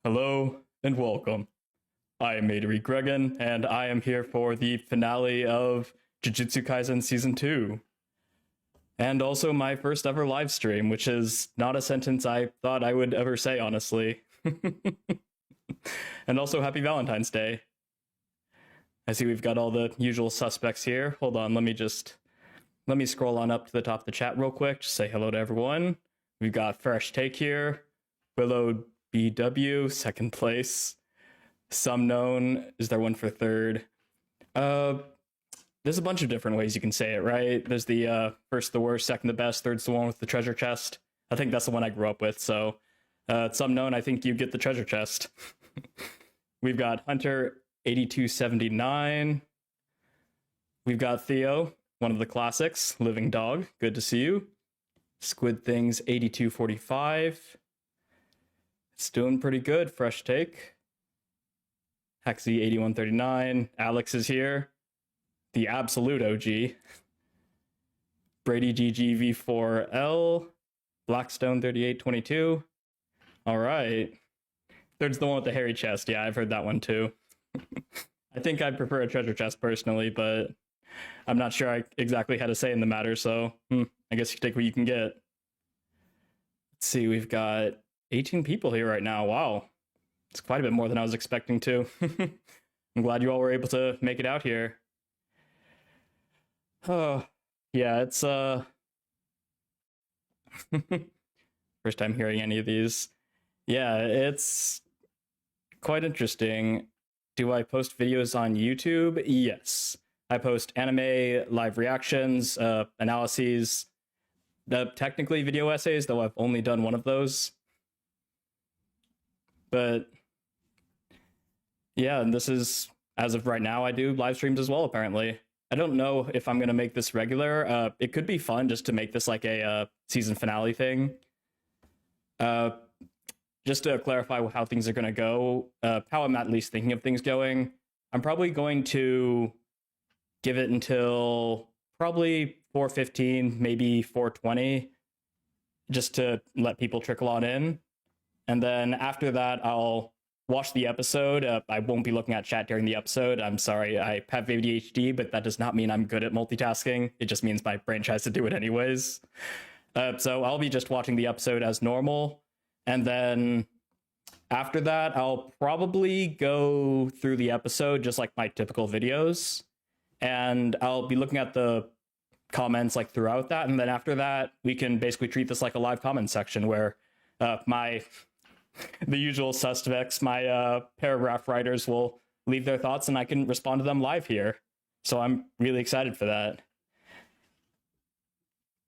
Hello and welcome. I am Madory Gregan, and I am here for the finale of Jujutsu Kaisen Season 2. And also my first ever live stream, which is not a sentence I thought I would ever say, honestly. And also happy Valentine's Day. I see we've got all the usual suspects here. Hold on, let me scroll on up to the top of the chat real quick. Just say hello to everyone. We've got Fresh Take here. Willow BW, second place. Some known. Is there one for third? There's a bunch of different ways you can say it, right? There's the first the worst, second the best, third's the one with the treasure chest. I think that's the one I grew up with, so some known, I think you get the treasure chest. We've got Hunter 8279. We've got Theo, one of the classics, Living Dog, good to see you. Squid Things 8245. It's doing pretty good, Fresh Take. Hexy 8139. Alex is here. The absolute OG. Brady GGV4L. Blackstone 3822. All right. Third's the one with the hairy chest. Yeah, I've heard that one too. I think I'd prefer a treasure chest personally, but I'm not sure I exactly had a say in the matter, so I guess you take what you can get. Let's see, we've got 18 people here right now. Wow. It's quite a bit more than I was expecting to. I'm glad you all were able to make it out here. Oh, yeah, it's first time hearing any of these. Yeah, it's quite interesting. Do I post videos on YouTube? Yes. I post anime, live reactions, analyses, technically video essays, though I've only done one of those. But yeah, and this is, as of right now, I do live streams as well, apparently. I don't know if I'm going to make this regular. It could be fun just to make this like a season finale thing. Just to clarify how things are going to go, how I'm at least thinking of things going, I'm probably going to give it until probably 4:15, maybe 4:20, just to let people trickle on in. And then after that, I'll watch the episode. I won't be looking at chat during the episode. I'm sorry, I have ADHD, but that does not mean I'm good at multitasking. It just means my brain tries to do it anyways. So I'll be just watching the episode as normal. And then after that, I'll probably go through the episode just like my typical videos. And I'll be looking at the comments like throughout that. And then after that, we can basically treat this like a live comment section where the usual suspects, my paragraph writers will leave their thoughts and I can respond to them live here. So I'm really excited for that.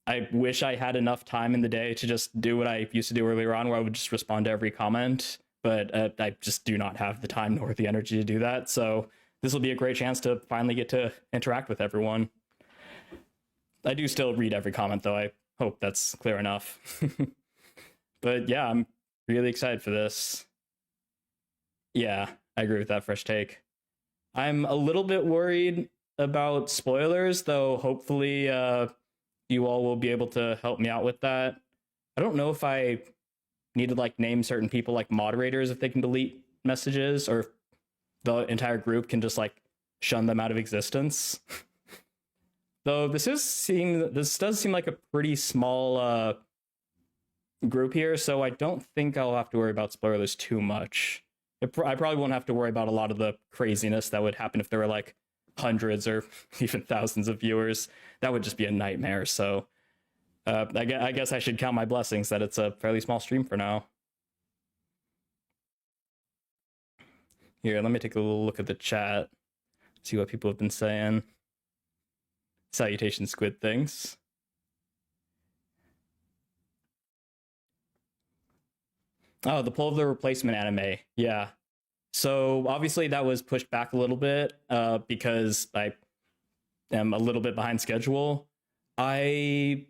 I wish I had enough time in the day to just do what I used to do earlier on, where I would just respond to every comment, but I just do not have the time nor the energy to do that. So this will be a great chance to finally get to interact with everyone. I do still read every comment, though. I hope that's clear enough. But yeah, I'm really excited for this. Yeah, I agree with that, Fresh Take. I'm a little bit worried about spoilers, though hopefully you all will be able to help me out with that. I don't know if I need to like name certain people like moderators if they can delete messages, or if the entire group can just like shun them out of existence. Though this does seem like a pretty small group here, so I don't think I'll have to worry about spoilers too much. I probably won't have to worry about a lot of the craziness that would happen if there were like hundreds or even thousands of viewers. That would just be a nightmare. So I guess I should count my blessings that it's a fairly small stream for now. Here, let me take a little look at the chat, see what people have been saying. Salutations, Squid Things. Oh, the Pull of the Replacement anime. Yeah. So obviously that was pushed back a little bit because I am a little bit behind schedule. Season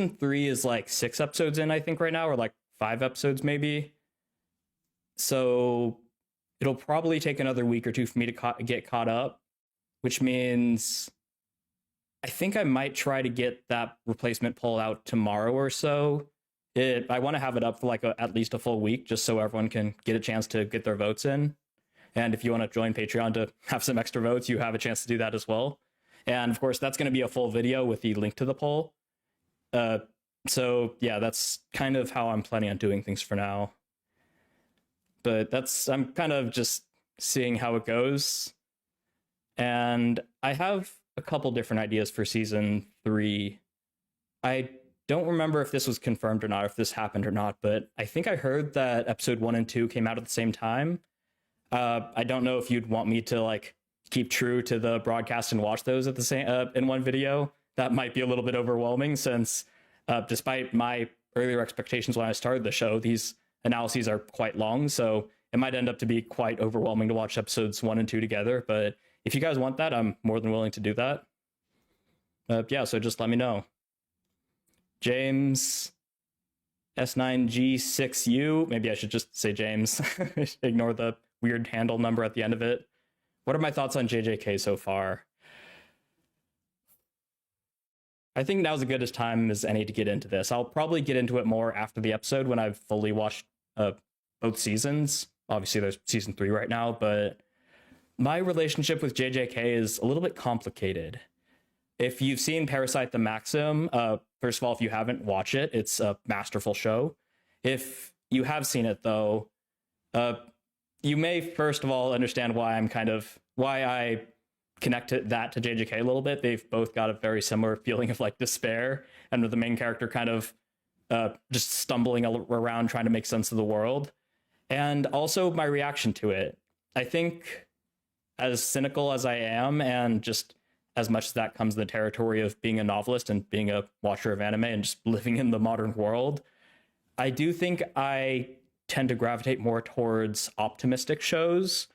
3 is like 6 episodes in, I think, right now, or like 5 episodes maybe. So it'll probably take another week or two for me to get caught up, which means I think I might try to get that replacement pull out tomorrow or so, I want to have it up for like at least a full week, just so everyone can get a chance to get their votes in. And if you want to join Patreon to have some extra votes, you have a chance to do that as well. And of course, that's going to be a full video with the link to the poll. So yeah, that's kind of how I'm planning on doing things for now. But I'm kind of just seeing how it goes. And I have a couple different ideas for season 3. I don't remember if this was confirmed or not, if this happened or not, but I think I heard that episode 1 and 2 came out at the same time. I don't know if you'd want me to like keep true to the broadcast and watch those at the same in one video. That might be a little bit overwhelming, since despite my earlier expectations when I started the show, these analyses are quite long, so it might end up to be quite overwhelming to watch episodes 1 and 2 together. But if you guys want that, I'm more than willing to do that. Yeah, so just let me know. James S9G6U, maybe I should just say James, ignore the weird handle number at the end of it. What are my thoughts on JJK so far? I think now's as good a time as any to get into this. I'll probably get into it more after the episode when I've fully watched both seasons. Obviously, there's season 3 right now, but my relationship with JJK is a little bit complicated. If you've seen Parasite the Maxim, first of all, if you haven't, watch it. It's a masterful show. If you have seen it, though, you may first of all understand why I connect that to JJK a little bit. They've both got a very similar feeling of like despair, and with the main character kind of just stumbling around trying to make sense of the world. And also my reaction to it. I think, as cynical as I am, and just as much as that comes in the territory of being a novelist and being a watcher of anime and just living in the modern world, I do think I tend to gravitate more towards optimistic shows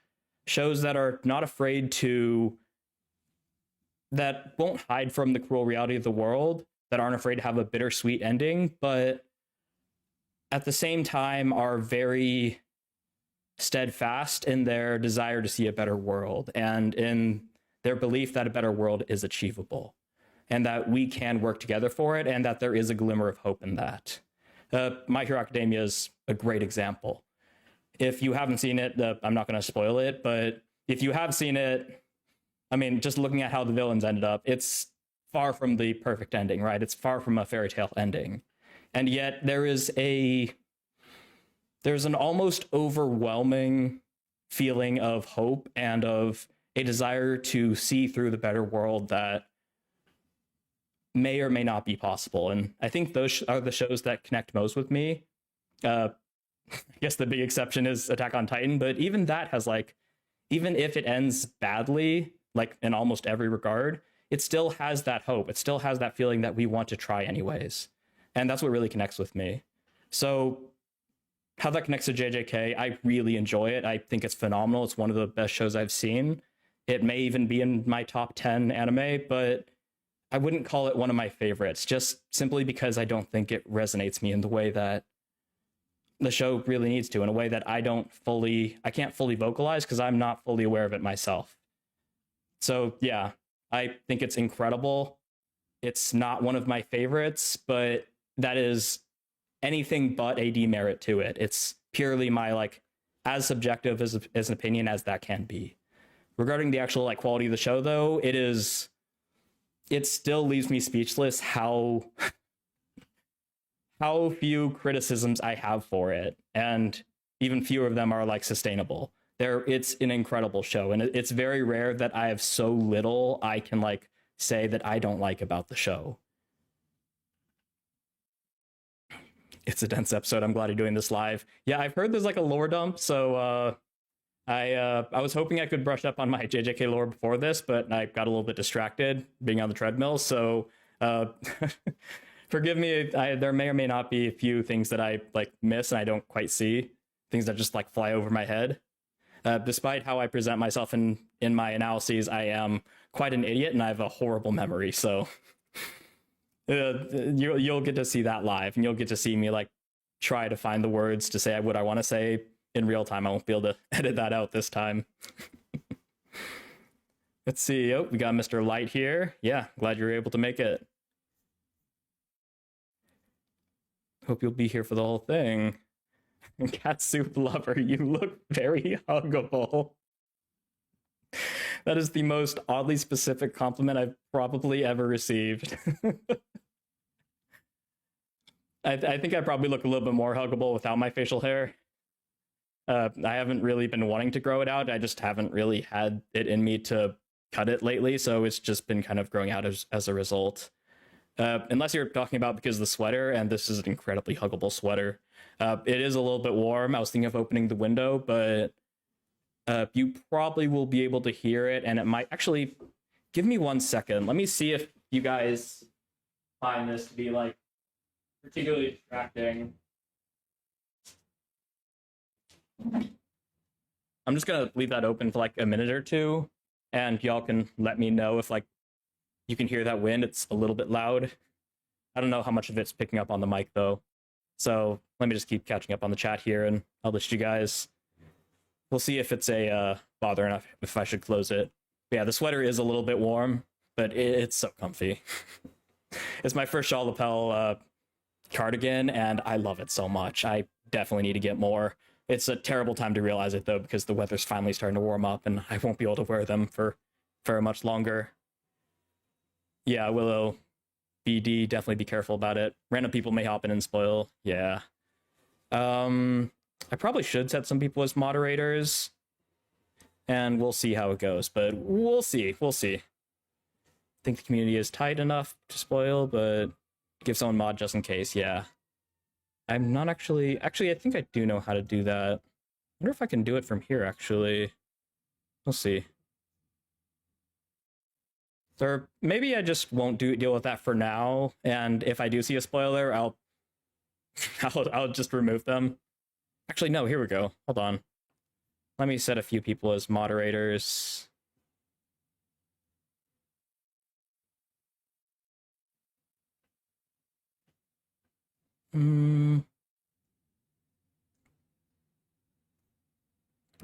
that are not afraid that won't hide from the cruel reality of the world, that aren't afraid to have a bittersweet ending, but at the same time are very steadfast in their desire to see a better world, and in their belief that a better world is achievable, and that we can work together for it, and that there is a glimmer of hope in that. My Hero Academia is a great example. If you haven't seen it, I'm not going to spoil it, but if you have seen it, I mean, just looking at how the villains ended up, it's far from the perfect ending, right? It's far from a fairy tale ending. And yet there's an almost overwhelming feeling of hope and of a desire to see through the better world that may or may not be possible. And I think those are the shows that connect most with me. I guess the big exception is Attack on Titan, but even that has even if it ends badly, like in almost every regard, it still has that hope. It still has that feeling that we want to try anyways. And that's what really connects with me. So how that connects to JJK, I really enjoy it. I think it's phenomenal. It's one of the best shows I've seen. It may even be in my top 10 anime, but I wouldn't call it one of my favorites, just simply because I don't think it resonates me in the way that the show really needs to, in a way that I can't fully vocalize because I'm not fully aware of it myself. So yeah, I think it's incredible. It's not one of my favorites, but that is anything but a demerit to it. It's purely my as subjective as an opinion as that can be. Regarding the actual quality of the show, though, it still leaves me speechless how few criticisms I have for it, and even fewer of them are sustainable. It's an incredible show, and it's very rare that I have so little I can say that I don't like about the show. It's a dense episode. I'm glad you're doing this live. Yeah, I've heard there's a lore dump, so I was hoping I could brush up on my JJK lore before this, but I got a little bit distracted being on the treadmill, so forgive me. There may or may not be a few things that I miss and I don't quite see, things that just fly over my head. Despite how I present myself in my analyses, I am quite an idiot and I have a horrible memory, so you'll get to see that live, and you'll get to see me try to find the words to say what I want to say in real time. I won't be able to edit that out this time. Let's see. Oh, we got Mr. Light here. Yeah, glad you were able to make it. Hope you'll be here for the whole thing. Cat soup lover, you look very huggable. That is the most oddly specific compliment I've probably ever received. I think I probably look a little bit more huggable without my facial hair. I haven't really been wanting to grow it out. I just haven't really had it in me to cut it lately, so it's just been kind of growing out as a result. Unless you're talking about because of the sweater, and this is an incredibly huggable sweater. It is a little bit warm. I was thinking of opening the window, but you probably will be able to hear it, and it might actually... Give me 1 second. Let me see if you guys find this to be, like, particularly distracting. I'm just gonna leave that open for, like, a minute or two, and y'all can let me know if, like, you can hear that wind. It's a little bit loud. I don't know how much of it's picking up on the mic, though. So let me just keep catching up on the chat here, and I'll list you guys. We'll see if it's a bother enough if I should close it. But yeah, the sweater is a little bit warm, but it's so comfy. It's my first shawl lapel cardigan, and I love it so much. I definitely need to get more. It's a terrible time to realize it, though, because the weather's finally starting to warm up, and I won't be able to wear them for much longer. Yeah, Willow, BD, definitely be careful about it. Random people may hop in and spoil. Yeah. I probably should set some people as moderators, and we'll see how it goes, but we'll see. I think the community is tight enough to spoil, but give someone mod just in case, yeah. I'm not actually... Actually, I think I do know how to do that. I wonder if I can do it from here, actually. We'll see. Or maybe I just won't deal with that for now, and if I do see a spoiler, I'll just remove them. Actually, no, here we go. Hold on. Let me set a few people as moderators.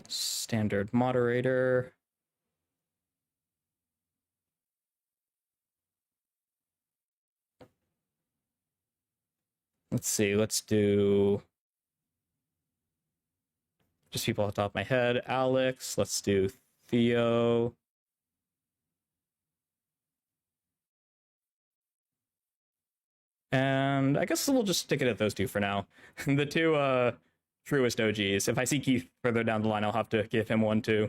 Standard moderator. Let's see, let's do just people off the top of my head. Alex, let's do Theo. And I guess we'll just stick it at those two for now. The two truest OGs. If I see Keith further down the line, I'll have to give him one too.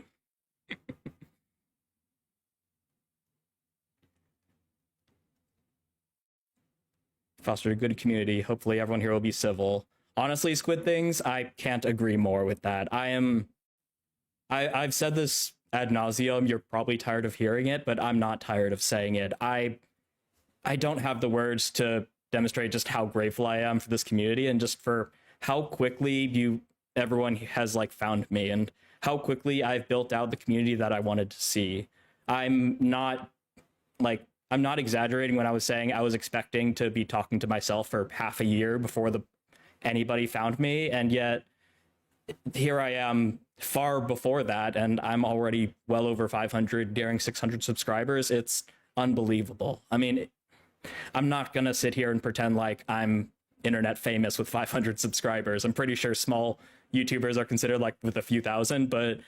Foster a good community. Hopefully everyone here will be civil. Honestly, Squid Things, I can't agree more with that. I've said this ad nauseum. You're probably tired of hearing it, but I'm not tired of saying it. I don't have the words to demonstrate just how grateful I am for this community and just for how quickly everyone has like found me and how quickly I've built out the community that I wanted to see. I'm not exaggerating when I was saying I was expecting to be talking to myself for half a year before anybody found me, and yet here I am far before that, and I'm already well over 500, daring 600 subscribers. It's unbelievable. I mean, I'm not gonna sit here and pretend like I'm internet famous with 500 subscribers. I'm pretty sure small YouTubers are considered like with a few thousand, but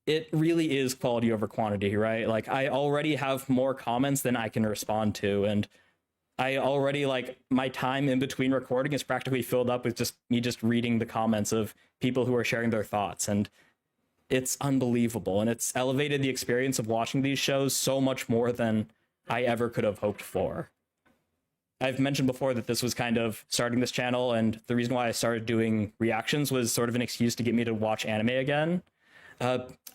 it really is quality over quantity, right? Like, I already have more comments than I can respond to, and I already, like, my time in between recording is practically filled up with just me reading the comments of people who are sharing their thoughts, and it's unbelievable, and it's elevated the experience of watching these shows so much more than I ever could have hoped for. I've mentioned before that this was kind of starting this channel, and the reason why I started doing reactions was sort of an excuse to get me to watch anime again.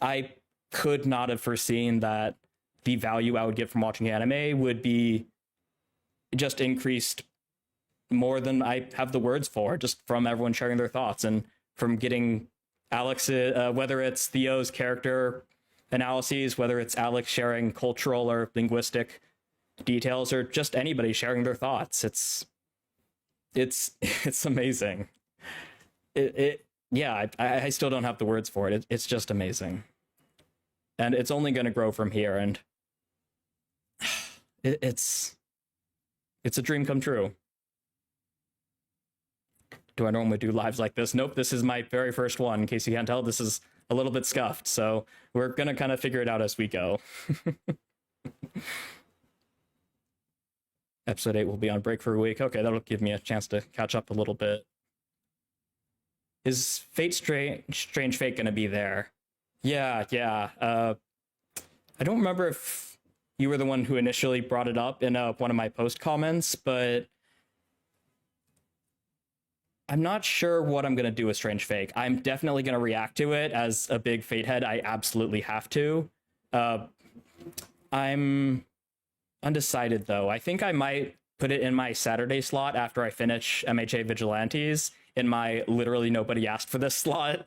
I could not have foreseen that the value I would get from watching anime would be just increased more than I have the words for, just from everyone sharing their thoughts and from getting Alex, whether it's Theo's character analyses, whether it's Alex sharing cultural or linguistic details, or just anybody sharing their thoughts. It's amazing. Yeah, I still don't have the words for it. It's just amazing. And it's only going to grow from here, and it's a dream come true. do I normally do lives like this? Nope, this is my very first one. In case you can't tell, this is a little bit scuffed, so we're gonna kind of figure it out as we go. Episode 8 will be on break for a week. Okay, that'll give me a chance to catch up a little bit. Is Strange Fate gonna be there? Yeah. I don't remember if you were the one who initially brought it up in one of my post comments, but I'm not sure what I'm going to do with Strange Fate. I'm definitely going to react to it as a big Fate head. I absolutely have to. I'm undecided, though. I think I might put it in my Saturday slot after I finish MHA Vigilantes, in my literally nobody asked for this slot,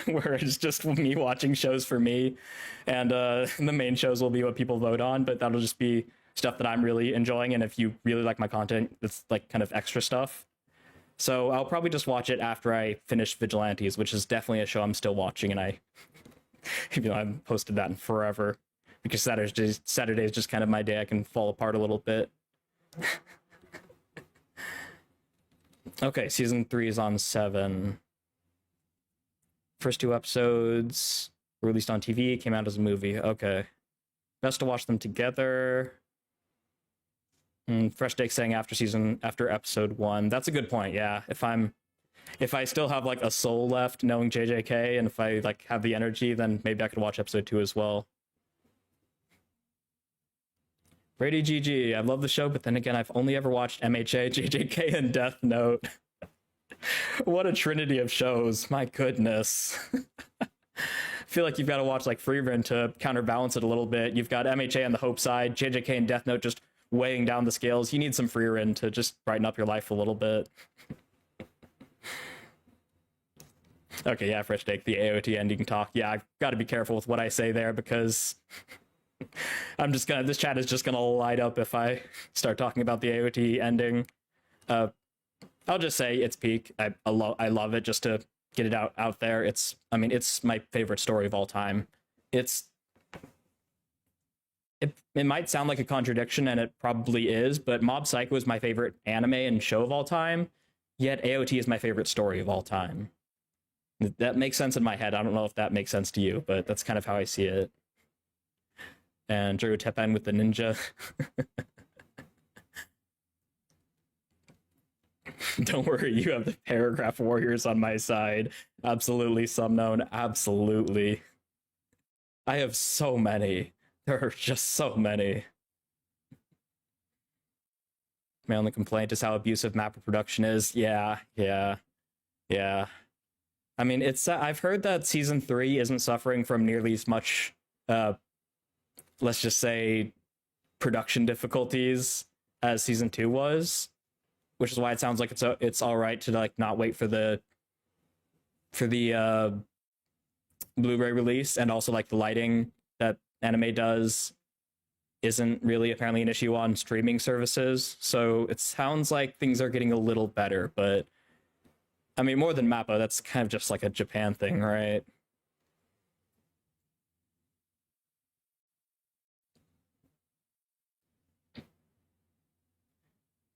where it's just me watching shows for me, and the main shows will be what people vote on, but that'll just be stuff that I'm really enjoying, and if you really like my content, it's like kind of extra stuff. So I'll probably just watch it after I finish Vigilantes, which is definitely a show I'm still watching, and I haven't posted that in forever, because Saturday is just kind of my day I can fall apart a little bit. Okay, season 3 is on 7. First 2 episodes were released on TV, came out as a movie. Okay. Best to watch them together. Fresh Take saying after episode 1. That's a good point, yeah. If I still have like a soul left knowing JJK, and if I like have the energy, then maybe I could watch episode 2 as well. Brady GG, I love the show, but then again, I've only ever watched MHA, JJK, and Death Note. What a trinity of shows, my goodness. I feel like you've got to watch like Freerun to counterbalance it a little bit. You've got MHA on the hope side, JJK and Death Note just weighing down the scales. You need some Freerun to just brighten up your life a little bit. Okay, yeah, Fresh Take, the AOT ending talk. Yeah, I've got to be careful with what I say there, because this chat is just gonna light up if I start talking about the AOT ending. I'll just say it's peak. I love it, just to get it out there. It's my favorite story of all time. It might sound like a contradiction, and it probably is, but Mob Psycho is my favorite anime and show of all time, yet AOT is my favorite story of all time. That makes sense in my head. I don't know if that makes sense to you, but that's kind of how I see it. And Drew Tepen with the ninja. Don't worry, you have the paragraph warriors on my side. Absolutely, Sumknown. Absolutely. I have so many. There are just so many. My only complaint is how abusive mapper production is. Yeah. I mean, I've heard that season 3 isn't suffering from nearly as much, let's just say, production difficulties as season 2 was, which is why it sounds like it's all right to like not wait for the Blu-ray release, and also like the lighting that anime does isn't really apparently an issue on streaming services. So it sounds like things are getting a little better, but I mean, more than Mappa, that's kind of just like a Japan thing, right?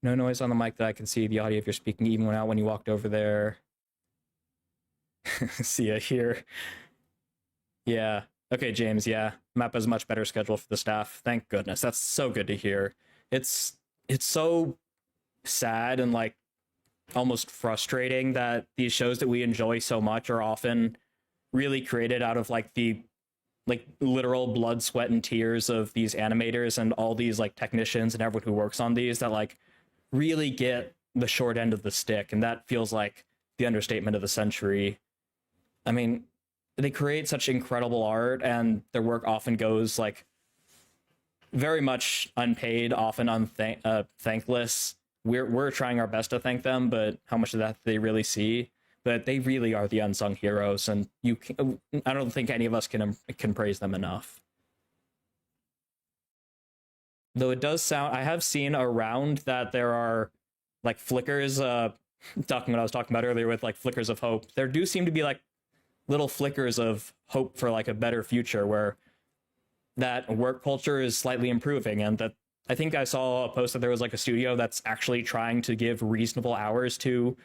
No noise on the mic that I can see the audio if you're speaking, even went out when you walked over there. See ya here. Yeah. Okay, James, yeah. Mappa's much better schedule for the staff. Thank goodness. That's so good to hear. It's so sad and like almost frustrating that these shows that we enjoy so much are often really created out of like the literal blood, sweat, and tears of these animators and all these like technicians and everyone who works on these that like really get the short end of the stick, and that feels like the understatement of the century. I mean, they create such incredible art, and their work often goes like very much unpaid, often thankless. We're trying our best to thank them, but how much of that they really see? But they really are the unsung heroes, and I don't think any of us can praise them enough. Though it does sound, I have seen around that there are like flickers, talking what I was talking about earlier with like flickers of hope. There do seem to be like little flickers of hope for like a better future where that work culture is slightly improving, and that I think I saw a post that there was like a studio that's actually trying to give reasonable hours to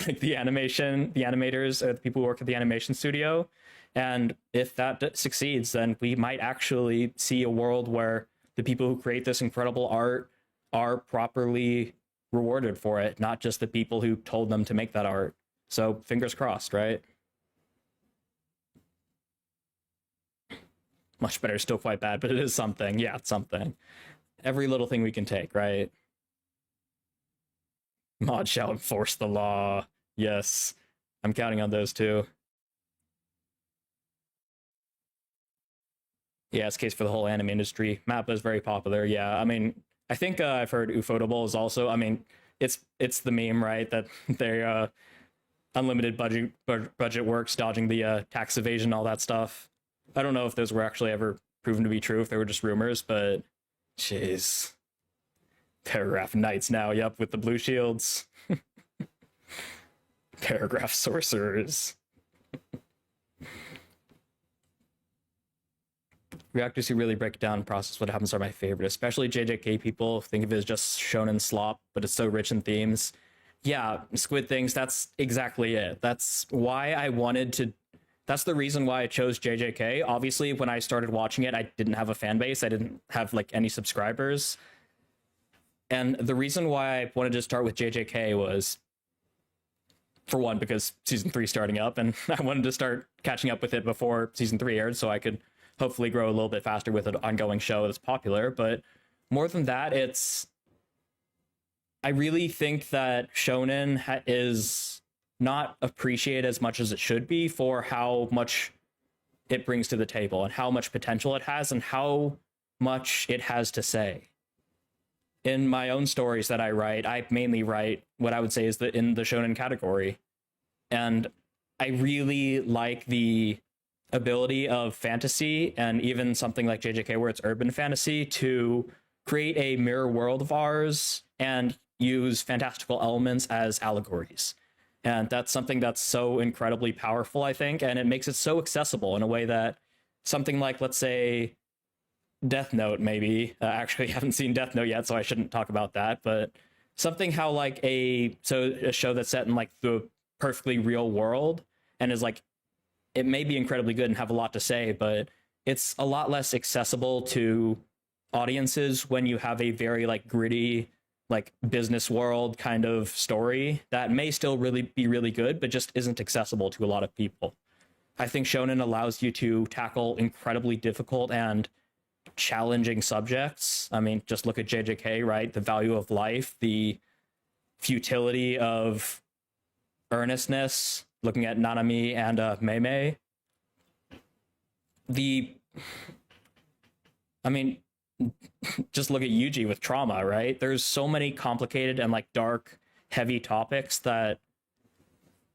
like the animators, or the people who work at the animation studio. And if that succeeds, then we might actually see a world where the people who create this incredible art are properly rewarded for it, not just the people who told them to make that art. So fingers crossed, right? Much better, still quite bad, but it is something. Yeah, it's something. Every little thing we can take, right? Mod shall enforce the law. Yes, I'm counting on those too. Yeah, it's case for the whole anime industry. Mappa is very popular. Yeah, I mean, I think I've heard Ufotable is also. I mean, it's the meme, right? That they unlimited budget works, dodging the tax evasion, all that stuff. I don't know if those were actually ever proven to be true, if they were just rumors, but jeez. Paragraph knights now, yep, with the blue shields. Paragraph sorcerers. Reactors who really break down and process what happens are my favorite, especially JJK people think of it as just shonen slop, but it's so rich in themes. Yeah, Squid Things, that's exactly it. That's why I wanted to. That's the reason why I chose JJK. Obviously, when I started watching it, I didn't have a fan base. I didn't have like any subscribers. And the reason why I wanted to start with JJK was, for one, because season 3 starting up, and I wanted to start catching up with it before season 3 aired, so I could hopefully grow a little bit faster with an ongoing show that's popular. But more than that, I really think that shonen is not appreciated as much as it should be for how much it brings to the table and how much potential it has and how much it has to say. In my own stories that I write, I mainly write what I would say is in the shonen category. And I really like the ability of fantasy, and even something like JJK where it's urban fantasy, to create a mirror world of ours and use fantastical elements as allegories. And that's something that's so incredibly powerful, I think, and it makes it so accessible in a way that something like, let's say, Death Note, maybe. Actually, I haven't seen Death Note yet, so I shouldn't talk about that. But something how like a show that's set in like the perfectly real world and is like, it may be incredibly good and have a lot to say, but it's a lot less accessible to audiences when you have a very like gritty, like business world kind of story that may still really be really good, but just isn't accessible to a lot of people. I think shonen allows you to tackle incredibly difficult and challenging subjects. I mean, just look at JJK, right? The value of life, the futility of earnestness, looking at Nanami and Meimei. I mean, just look at Yuji with trauma, right? There's so many complicated and like dark, heavy topics that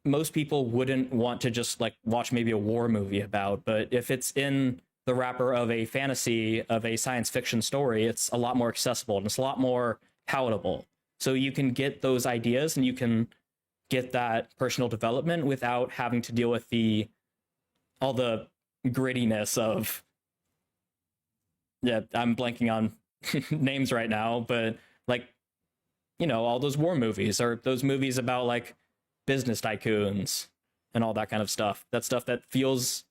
most people wouldn't want to just like watch maybe a war movie about. But if it's in the wrapper of a fantasy, of a science fiction story, it's a lot more accessible and it's a lot more palatable. So you can get those ideas and you can get that personal development without having to deal with all the grittiness of, yeah, I'm blanking on names right now, but like, all those war movies or those movies about like business tycoons and all that kind of stuff. That stuff that feels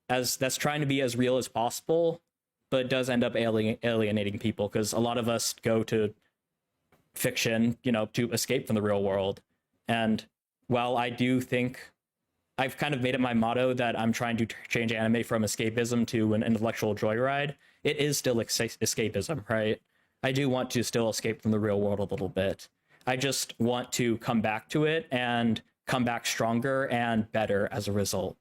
that's trying to be as real as possible, but does end up alienating people, because a lot of us go to fiction, to escape from the real world. And while I do think I've kind of made it my motto that I'm trying to change anime from escapism to an intellectual joyride, it is still escapism, right? I do want to still escape from the real world a little bit. I just want to come back to it and come back stronger and better as a result.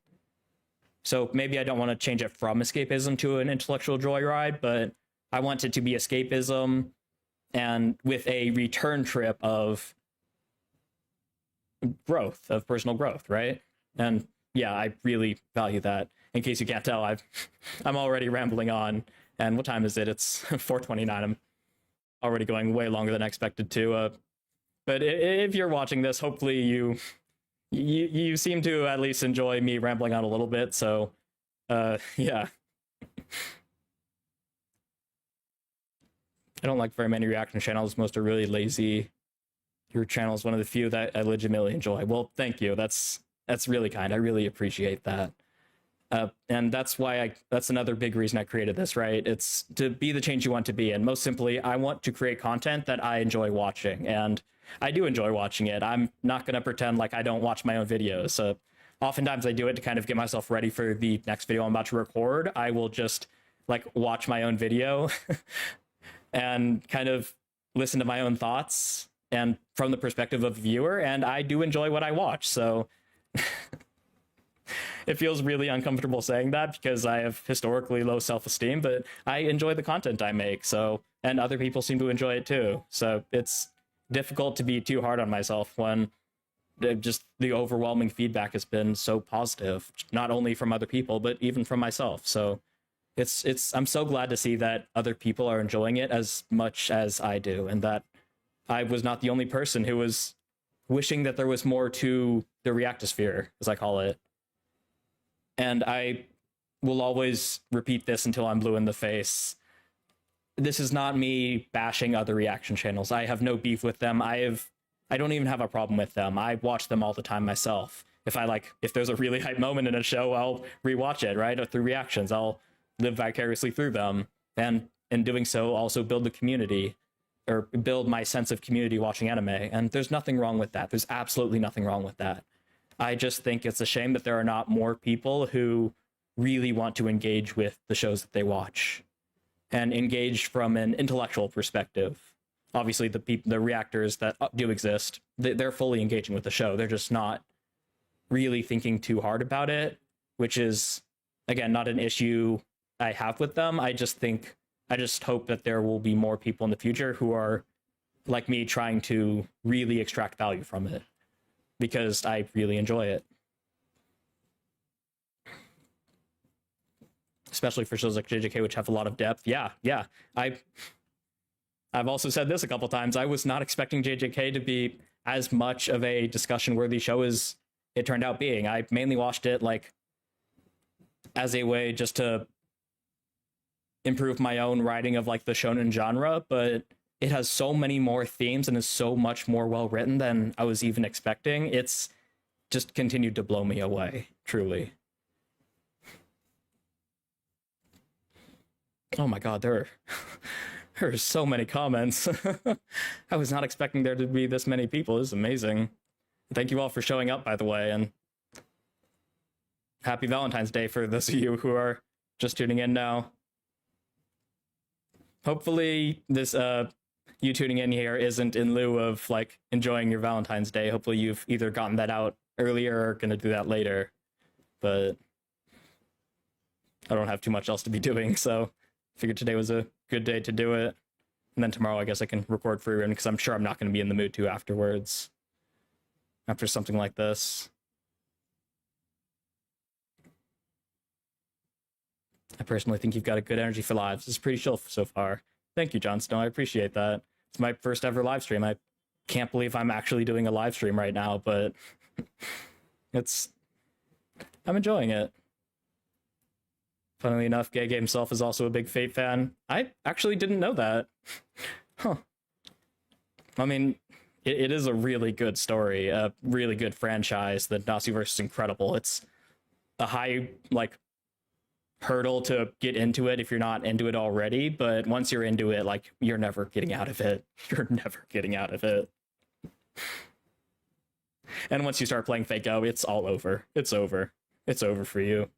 So maybe I don't want to change it from escapism to an intellectual joyride, but I want it to be escapism and with a return trip of growth, of personal growth, right? And yeah, I really value that. In case you can't tell, I'm already rambling on. And what time is it? It's 4:29. I'm already going way longer than I expected to. But if you're watching this, hopefully you seem to at least enjoy me rambling on a little bit. So yeah. I don't like very many reaction channels. Most are really lazy. Your channel is one of the few that I legitimately enjoy. Well, thank you. That's really kind. I really appreciate that. And that's why that's another big reason I created this, right? It's to be the change you want to be. And most simply, I want to create content that I enjoy watching. And I do enjoy watching it. I'm not going to pretend like I don't watch my own videos. Oftentimes I do it to kind of get myself ready for the next video I'm about to record. I will just like watch my own video and kind of listen to my own thoughts and from the perspective of a viewer. And I do enjoy what I watch. So it feels really uncomfortable saying that because I have historically low self-esteem, but I enjoy the content I make. So, and other people seem to enjoy it too. So it's difficult to be too hard on myself when just the overwhelming feedback has been so positive, not only from other people, but even from myself. So I'm so glad to see that other people are enjoying it as much as I do, and that I was not the only person who was wishing that there was more to the reactosphere, as I call it. And I will always repeat this until I'm blue in the face. This is not me bashing other reaction channels. I have no beef with them. I don't even have a problem with them. I watch them all the time myself. If there's a really hype moment in a show, I'll rewatch it, right? Or through reactions, I'll live vicariously through them. And in doing so, also build the community, or build my sense of community watching anime. And there's nothing wrong with that. There's absolutely nothing wrong with that. I just think it's a shame that there are not more people who really want to engage with the shows that they watch and engage from an intellectual perspective. Obviously, the reactors that do exist, they're fully engaging with the show. They're just not really thinking too hard about it, which is, again, not an issue I have with them. I just hope that there will be more people in the future who are like me, trying to really extract value from it, because I really enjoy it. Especially for shows like JJK, which have a lot of depth. Yeah. I've also said this a couple times. I was not expecting JJK to be as much of a discussion-worthy show as it turned out being. I mainly watched it like as a way just to improve my own writing of like the shonen genre, but it has so many more themes and is so much more well written than I was even expecting. It's just continued to blow me away, truly. Oh my god, there are so many comments. I was not expecting there to be this many people. This is amazing. Thank you all for showing up, by the way, and happy Valentine's Day for those of you who are just tuning in now. Hopefully this you tuning in here isn't in lieu of like enjoying your Valentine's Day. Hopefully you've either gotten that out earlier or gonna do that later. But I don't have too much else to be doing, so figured today was a good day to do it. And then tomorrow I guess I can record free run, because I'm sure I'm not going to be in the mood to afterwards. After something like this. I personally think you've got a good energy for lives. It's pretty chill so far. Thank you, Jon Snow. I appreciate that. It's my first ever live stream. I can't believe I'm actually doing a live stream right now, but I'm enjoying it. Funnily enough, Gege himself is also a big Fate fan. I actually didn't know that. Huh. I mean, it is a really good story, a really good franchise. The Nasuverse is incredible. It's a high, like, hurdle to get into it if you're not into it already, but once you're into it, like, you're never getting out of it. You're never getting out of it. And once you start playing Fate Go, it's all over. It's over. It's over for you.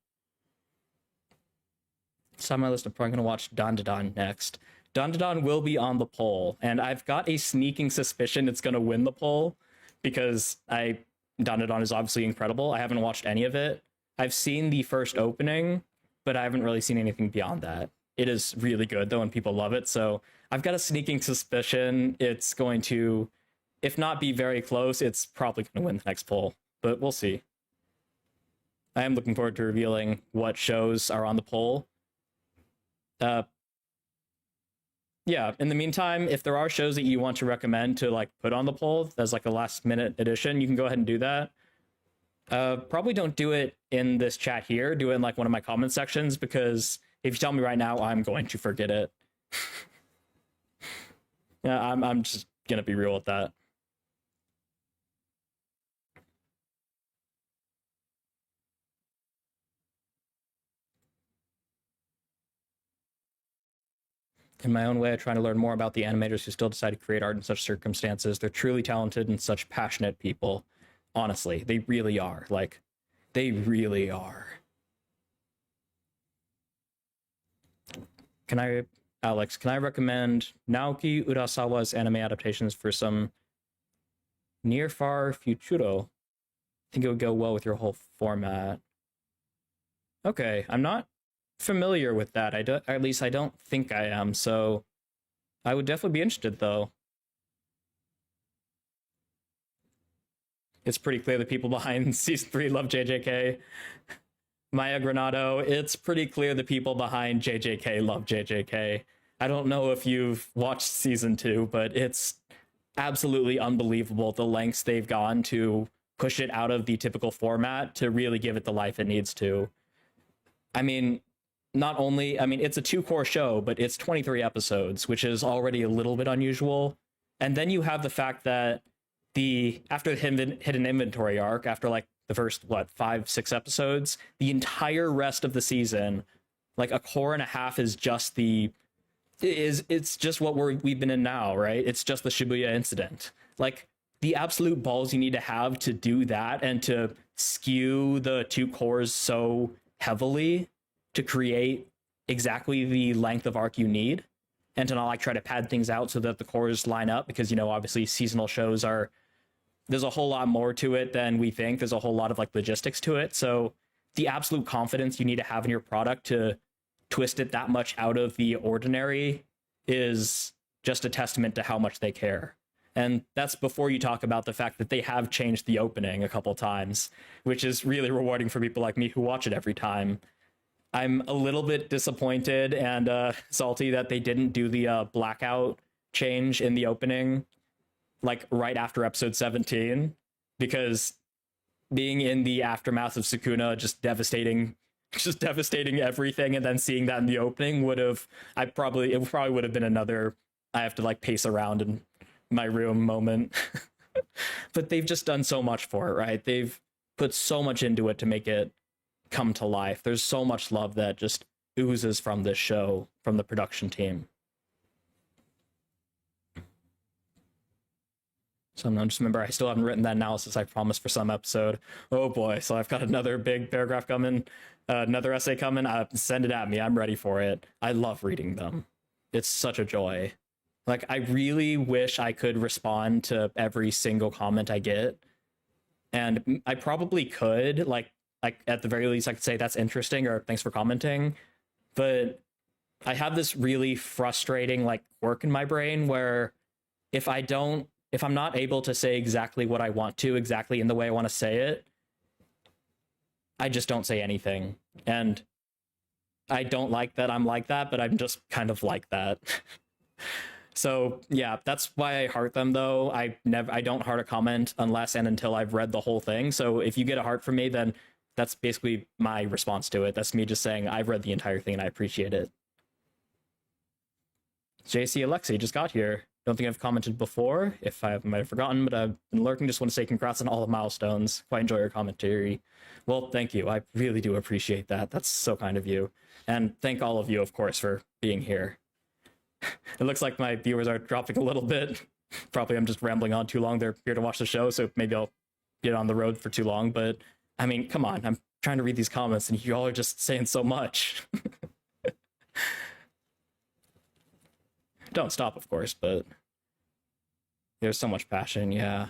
It's on my list. I'm probably going to watch Dandadan next. Dandadan will be on the poll, and I've got a sneaking suspicion it's going to win the poll, because Dandadan is obviously incredible. I haven't watched any of it. I've seen the first opening, but I haven't really seen anything beyond that. It is really good, though, and people love it, so I've got a sneaking suspicion it's going to, if not be very close, it's probably going to win the next poll, but we'll see. I am looking forward to revealing what shows are on the poll. Yeah, in the meantime, if there are shows that you want to recommend to like put on the poll as like a last minute addition, you can go ahead and do that. Probably don't do it in this chat here. Do it in like one of my comment sections, because if you tell me right now, I'm going to forget it. Yeah, I'm just gonna be real with that. In my own way, I try to learn more about the animators who still decide to create art in such circumstances. They're truly talented and such passionate people. Honestly, they really are. Like, they really are. Alex, can I recommend Naoki Urasawa's anime adaptations for some near far futuro? I think it would go well with your whole format. Okay, I'm not familiar with that. At least I don't think I am. So I would definitely be interested, though. It's pretty clear the people behind season 3 love JJK. Maya Granado, it's pretty clear the people behind JJK love JJK. I don't know if you've watched season 2, but it's absolutely unbelievable the lengths they've gone to push it out of the typical format to really give it the life it needs to. I mean, not only, I mean, it's a 2-core show, but it's 23 episodes, which is already a little bit unusual. And then you have the fact that after the hidden inventory arc, after like the first 5-6 episodes, the entire rest of the season, like a core and a half, is just it's just what we've been in now, right? It's just the Shibuya incident. Like, the absolute balls you need to have to do that and to skew the 2 cores so heavily to create exactly the length of arc you need, and to not like try to pad things out so that the cores line up, because, you know, obviously seasonal shows there's a whole lot more to it than we think. There's a whole lot of like logistics to it. So the absolute confidence you need to have in your product to twist it that much out of the ordinary is just a testament to how much they care. And that's before you talk about the fact that they have changed the opening a couple times, which is really rewarding for people like me who watch it every time. I'm a little bit disappointed and salty that they didn't do the blackout change in the opening like right after episode 17, because being in the aftermath of Sukuna just devastating everything, and then seeing that in the opening it probably would have been another I have to like pace around in my room moment. But they've just done so much for it, right? They've put so much into it to make it come to life. There's so much love that just oozes from this show, from the production team. So now just remember, I still haven't written that analysis I promised for some episode. Oh boy, so I've got another big paragraph coming, another essay coming. Send it at me. I'm ready for it. I love reading them. It's such a joy. Like, I really wish I could respond to every single comment I get. And I probably could, like at the very least, I could say that's interesting or thanks for commenting. But I have this really frustrating like quirk in my brain where if I'm not able to say exactly what I want to, exactly in the way I want to say it, I just don't say anything. And I don't like that I'm like that, but I'm just kind of like that. So yeah, that's why I heart them though. I don't heart a comment unless and until I've read the whole thing. So if you get a heart from me, then that's basically my response to it. That's me just saying I've read the entire thing and I appreciate it. JC Alexei just got here. Don't think I've commented before. If I might have forgotten, but I've been lurking. Just want to say congrats on all the milestones. Quite enjoy your commentary. Well, thank you. I really do appreciate that. That's so kind of you. And thank all of you, of course, for being here. It looks like my viewers are dropping a little bit. Probably I'm just rambling on too long. They're here to watch the show, so maybe I'll get on the road for too long. But I mean, come on. I'm trying to read these comments and you all are just saying so much. Don't stop, of course, but there's so much passion, yeah.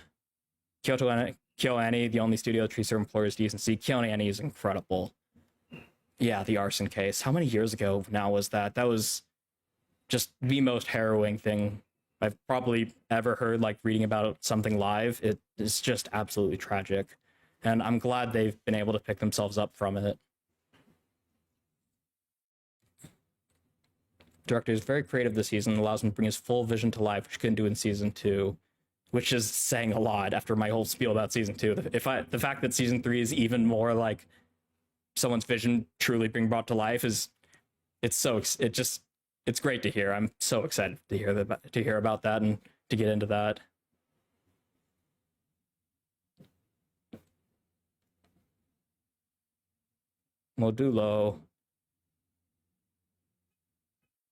KyoAni, the only studio that treats their employers' decency. KyoAni is incredible. Yeah, the arson case. How many years ago now was that? That was just the most harrowing thing I've probably ever heard, like reading about something live. It is just absolutely tragic. And I'm glad they've been able to pick themselves up from it. Director is very creative this season, allows him to bring his full vision to life, which he couldn't do in season 2, which is saying a lot after my whole spiel about season 2. The fact that season 3 is even more like someone's vision truly being brought to life it's great to hear. I'm so excited to hear about that and to get into that. Modulo.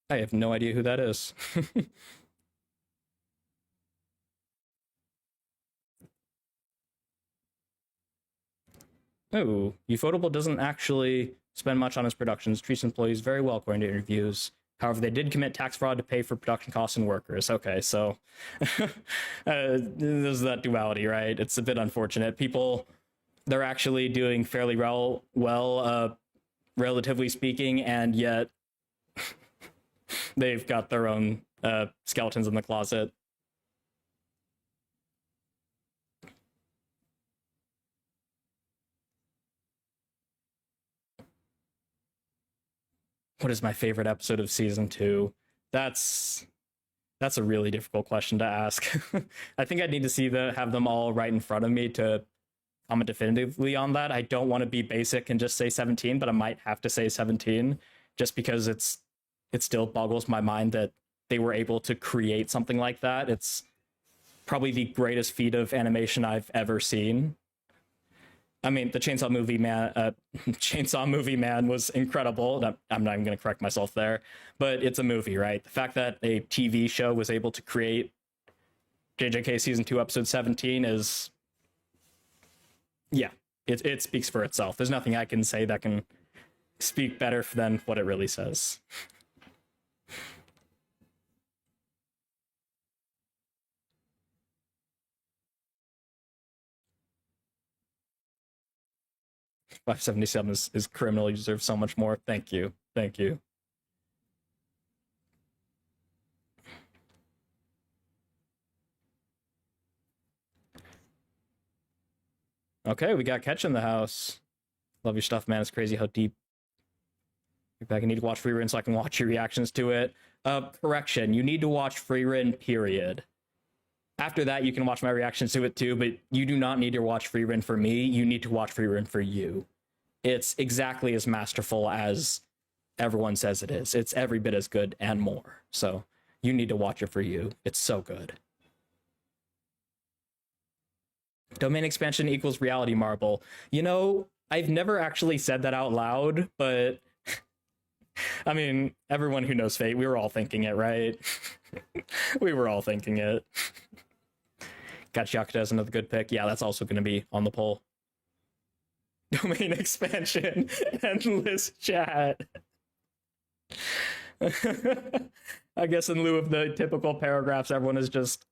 I have no idea who that is. Oh, Ufotable doesn't actually spend much on his productions, treats employees very well according to interviews. However, they did commit tax fraud to pay for production costs and workers. Okay, so there's that duality, right? It's a bit unfortunate. People, they're actually doing fairly well, relatively speaking, and yet they've got their own skeletons in the closet. What is my favorite episode of season 2? That's that's a really difficult question to ask. I think I'd need to have them all right in front of me to comment definitively on that. I don't want to be basic and just say 17, but I might have to say 17 just because it still boggles my mind that they were able to create something like that. It's probably the greatest feat of animation I've ever seen. I mean, the Chainsaw Movie Man was incredible. I'm not even going to correct myself there, but it's a movie, right? The fact that a TV show was able to create JJK season 2 episode 17 is, yeah, it speaks for itself. There's nothing I can say that can speak better than what it really says. $577 is criminal. You deserve so much more. Thank you. Thank you. Okay, we got Catch in the house. Love your stuff, man. It's crazy how deep you're back. I need to watch Free so I can watch your reactions to it. Correction, you need to watch Free period. After that, you can watch my reactions to it too, but you do not need to watch Free for me. You need to watch Free for you. It's exactly as masterful as everyone says it is. It's every bit as good and more. So you need to watch it for you. It's so good. Domain expansion equals reality marble. You know, I've never actually said that out loud, but I mean, everyone who knows Fate, we were all thinking it, right? We were all thinking it. Got Yakuta as another good pick. Yeah, that's also going to be on the poll. Domain expansion, endless chat. I guess in lieu of the typical paragraphs, everyone is just.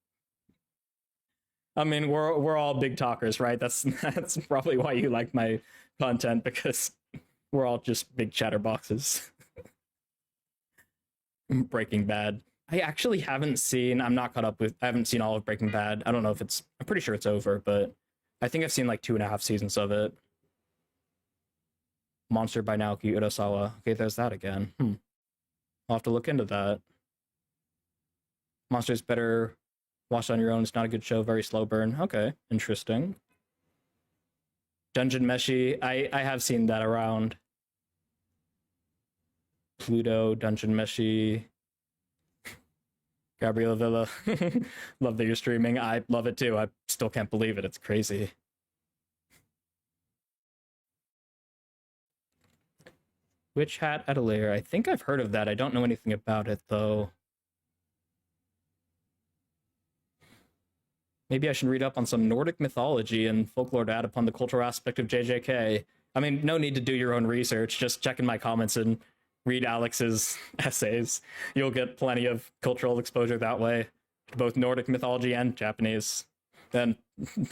I mean, we're all big talkers, right? That's probably why you like my content, because we're all just big chatterboxes. Breaking Bad. I actually haven't seen. I'm not caught up with. I haven't seen all of Breaking Bad. I don't know if it's. I'm pretty sure it's over, but I think I've seen like 2.5 seasons of it. Monster by Naoki Urasawa. Okay, there's that again. I'll have to look into that. Monster's better watched on your own. It's not a good show. Very slow burn. Okay, interesting. Dungeon Meshi. I have seen that around. Pluto, Dungeon Meshi. Gabriela Villa. Love that you're streaming. I love it too. I still can't believe it. It's crazy. Witch Hat Atelier. I think I've heard of that. I don't know anything about it though. Maybe I should read up on some Nordic mythology and folklore to add upon the cultural aspect of JJK. I mean, no need to do your own research. Just check in my comments and read Alex's essays. You'll get plenty of cultural exposure that way, to both Nordic mythology and Japanese, and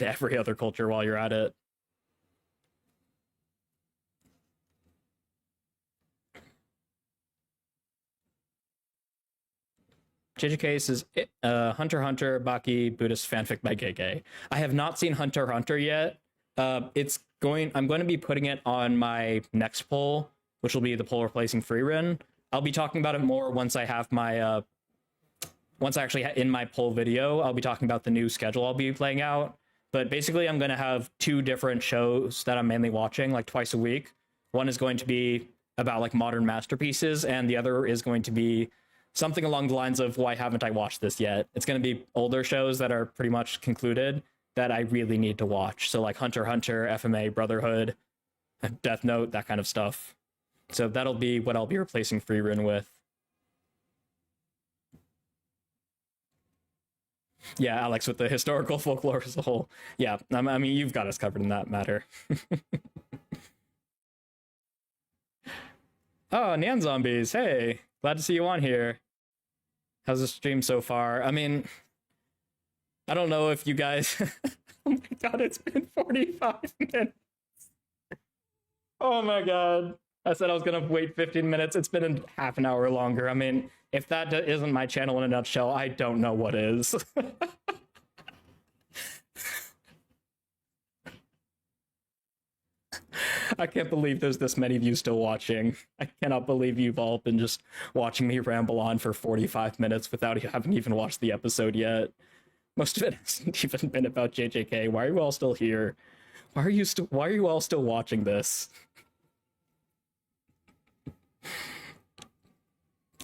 every other culture while you're at it. JJK says Hunter x Hunter Baki Buddhist fanfic by Gege. I have not seen Hunter x Hunter yet. I'm going to be putting it on my next poll, which will be the poll replacing Freerin. I'll be talking about it more once I have my once I actually in my poll video. I'll be talking about the new schedule I'll be playing out. But basically, I'm going to have 2 different shows that I'm mainly watching, like twice a week. One is going to be about like modern masterpieces, and the other is going to be something along the lines of why haven't I watched this yet? It's going to be older shows that are pretty much concluded that I really need to watch. So like Hunter x Hunter, FMA, Brotherhood, Death Note, that kind of stuff. So that'll be what I'll be replacing Freerin with. Yeah, Alex, with the historical folklore as a whole. Yeah, I mean, you've got us covered in that matter. Oh, Nyan Zombies, hey, glad to see you on here. How's the stream so far? I mean, I don't know if you guys. Oh my god, it's been 45 minutes. Oh my god. I said I was gonna wait 15 minutes. It's been a half an hour longer. I mean, if that isn't my channel in a nutshell, I don't know what is. I can't believe there's this many of you still watching. I cannot believe you've all been just watching me ramble on for 45 minutes without having even watched the episode yet. Most of it hasn't even been about JJK. Why are you all still here? Why are you all still watching this?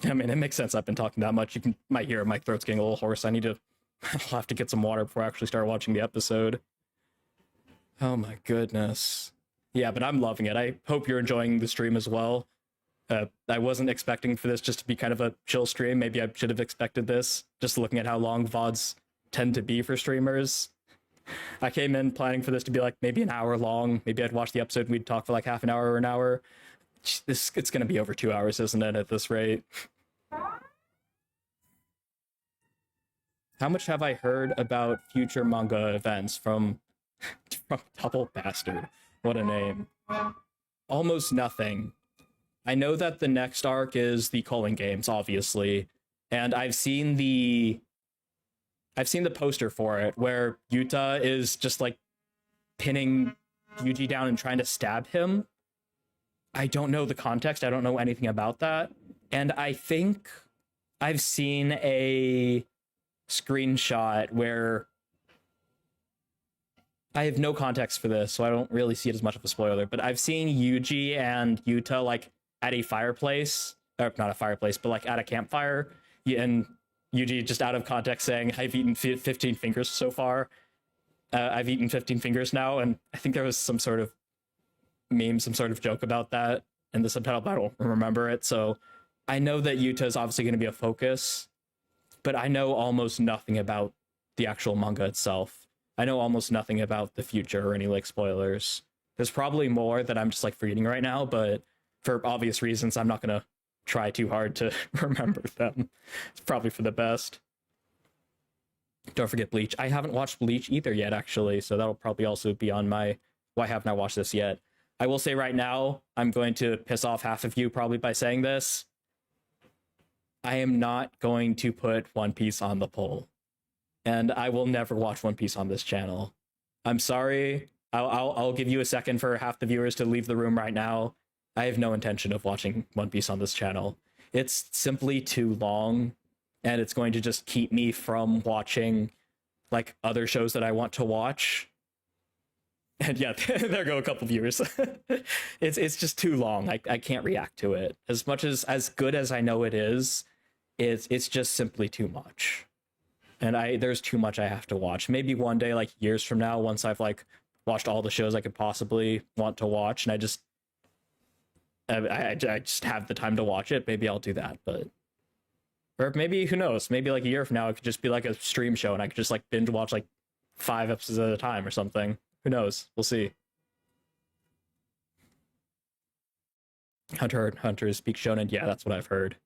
I mean, it makes sense. I've been talking that much. Might hear my throat's getting a little hoarse. I'll have to get some water before I actually start watching the episode. Oh my goodness. Yeah, but I'm loving it. I hope you're enjoying the stream as well. I wasn't expecting for this just to be kind of a chill stream. Maybe I should have expected this, just looking at how long VODs tend to be for streamers. I came in planning for this to be like maybe an hour long. Maybe I'd watch the episode and we'd talk for like half an hour or an hour. It's going to be over 2 hours, isn't it, at this rate? How much have I heard about future manga events from Double Bastard? What a name. Almost nothing. I know that the next arc is the Culling games, obviously, and I've seen the poster for it where YUTA is just like pinning Yuji down and trying to stab him. I don't know the context. I don't know anything about that. And I think I've seen a screenshot where I have no context for this, so I don't really see it as much of a spoiler, but I've seen Yuji and Yuta like at a fireplace, or not a fireplace, but like at a campfire, and Yuji just out of context saying, I've eaten 15 fingers so far. I've eaten 15 fingers now, and I think there was some sort of meme, some sort of joke about that in the subtitle, but I don't remember it. So I know that Yuta is obviously going to be a focus, but I know almost nothing about the actual manga itself. I know almost nothing about the future or any like spoilers. There's probably more that I'm just like forgetting right now, but for obvious reasons, I'm not going to try too hard to remember them. It's probably for the best. Don't forget Bleach. I haven't watched Bleach either yet, actually, so that'll probably also be on my why haven't I watched this yet. I will say right now, I'm going to piss off half of you probably by saying this. I am not going to put One Piece on the poll, and I will never watch One Piece on this channel. I'm sorry. I'll give you a second for half the viewers to leave the room right now. I have no intention of watching One Piece on this channel. It's simply too long, and it's going to just keep me from watching like other shows that I want to watch. And yeah, there go a couple viewers. It's just too long. I can't react to it. As much as good as I know it is, it's just simply too much. And there's too much I have to watch. Maybe one day, like years from now, once I've like watched all the shows I could possibly want to watch, and I just have the time to watch it, maybe I'll do that. But or maybe, who knows, maybe like a year from now it could just be like a stream show and I could just like binge watch like 5 episodes at a time or something. Who knows? We'll see. Hunter is peak shonen. Yeah, that's what I've heard.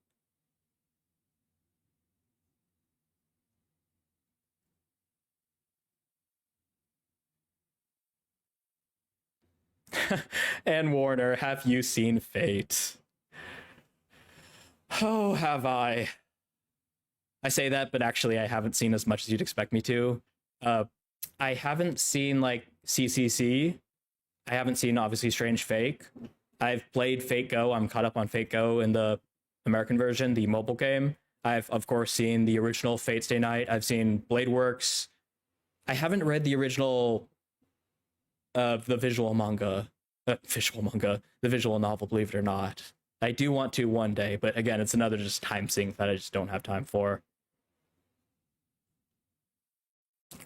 And Warner, have you seen Fate? Oh, have I? I say that, but actually I haven't seen as much as you'd expect me to. I haven't seen like CCC. I haven't seen obviously Strange Fake. I've played Fate Go. I'm caught up on Fate Go in the American version, the mobile game. I've of course seen the original Fate Stay Night. I've seen Blade Works. I haven't read the original the visual novel, believe it or not. I do want to one day, but again, it's another just time sink that I just don't have time for.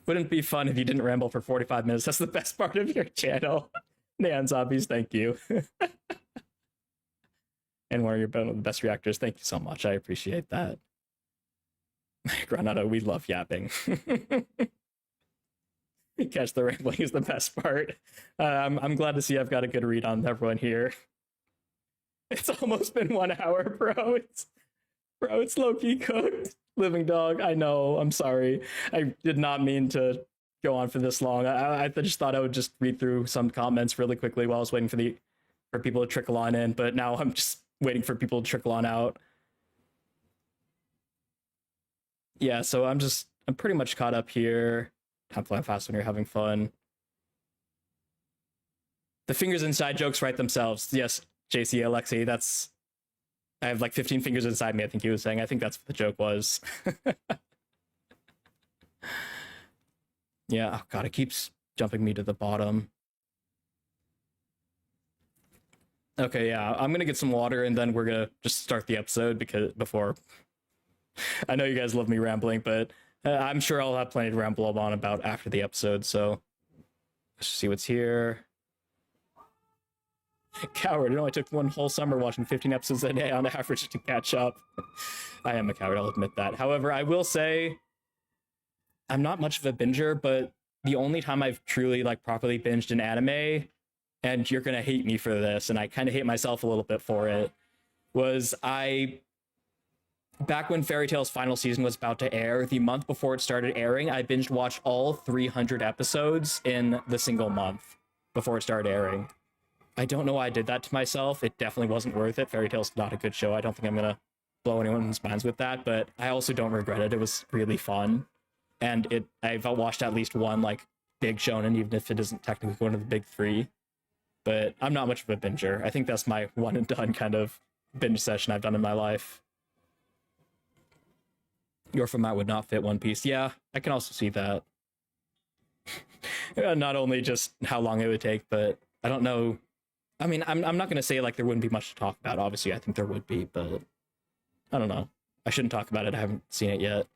Wouldn't it be fun if you didn't ramble for 45 minutes? That's the best part of your channel. Neon Zombies, thank you. And one of the best reactors, thank you so much. I appreciate that. Granada, we love yapping. Catch the rambling is the best part. I'm glad to see I've got a good read on everyone here. It's almost been 1 hour, bro. It's Lowkey cooked. Living dog. I know. I'm sorry. I did not mean to go on for this long. I just thought I would just read through some comments really quickly while I was waiting for people to trickle on in. But now I'm just waiting for people to trickle on out. Yeah. So I'm pretty much caught up here. Time flying fast when you're having fun. The fingers inside jokes write themselves. Yes, JC Alexei, I have like 15 fingers inside me, I think he was saying. I think that's what the joke was. Yeah, oh god, it keeps jumping me to the bottom. Okay, yeah, I'm gonna get some water and then we're gonna just start the episode before I know you guys love me rambling, but I'm sure I'll have plenty to ramble on about after the episode, so let's see what's here. Coward, it only took 1 whole summer watching 15 episodes a day on average to catch up. I am a coward, I'll admit that. However, I will say I'm not much of a binger, but the only time I've truly like properly binged an anime, and you're gonna hate me for this, and I kind of hate myself a little bit for it, was back when Fairy Tail's final season was about to air, the month before it started airing, I binged watched all 300 episodes in the single month before it started airing. I don't know why I did that to myself. It definitely wasn't worth it. Fairy Tail's not a good show. I don't think I'm gonna blow anyone's minds with that, but I also don't regret it. It was really fun. And I've watched at least one like big shonen, even if it isn't technically one of the big 3. But I'm not much of a binger. I think that's my one and done kind of binge session I've done in my life. Your format would not fit One Piece. Yeah, I can also see that. Not only just how long it would take, but I don't know. I mean, I'm not going to say like there wouldn't be much to talk about. Obviously, I think there would be, but I don't know. I shouldn't talk about it. I haven't seen it yet.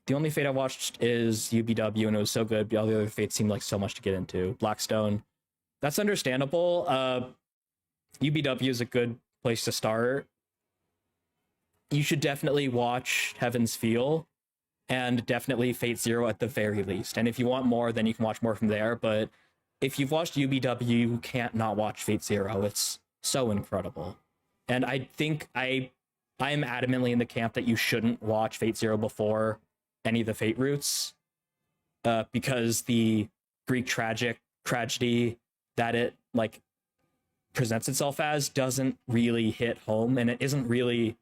The only Fate I watched is UBW, and it was so good. But all the other Fates seemed like so much to get into. Blackstone, that's understandable. UBW is a good place to start. You should definitely watch Heaven's Feel, and definitely Fate Zero at the very least. And if you want more, then you can watch more from there. But if you've watched UBW, you can't not watch Fate Zero. It's so incredible. And I think I am adamantly in the camp that you shouldn't watch Fate Zero before any of the Fate routes, because the Greek tragedy that it like presents itself as doesn't really hit home, and it doesn't really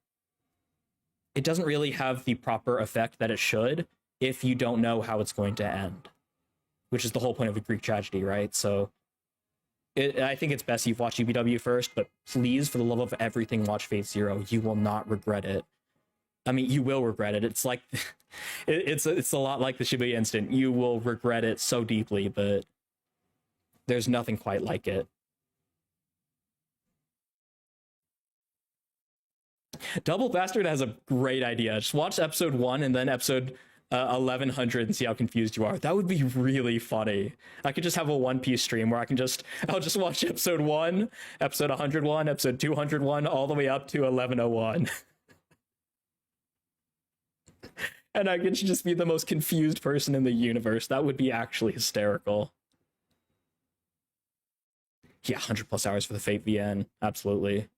have the proper effect that it should if you don't know how it's going to end, which is the whole point of a Greek tragedy, right? So I think it's best you've watched UBW first, but please, for the love of everything, watch Fate Zero. You will not regret it. I mean, you will regret it. It's like it's a lot like the Shibuya incident. You will regret it so deeply, but there's nothing quite like it. Double Bastard has a great idea. Just watch episode 1 and then episode 1100 and see how confused you are. That would be really funny. I could just have a One Piece stream where I'll just watch episode 1, episode 101, episode 201, all the way up to 1101. And I could just be the most confused person in the universe. That would be actually hysterical. Yeah, 100 plus hours for the Fate VN. Absolutely.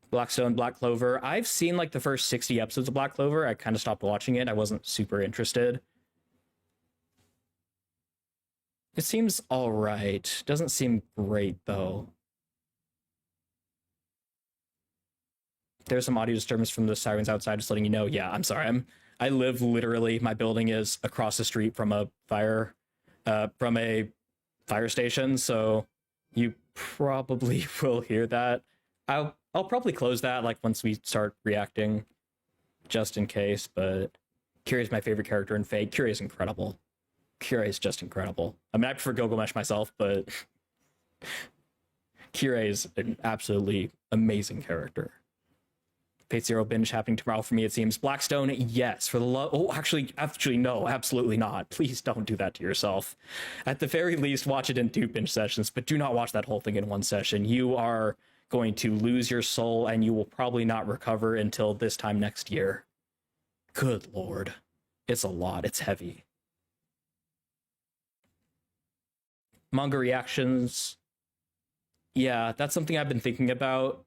Blackstone, Black Clover. I've seen like the first 60 episodes of Black Clover. I kind of stopped watching it. I wasn't super interested. It seems all right. Doesn't seem great though. There's some audio disturbance from the sirens outside, just letting you know. Yeah, I'm sorry. I live literally, my building is across the street from a fire station, so you probably will hear that. I'll probably close that like once we start reacting, just in case. But Kirei's my favorite character in Fate. Kirei's incredible. Kirei's just incredible. I mean, I prefer Gilgamesh myself, but Kirei is an absolutely amazing character. Fate Zero binge happening tomorrow for me, it seems. Blackstone, yes. For the love... Oh, actually, no, absolutely not. Please don't do that to yourself. At the very least, watch it in 2 binge sessions, but do not watch that whole thing in 1 session. You are going to lose your soul, and you will probably not recover until this time next year. Good lord. It's a lot. It's heavy. Manga reactions. Yeah, that's something I've been thinking about.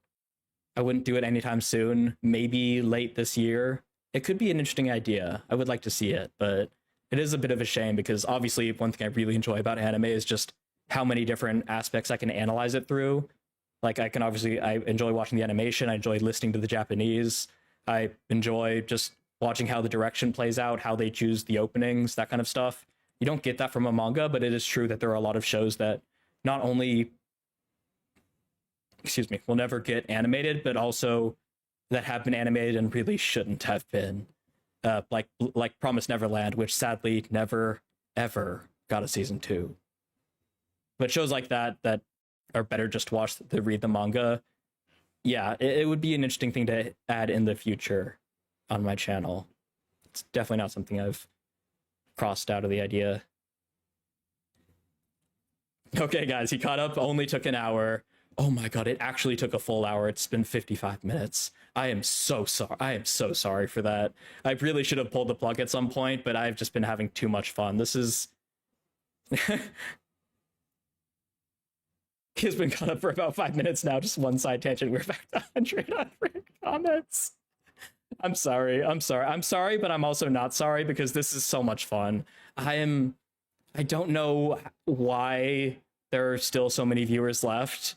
I wouldn't do it anytime soon. Maybe late this year. It could be an interesting idea. I would like to see it, but it is a bit of a shame because obviously one thing I really enjoy about anime is just how many different aspects I can analyze it through. Like I enjoy watching the animation. I enjoy listening to the Japanese. I enjoy just watching how the direction plays out, how they choose the openings, that kind of stuff. You don't get that from a manga, but it is true that there are a lot of shows that not only will never get animated, but also that have been animated and really shouldn't have been. Like Promised Neverland, which sadly never, ever got a season 2. But shows like that are better just to read the manga. Yeah, it would be an interesting thing to add in the future on my channel. It's definitely not something I've crossed out of the idea. Okay, guys, he caught up, only took an hour. Oh my god, it actually took a full hour. It's been 55 minutes. I am so sorry. I am so sorry for that. I really should have pulled the plug at some point, but I've just been having too much fun. This is... He's been caught up for about 5 minutes now, just one side tangent. We're back to 100 comments. I'm sorry, but I'm also not sorry because this is so much fun. I don't know why there are still so many viewers left.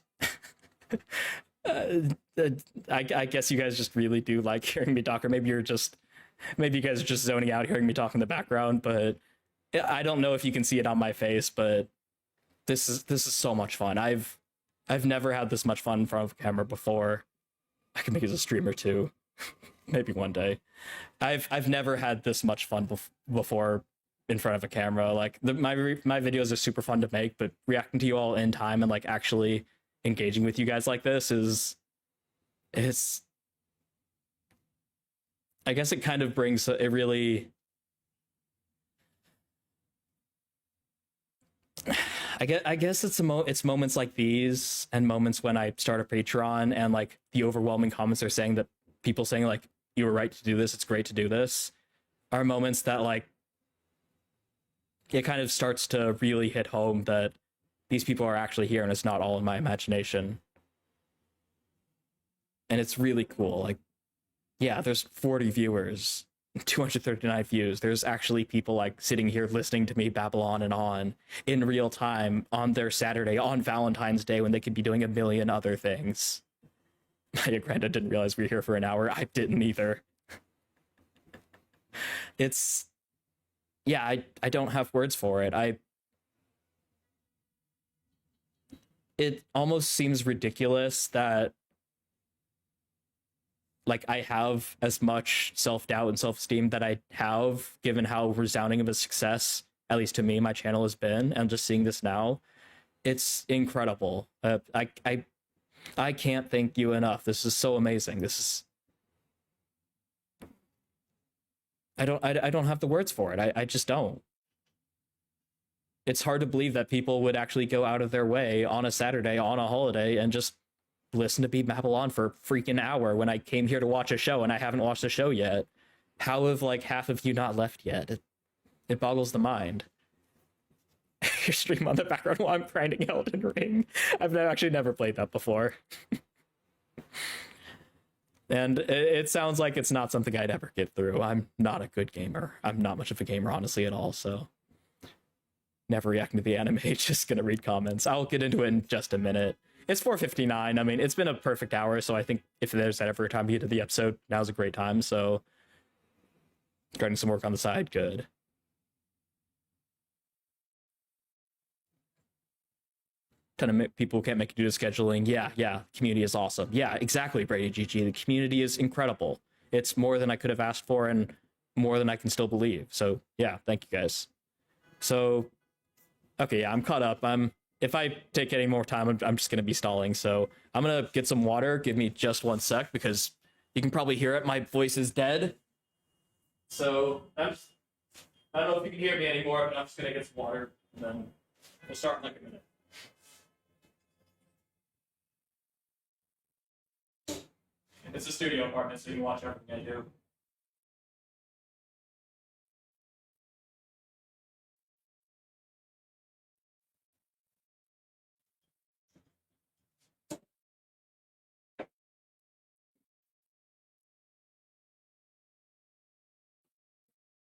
I guess you guys just really do like hearing me talk, or maybe you guys are just zoning out hearing me talk in the background, but I don't know if you can see it on my face, but this is so much fun. I've never had this much fun in front of a camera before. I can make it a streamer too. Maybe one day. I've never had this much fun before in front of a camera. Like my videos are super fun to make, but reacting to you all in time and like actually engaging with you guys like this it's I guess it kind of brings it really I guess it's moments like these and moments when I start a Patreon and like the overwhelming comments are saying that people saying like you were right to do this, it's great to do this, are moments that like it kind of starts to really hit home that these people are actually here and it's not all in my imagination. And it's really cool. Like, yeah, there's 40 viewers, 239 views. There's actually people like sitting here listening to me babble on in real time on their Saturday, on Valentine's Day, when they could be doing a million other things. My granddad didn't realize we were here for an hour. I didn't either. It's... yeah, I don't have words for it. It almost seems ridiculous that like I have as much self-doubt and self-esteem that I have, given how resounding of a success, at least to me, my channel has been, and just seeing this now, it's incredible. I can't thank you enough. This is so amazing. This is... I don't have the words for it. I just don't. It's hard to believe that people would actually go out of their way on a Saturday, on a holiday, and just listen to me babble on for a freaking hour when I came here to watch a show and I haven't watched the show yet. How have like half of you not left yet? It boggles the mind. Your stream on the background while I'm grinding Elden Ring. I've actually never played that before. And it sounds like it's not something I'd ever get through. I'm not a good gamer. I'm not much of a gamer, honestly, at all, so... never reacting to the anime, just gonna read comments. I'll get into it in just a minute. It's 4:59. I mean, it's been a perfect hour, so I think if there's ever a time to get to the episode, now's a great time, so... starting some work on the side, good. Ton of people can't make it due to scheduling. Yeah, community is awesome. Yeah, exactly, Brady GG. The community is incredible. It's more than I could have asked for and more than I can still believe. So yeah, thank you guys. So, okay, yeah, I'm caught up. If I take any more time, I'm just gonna be stalling. So I'm gonna get some water. Give me just 1 sec because You can probably hear it. My voice is dead. So I don't know if you can hear me anymore, but I'm just gonna get some water and then we'll start in like a minute. It's a studio apartment, so you can watch everything I do.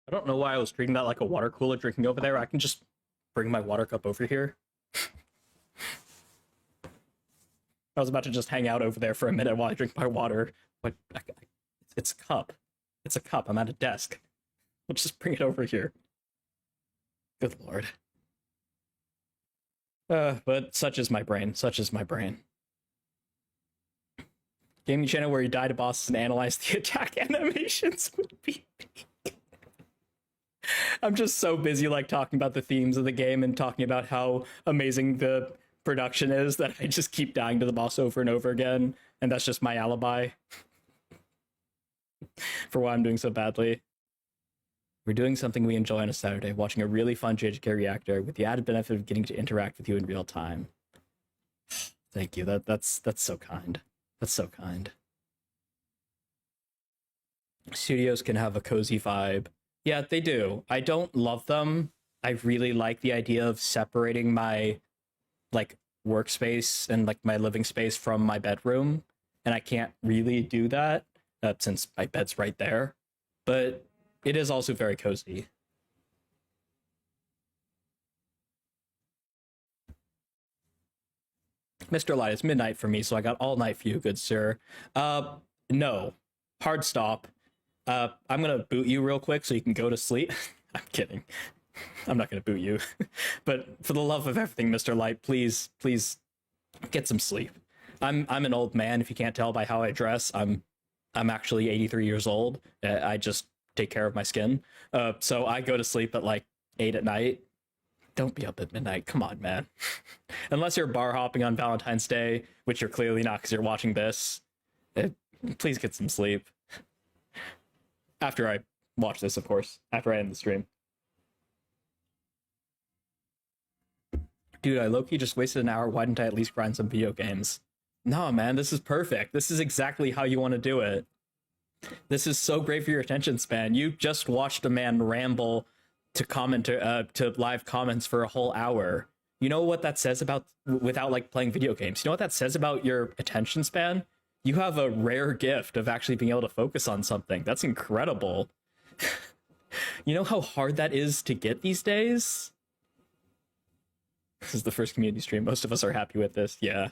I don't know why I was treating that like a water cooler drinking over there. I can just bring my water cup over here. I was about to just hang out over there for a minute while I drink my water. But it's a cup. It's a cup. I'm at a desk. Let's just bring it over here. Good lord. But such is my brain. Such is my brain. Gaming channel where you die to bosses and analyze the attack animations would be peak. I'm just so busy like talking about the themes of the game and talking about how amazing the production is that I just keep dying to the boss over and over again, and that's just my alibi for why I'm doing so badly. We're doing something we enjoy on a Saturday, watching a really fun JJK reactor with the added benefit of getting to interact with you in real time. Thank you. That's so kind. That's so kind. Studios can have a cozy vibe. Yeah, they do. I don't love them. I really like the idea of separating my like workspace and like my living space from my bedroom, and I can't really do that since my bed's right there. But it is also very cozy. Mr. Light, it's midnight for me, so I got all night for you, good sir. No. Hard stop. I'm gonna boot you real quick so you can go to sleep. I'm kidding. I'm not gonna boot you. But for the love of everything, Mr. Light, please get some sleep. I'm an old man, if you can't tell by how I dress. I'm actually 83 years old. I just take care of my skin. So I go to sleep at like 8 at night. Don't be up at midnight. Come on, man. Unless you're bar hopping on Valentine's Day, which you're clearly not because you're watching this. Please get some sleep. After I watch this, of course. After I end the stream. Dude, I low-key just wasted an hour. Why didn't I at least grind some video games? No, man, this is perfect. This is exactly how you want to do it. This is so great for your attention span. You just watched a man ramble to live comments for a whole hour. You know what that says about, without like playing video games, you know what that says about your attention span? You have a rare gift of actually being able to focus on something. That's incredible. You know how hard that is to get these days? This is the first community stream. Most of us are happy with this. Yeah.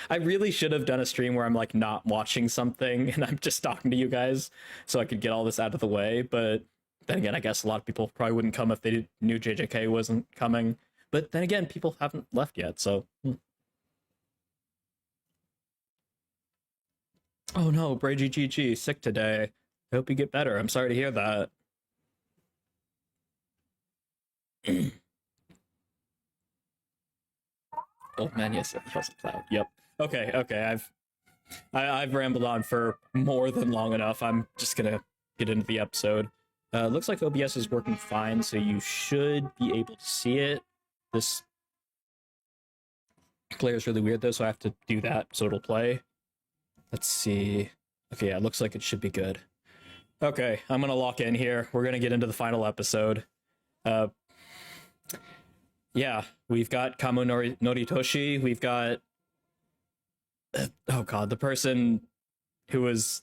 I really should have done a stream where I'm like not watching something and I'm just talking to you guys so I could get all this out of the way. But then again, I guess a lot of people probably wouldn't come if they knew JJK wasn't coming. But then again, people haven't left yet, so... Oh no, Brady GG, sick today. I hope you get better. I'm sorry to hear that. Oh man, yes, cloud. Yep. Okay. I've rambled on for more than long enough. I'm just gonna get into the episode. Looks like OBS is working fine, so you should be able to see it. This player is really weird though, so I have to do that so it'll play. Let's see. Okay, yeah, it looks like it should be good. Okay, I'm gonna lock in here. We're gonna get into the final episode. Yeah, we've got Kamo Noritoshi. We've got... oh god, the person who was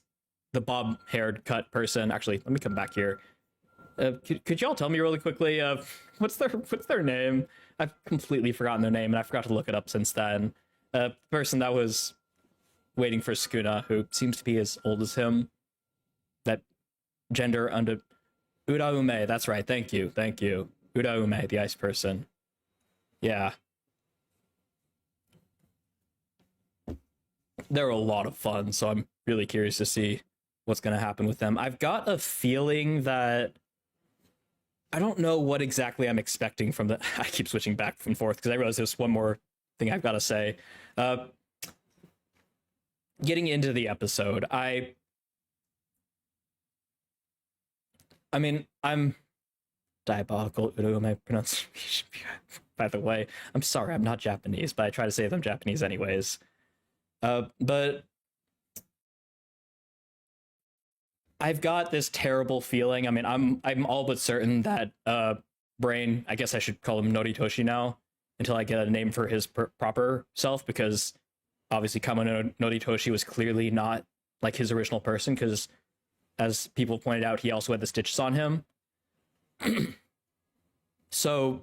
the bob-haired cut person. Actually, let me come back here. Could y'all tell me really quickly, what's their name? I've completely forgotten their name, and I forgot to look it up since then. The person that was waiting for Sukuna, who seems to be as old as him. That gender under... Uraume, that's right, thank you. Uraume, the ice person. Yeah. They're a lot of fun, so I'm really curious to see what's going to happen with them. I've got a feeling that... I don't know what exactly I'm expecting from the... I keep switching back and forth because I realize there's one more thing I've got to say. Getting into the episode, I I mean, I'm diabolical Udo, my pronunciation. By the way, I'm sorry, I'm not Japanese, but I try to say them Japanese anyways. But I've got this terrible feeling. I mean, I'm all but certain that Brain, I guess I should call him Noritoshi now until I get a name for his proper self, because obviously Kamano Noritoshi was clearly not like his original person, because as people pointed out, he also had the stitches on him. So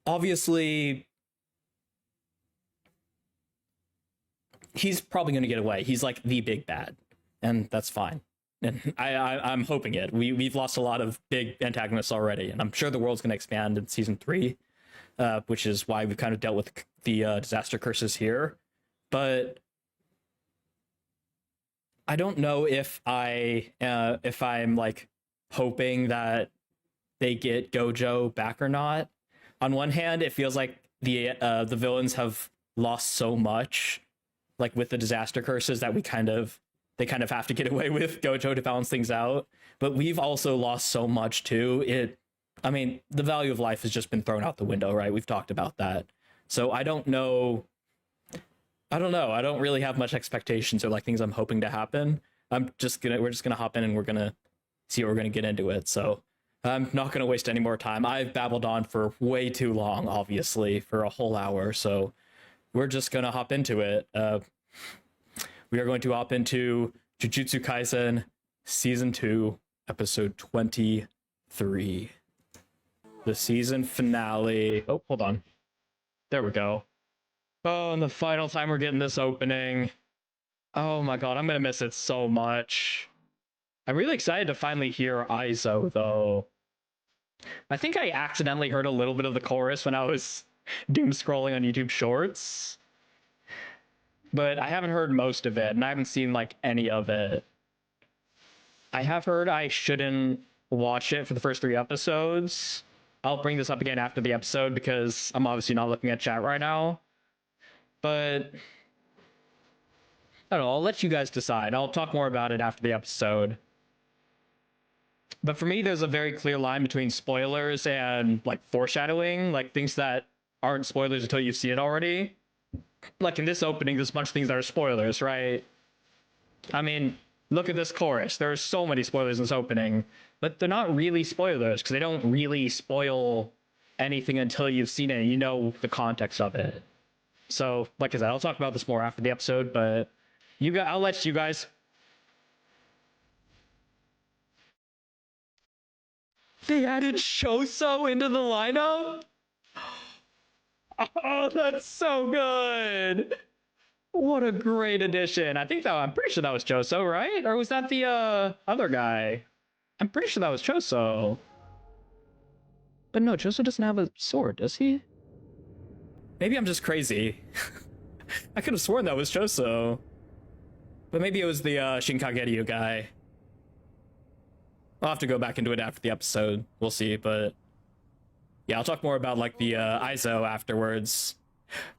obviously he's probably going to get away. He's like the big bad, and that's fine. And I'm hoping it. We've lost a lot of big antagonists already, and I'm sure the world's going to expand in season 3, which is why we've kind of dealt with the disaster curses here. But I don't know if I'm like hoping that they get Gojo back or not. On one hand, it feels like the villains have lost so much, like with the disaster curses, that they kind of have to get away with Gojo to balance things out. But we've also lost so much too. I mean, the value of life has just been thrown out the window, right? We've talked about that. So I don't know. I don't really have much expectations or like things I'm hoping to happen. We're just gonna hop in and we're gonna see what we're gonna get into it. So I'm not gonna waste any more time. I've babbled on for way too long, obviously, for a whole hour. So we're just gonna hop into it. We are going to hop into Jujutsu Kaisen Season 2, Episode 23. The season finale. Oh, hold on. There we go. Oh, and the final time we're getting this opening. Oh my god, I'm gonna miss it so much. I'm really excited to finally hear Aizo, though. I think I accidentally heard a little bit of the chorus when I was doom scrolling on YouTube Shorts. But I haven't heard most of it, and I haven't seen like any of it. I have heard I shouldn't watch it for the first 3 episodes. I'll bring this up again after the episode because I'm obviously not looking at chat right now. But I don't know, I'll let you guys decide. I'll talk more about it after the episode. But for me, there's a very clear line between spoilers and like foreshadowing, like things that aren't spoilers until you've seen it already. Like in this opening, there's a bunch of things that are spoilers, right? I mean, look at this chorus. There are so many spoilers in this opening, but they're not really spoilers because they don't really spoil anything until you've seen it and you know the context of it. So, like I said, I'll talk about this more after the episode, but I'll let you guys. They added Shoso into the lineup? Oh, that's so good! What a great addition. I'm pretty sure that was Choso, right? Or was that the other guy? I'm pretty sure that was Choso. But no, Choso doesn't have a sword, does he? Maybe I'm just crazy. I could have sworn that was Choso. But maybe it was the Shinkageryu guy. I'll have to go back into it after the episode. We'll see, but yeah, I'll talk more about like the Aizo afterwards.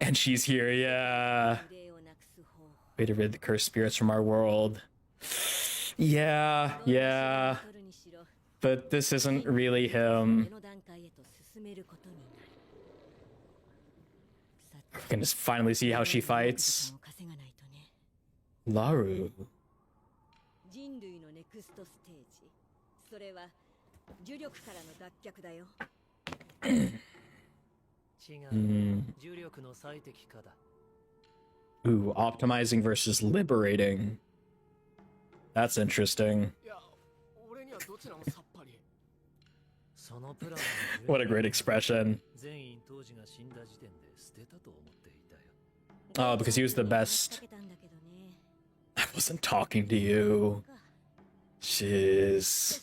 And she's here, yeah. Way to rid the cursed spirits from our world. Yeah. But this isn't really him. We can just finally see how she fights. Laru. Ooh, optimizing versus liberating. That's interesting. What a great expression. Oh, because he was the best. I wasn't talking to you. Shiz.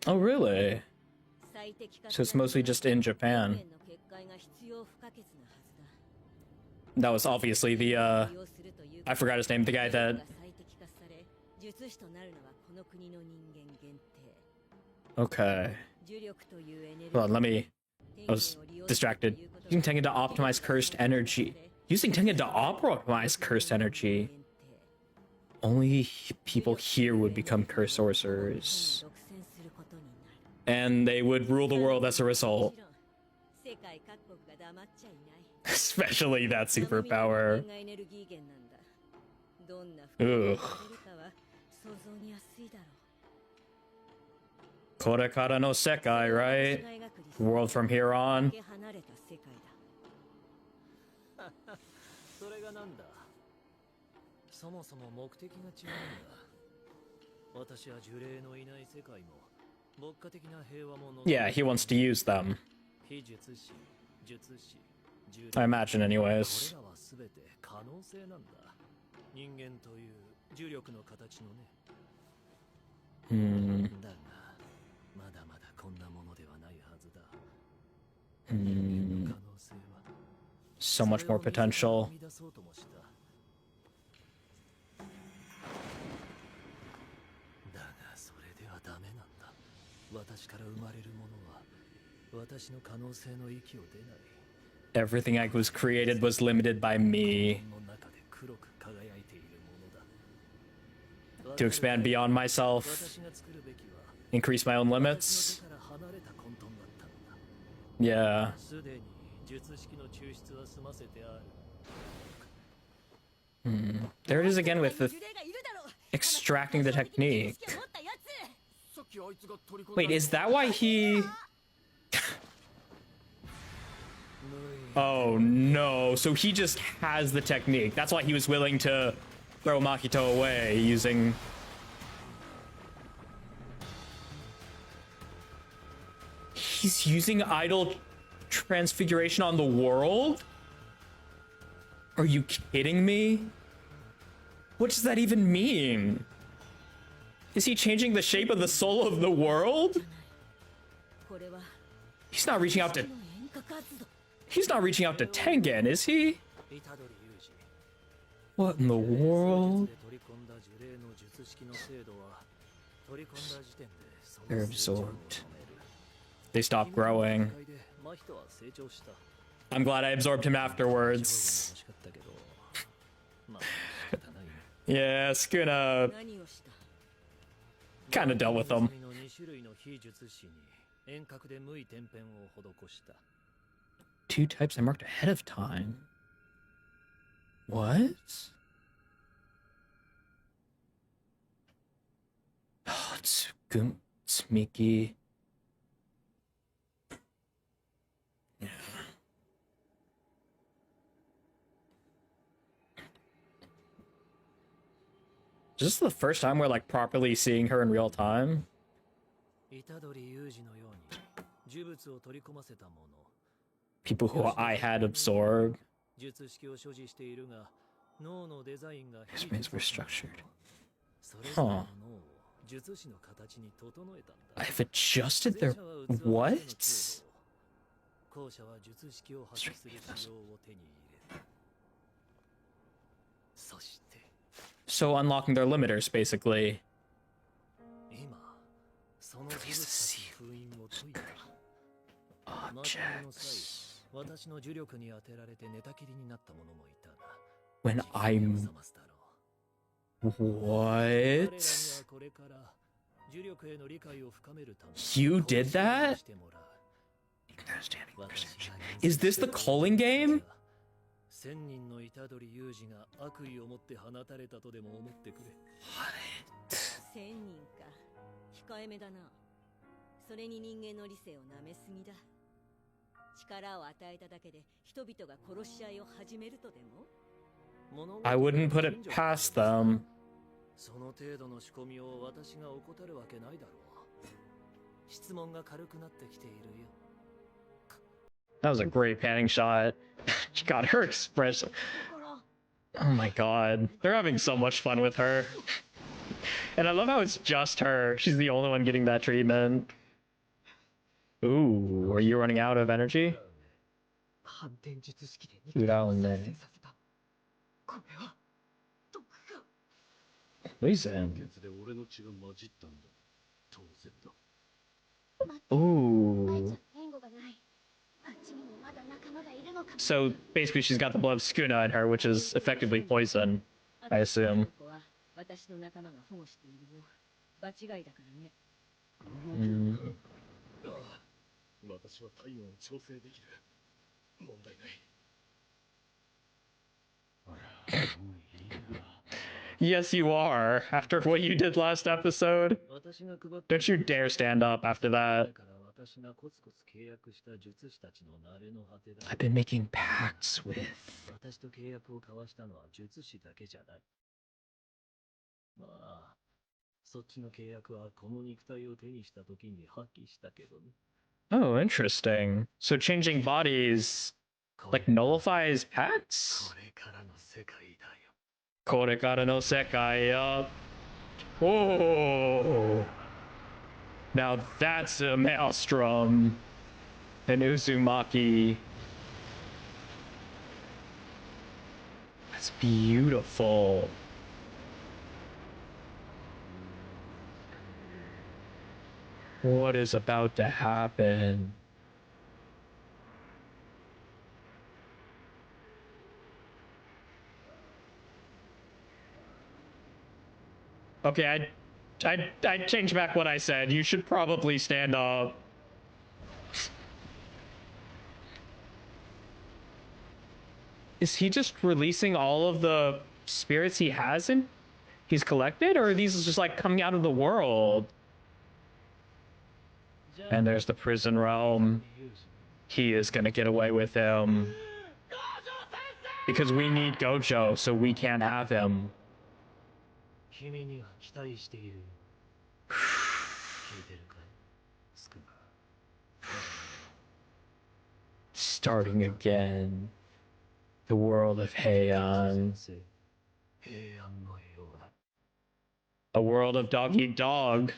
Oh, really? So it's mostly just in Japan. That was obviously the, I forgot his name, the guy that... Okay. Hold on, I was distracted. Using Tengen to optimize cursed energy. Using Tengen to optimize cursed energy. Only people here would become cursed sorcerers. And they would rule the world as a result. Especially that superpower. Ugh. Korekara no Sekai, right? World from here on. Yeah, he wants to use them. I imagine anyways. So much more potential. Everything I was created was limited by me. To expand beyond myself, increase my own limits. Yeah. There it is again with the extracting the technique. Wait, is that why he... Oh no, so he just has the technique. That's why he was willing to throw Makito away using... He's using idol transfiguration on the world? Are you kidding me? What does that even mean? Is he changing the shape of the soul of the world? He's not reaching out to... He's not reaching out to Tengen, is he? What in the world? They're absorbed. They stop growing. I'm glad I absorbed him afterwards. Yeah, Skuna kind of dealt with them. 2 types I marked ahead of time. What? Oh, it's Tsumiki. Yeah. Is this the first time we're like properly seeing her in real time? People who I had absorbed. His brains were structured. Huh. I've adjusted their... What? So unlocking their limiters, basically. Release the seal. Objects. When I'm... What? You did that? Is this the Culling game? What? I wouldn't put it past them. That was a great panning shot. She got her expression. Oh my god. They're having so much fun with her. And I love how it's just her. She's the only one getting that treatment. Ooh, are you running out of energy? Reason. Ooh. So basically, she's got the blood of Skuna in her, which is effectively poison, I assume. Yes, you are. After what you did last episode, don't you dare stand up after that. I've been making pacts with. Oh, interesting. So changing bodies like nullifies pacts? これからの世界よ. Whoa! Now that's a maelstrom. An Uzumaki. That's beautiful. What is about to happen? Okay, I changed back what I said. You should probably stand up. Is he just releasing all of the spirits he has in he's collected, or are these just like coming out of the world? And there's the prison realm. He is gonna get away with him. Because we need Gojo, so we can't have him. Starting again. The world of Heian. A world of dog eat dog.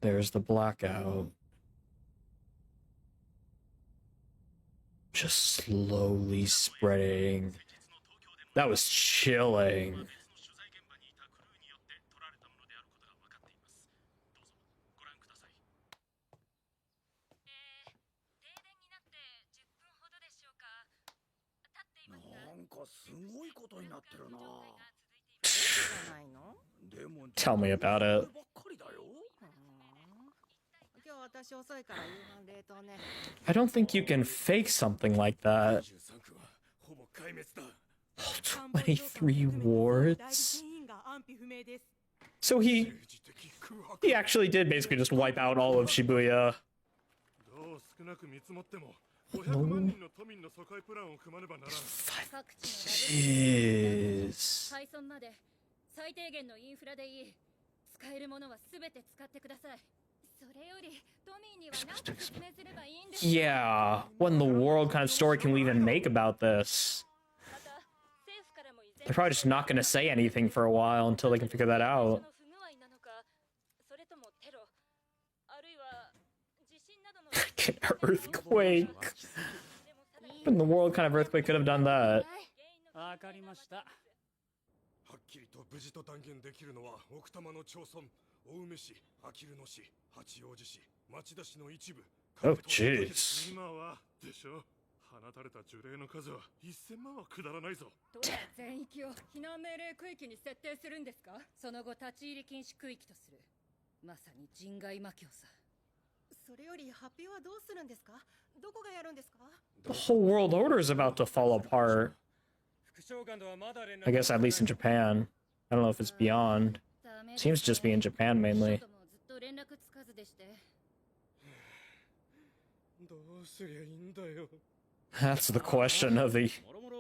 There's the blackout. Just slowly spreading. That was chilling. Tell me about it. I don't think you can fake something like that. 23 wards? So he actually did basically just wipe out all of Shibuya. Jeez. Yeah, what in the world kind of story can we even make about this? They're probably just not going to say anything for a while until they can figure that out. An earthquake. What in the world kind of earthquake could have done that? Oh, jeez. 放たれた呪霊の数は1000万はくだらないぞ。全域を避難命令区域に設定するんですか？その後立ち入り禁止区域とする。まさに人外魔境さ。それより発表はどうするんですか？どこがやるんですか？ The whole world order is about to fall apart. I guess at least in Japan. I don't know if it's beyond. Seems to just be in Japan mainly. どうすりゃいいんだよ。 That's the question of the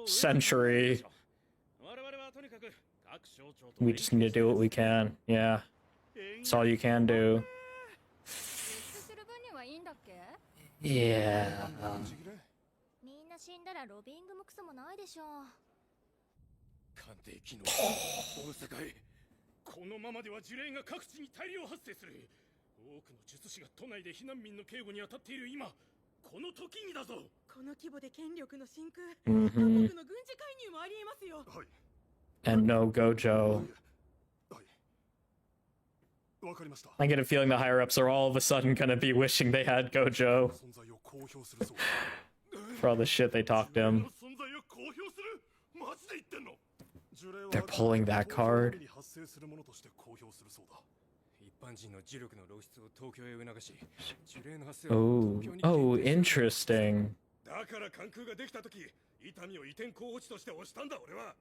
century. We just need to do what we can. Yeah. That's all you can do. Yeah. みんな死んだらロビングもクソもないでしょう。鑑定機能大阪へ。このままでは呪霊が各地に大量発生する。多くの術師が都内で避難民の警護に当たっている今。 この時にだぞ。この規模で権力の真空、各国の軍事介入もありえますよ。はい。and no Gojo. はい、わかりました。 I get a feeling the higher ups are all of a sudden gonna be wishing they had Gojo 存在を公表するそうだ。 for all the shit they talked to him. 存在を公表する？マジで言ってんの？ They're pulling that card. 発生するものとして公表するそうだ。 一般人の磁力の露出を東京へ促し、呪霊の発生を Oh, interesting. だから関空ができた時、伊丹を移転候補地として推したんだ俺は。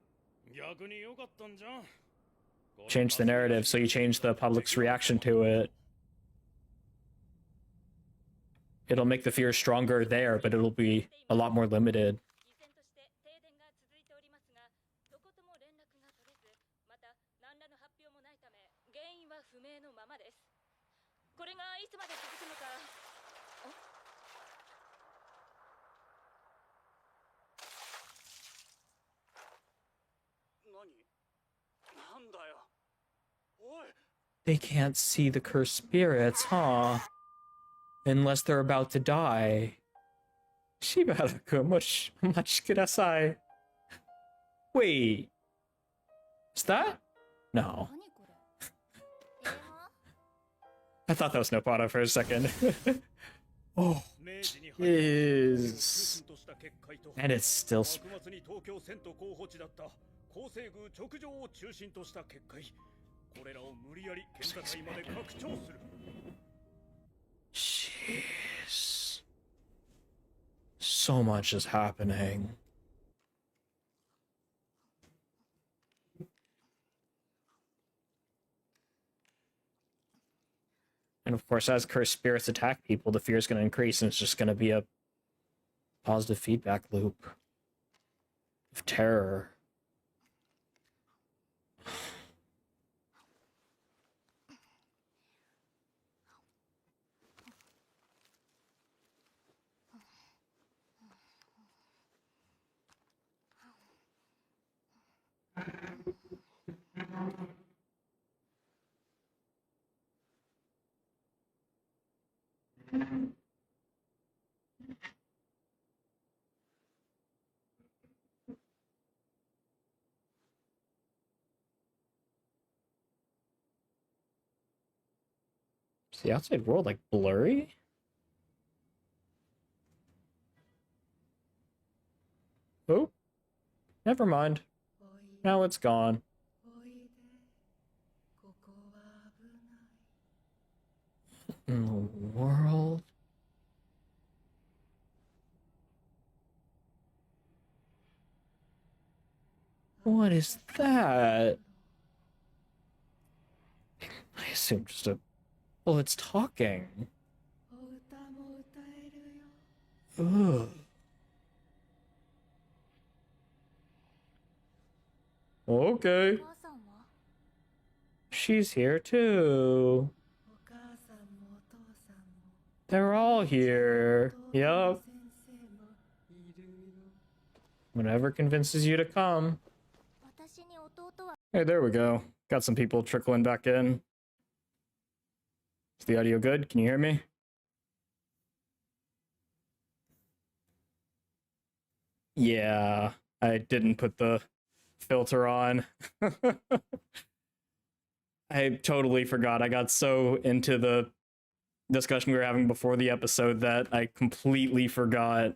逆に良かったんじゃん。 Change the narrative so you change the public's reaction to it. It'll make the fear stronger there, but it'll be a lot more limited. 依然として停電が続いておりますが、どことも連絡が取れず、また何らの発表もないため、原因は不明のままです。これがいつまで続くのか。なんだよ。おい。 They can't see the cursed spirits, huh? Unless they're about to die. Shibaraku omachi kudasai. Wait. Is that? No. 何これ？電話？ I thought that was Nopata for a second. Oh, is. And it's still. 幕末に東京遷都候補地だった厚生宮直上を中心とした結界。これらを無理やり県境まで拡張する。 Jeez. So much is happening. And of course, as cursed spirits attack people, the fear is going to increase, and it's just going to be a positive feedback loop of terror. Is the outside world like blurry? Oh, never mind. Now it's gone. In the world? What is that? I assume just a... Well, it's talking. Ugh. Okay. お母さんは？ She's here too. They're all here. Yup. Whatever convinces you to come. 私に弟は？ Hey, there we go. Got some people trickling back in. Is the audio good? Can you hear me? Yeah, I didn't put the filter on. I totally forgot. I got so into the discussion we were having before the episode that I completely forgot.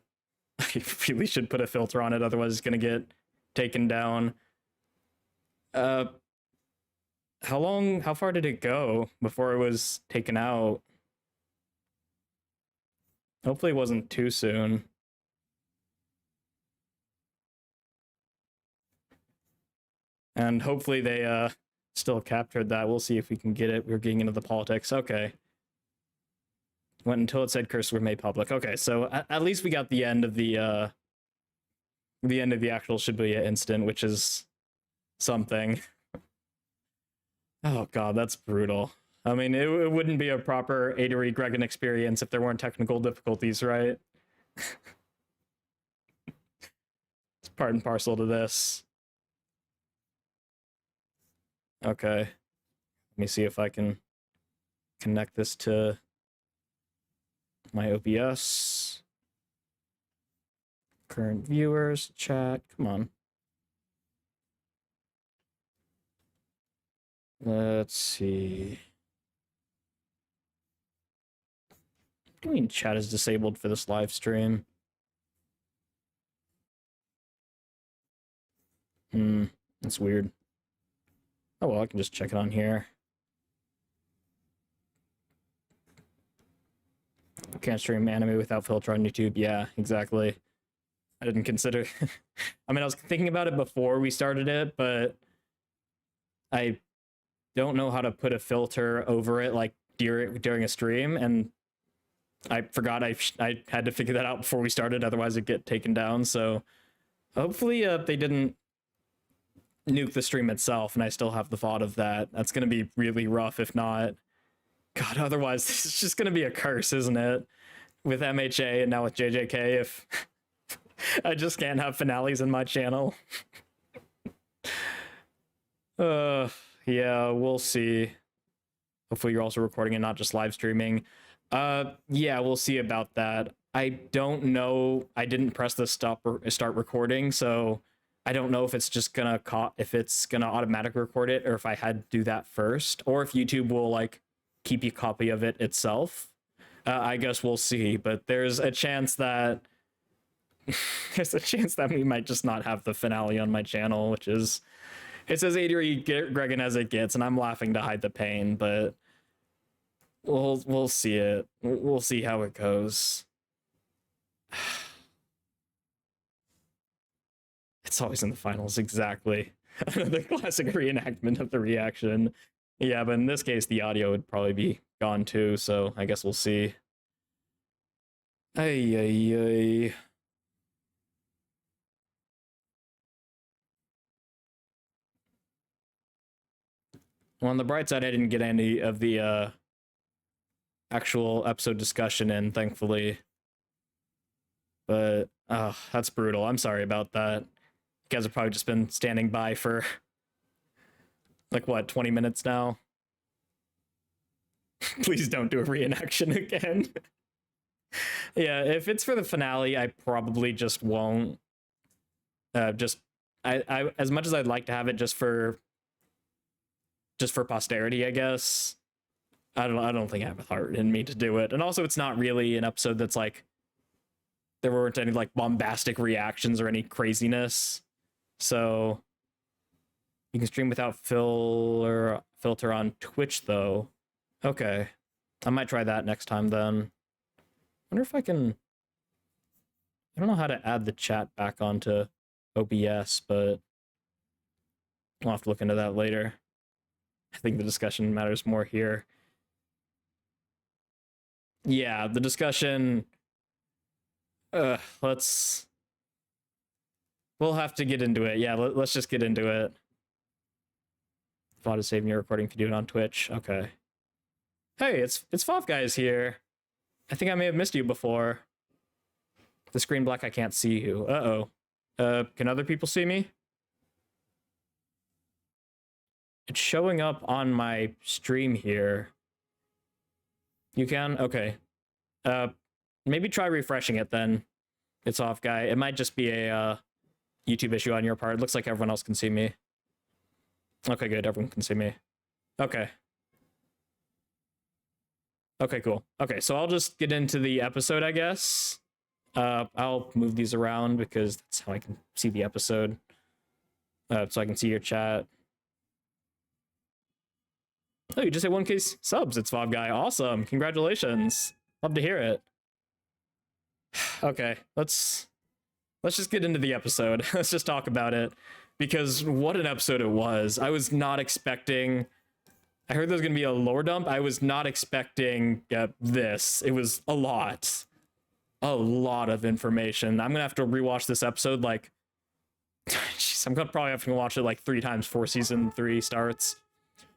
I really should put a filter on it, otherwise it's gonna get taken down. How far did it go before it was taken out? Hopefully it wasn't too soon. And hopefully they still captured that. We'll see if we can get it. We're getting into the politics. Okay. Went until it said cursed were made public. Okay, so at least we got the end of the actual Shibuya incident, which is something. Oh god, that's brutal. I mean, it wouldn't be a proper Adori Gregan experience if there weren't technical difficulties, right? It's part and parcel to this. Okay. Let me see if I can connect this to my OBS. Current viewers, chat, come on. Let's see. What do you mean chat is disabled for this live stream? That's weird. Oh well, I can just check it on here. Can't stream anime without filter on YouTube. Yeah, exactly. I didn't consider. I mean, I was thinking about it before we started it, but I don't know how to put a filter over it like during a stream, and I forgot I had to figure that out before we started. Otherwise, it'd get taken down. So hopefully, they didn't nuke the stream itself, and I still have the thought of that. That's gonna be really rough if not. God, otherwise this is just gonna be a curse, isn't it? With MHA and now with JJK, if I just can't have finales in my channel. Yeah, we'll see. Hopefully you're also recording and not just live streaming. Yeah, we'll see about that. I don't know. I didn't press the start recording, so I don't know if it's just gonna automatically record it, or if I had to do that first, or if YouTube will like keep a copy of it itself. I guess we'll see, but there's a chance that we might just not have the finale on my channel, which is, it's as Adri Gregan as it gets, and I'm laughing to hide the pain, but we'll see it. We'll see how it goes. It's always in the finals, exactly. The classic reenactment of the reaction. Yeah, but in this case, the audio would probably be gone too, so I guess we'll see. Ay. Well, on the bright side, I didn't get any of the actual episode discussion in, thankfully. But, that's brutal. I'm sorry about that. You guys have probably just been standing by for, like, what, 20 minutes now? Please don't do a reenaction again. Yeah, if it's for the finale, I probably just won't. I as much as I'd like to have it just for posterity, I guess. I don't think I have a heart in me to do it. And also, it's not really an episode that's like, there weren't any like bombastic reactions or any craziness. So you can stream without filter on Twitch though. Okay, I might try that next time then. Wonder if I can. I don't know how to add the chat back onto OBS, but I'll have to look into that later. I think the discussion matters more here. Yeah, the discussion. We'll have to get into it. Yeah, let's just get into it. Thought of saving your recording if you do it on Twitch. Okay. Hey, it's Fof Guys here. I think I may have missed you before. The screen black, I can't see you. Uh-oh. Can other people see me? It's showing up on my stream here. You can? Okay. Maybe try refreshing it then. It's off, guy. It might just be a YouTube issue on your part. It looks like everyone else can see me. Okay, good. Everyone can see me. Okay. Okay, cool. Okay, so I'll just get into the episode, I guess. I'll move these around because that's how I can see the episode. So I can see your chat. Oh, you just hit 1K subs. It's Fob Guy. Awesome. Congratulations. Love to hear it. Okay, let's just get into the episode. Let's just talk about it, because what an episode it was. I was not expecting. I heard there's gonna be a lore dump. I was not expecting this. It was a lot of information. I'm gonna have to rewatch this episode like. Jeez, I'm gonna probably have to watch it like 3 times before season 3 starts.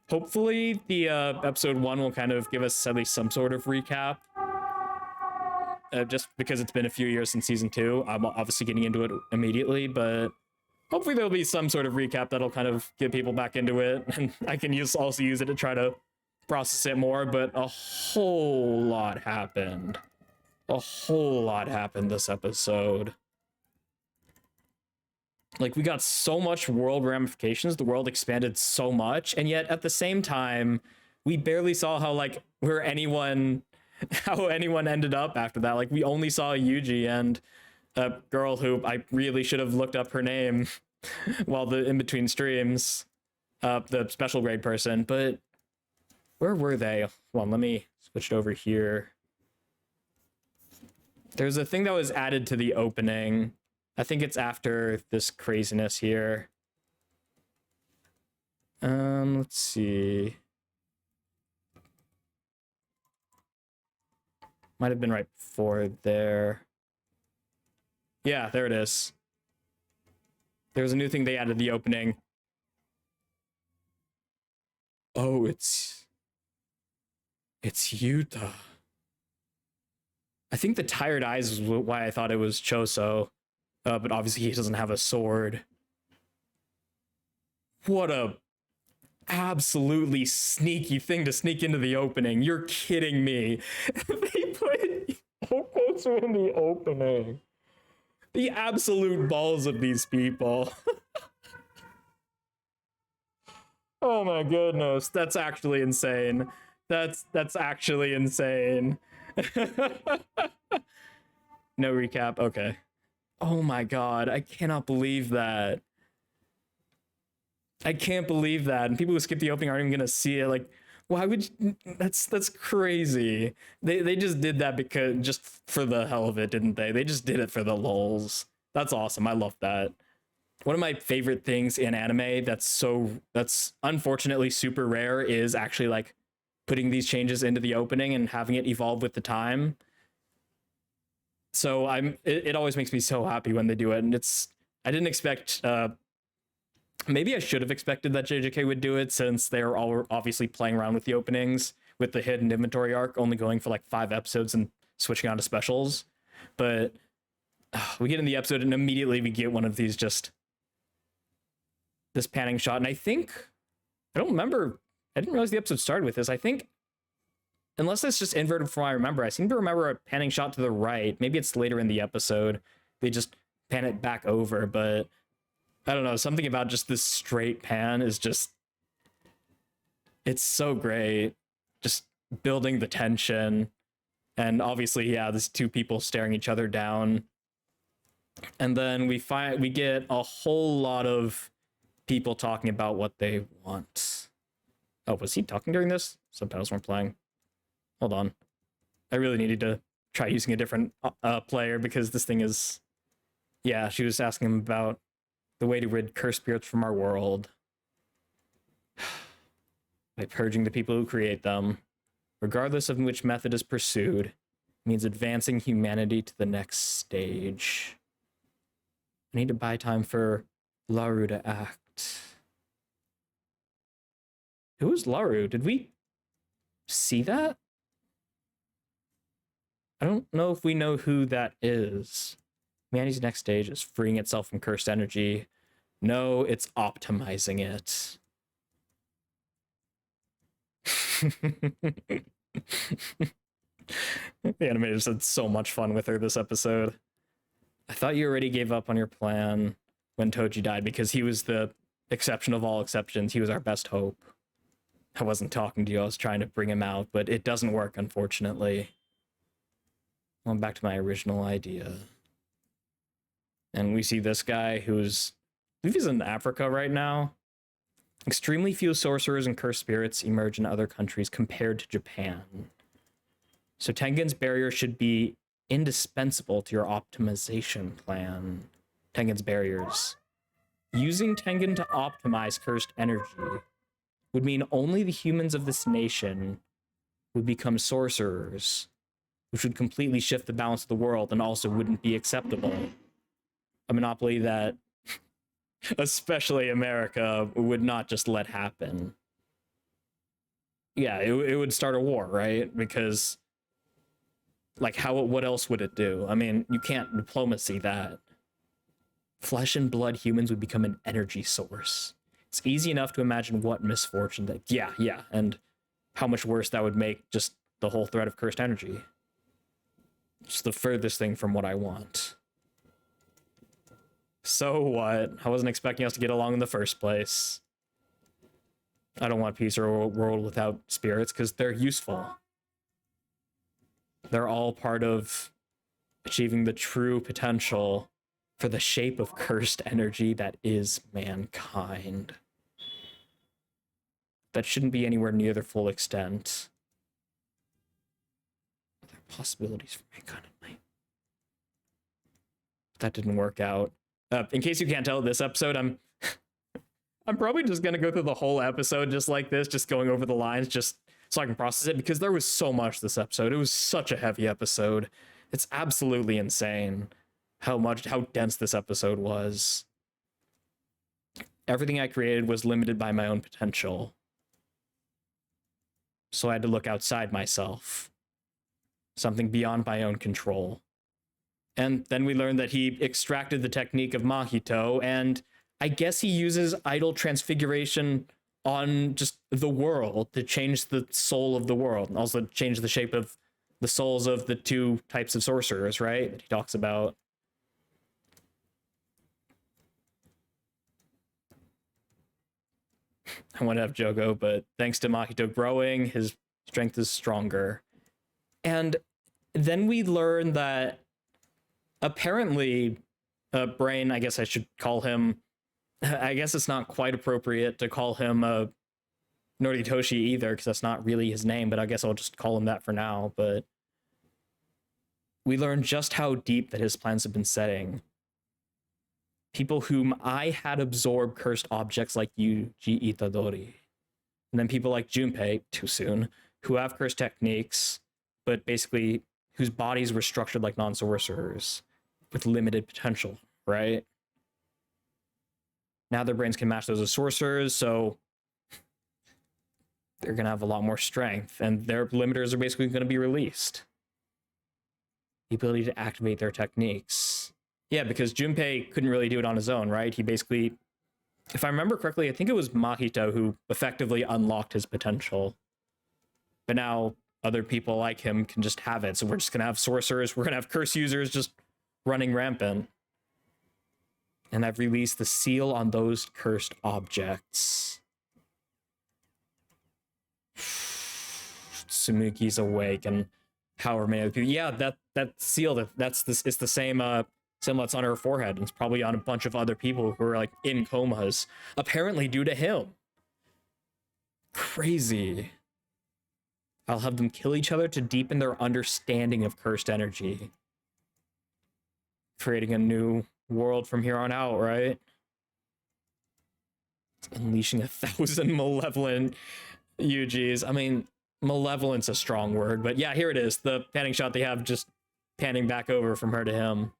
Hopefully, the episode 1 will kind of give us at least some sort of recap. Just because it's been a few years since season 2, I'm obviously getting into it immediately, but hopefully there'll be some sort of recap that'll kind of get people back into it, and I can also use it to try to process it more. But a whole lot happened. A whole lot happened this episode. Like, we got so much world ramifications, the world expanded so much, and yet at the same time, we barely saw how like where anyone how anyone ended up after that. Like, we only saw Yuji and a girl who I really should have looked up her name while the in between streams, the special grade person. But where were they? Hold on, let me switch it over here. There's a thing that was added to the opening. I think it's after this craziness here. Let's see. Might have been right before there. Yeah, there it is. There's a new thing they added to the opening. Oh, it's YUTA. I think the tired eyes is why I thought it was Choso. But obviously he doesn't have a sword. What a absolutely sneaky thing to sneak into the opening. You're kidding me. They put Okotsu in the opening. The absolute balls of these people. Oh my goodness, that's actually insane. That's actually insane. No recap, okay. Oh my god, I cannot believe that. I can't believe that. And people who skip the opening aren't even gonna see it. Like, why would you, that's crazy. They just did that because just for the hell of it, didn't they? They just did it for the lulz. That's awesome. I love that. One of my favorite things in anime that's unfortunately super rare is actually like putting these changes into the opening and having it evolve with the time. So it always makes me so happy when they do it. And I didn't expect, maybe I should have expected that JJK would do it, since they're all obviously playing around with the openings with the hidden inventory arc only going for like 5 episodes and switching on to specials. But we get in the episode and immediately we get one of these, just this panning shot. And I didn't realize the episode started with this. I think, unless it's just inverted from what I remember, I seem to remember a panning shot to the right. Maybe it's later in the episode. They just pan it back over, but I don't know. Something about just this straight pan is just, it's so great. Just building the tension. And obviously, yeah, these two people staring each other down. And then we get a whole lot of people talking about what they want. Oh, was he talking during this? Subtitles weren't playing. Hold on. I really needed to try using a different player, because this thing is... Yeah, she was asking him about the way to rid cursed spirits from our world. By purging the people who create them. Regardless of which method is pursued, means advancing humanity to the next stage. I need to buy time for Laru to act. Who is Laru? Did we see that? I don't know if we know who that is. Humanity's next stage is freeing itself from cursed energy. No, it's optimizing it. The animators had so much fun with her this episode. I thought you already gave up on your plan when Toji died, because he was the exception of all exceptions. He was our best hope. I wasn't talking to you. I was trying to bring him out, but it doesn't work, unfortunately. Going back to my original idea. And we see this guy who's, I believe he's in Africa right now. Extremely few sorcerers and cursed spirits emerge in other countries compared to Japan. So Tengen's barrier should be indispensable to your optimization plan. Tengen's barriers. Using Tengen to optimize cursed energy would mean only the humans of this nation would become sorcerers, which would completely shift the balance of the world and also wouldn't be acceptable. A monopoly that, especially America, would not just let happen. Yeah, it would start a war, right? Because, like, what else would it do? I mean, you can't diplomacy that. Flesh and blood humans would become an energy source. It's easy enough to imagine what misfortune that, yeah, and how much worse that would make just the whole threat of cursed energy. It's the furthest thing from what I want. So what? I wasn't expecting us to get along in the first place. I don't want peace or a world without spirits because they're useful. They're all part of achieving the true potential for the shape of cursed energy that is mankind. That shouldn't be anywhere near their full extent. There are possibilities for mankind at night. That didn't work out. In case you can't tell, this episode, I'm probably just gonna go through the whole episode just like this, just going over the lines, just so I can process it, because there was so much this episode. It was such a heavy episode. It's absolutely insane how dense this episode was. Everything I created was limited by my own potential. So I had to look outside myself. Something beyond my own control. And then we learned that he extracted the technique of Mahito, and I guess he uses idle transfiguration on just the world to change the soul of the world, and also change the shape of the souls of the two types of sorcerers, right? That he talks about. I want to have Jogo, but thanks to Mahito growing, his strength is stronger. And then we learn that apparently, Brain, I guess I should call him, I guess it's not quite appropriate to call him Noritoshi either, because that's not really his name, but I guess I'll just call him that for now. But we learn just how deep that his plans have been setting. People whom I had absorbed cursed objects like Yuji Itadori. And then people like Junpei, too soon, who have cursed techniques, but basically whose bodies were structured like non-sorcerers with limited potential, right? Now their brains can match those of sorcerers, so they're going to have a lot more strength, and their limiters are basically going to be released. The ability to activate their techniques. Yeah, because Junpei couldn't really do it on his own, right? He basically, if I remember correctly, I think it was Mahito who effectively unlocked his potential. But now other people like him can just have it. So we're just going to have sorcerers, we're going to have curse users just running rampant. And I've released the seal on those cursed objects. Tsumuki's awake, and however many other people. Yeah, that seal, it's the same symbol that's on her forehead. It's probably on a bunch of other people who are like in comas, apparently due to him. Crazy. I'll have them kill each other to deepen their understanding of cursed energy. Creating a new world from here on out, right? Unleashing 1,000 malevolent Yujis. I mean, malevolent's a strong word, but yeah, here it is. The panning shot they have just panning back over from her to him.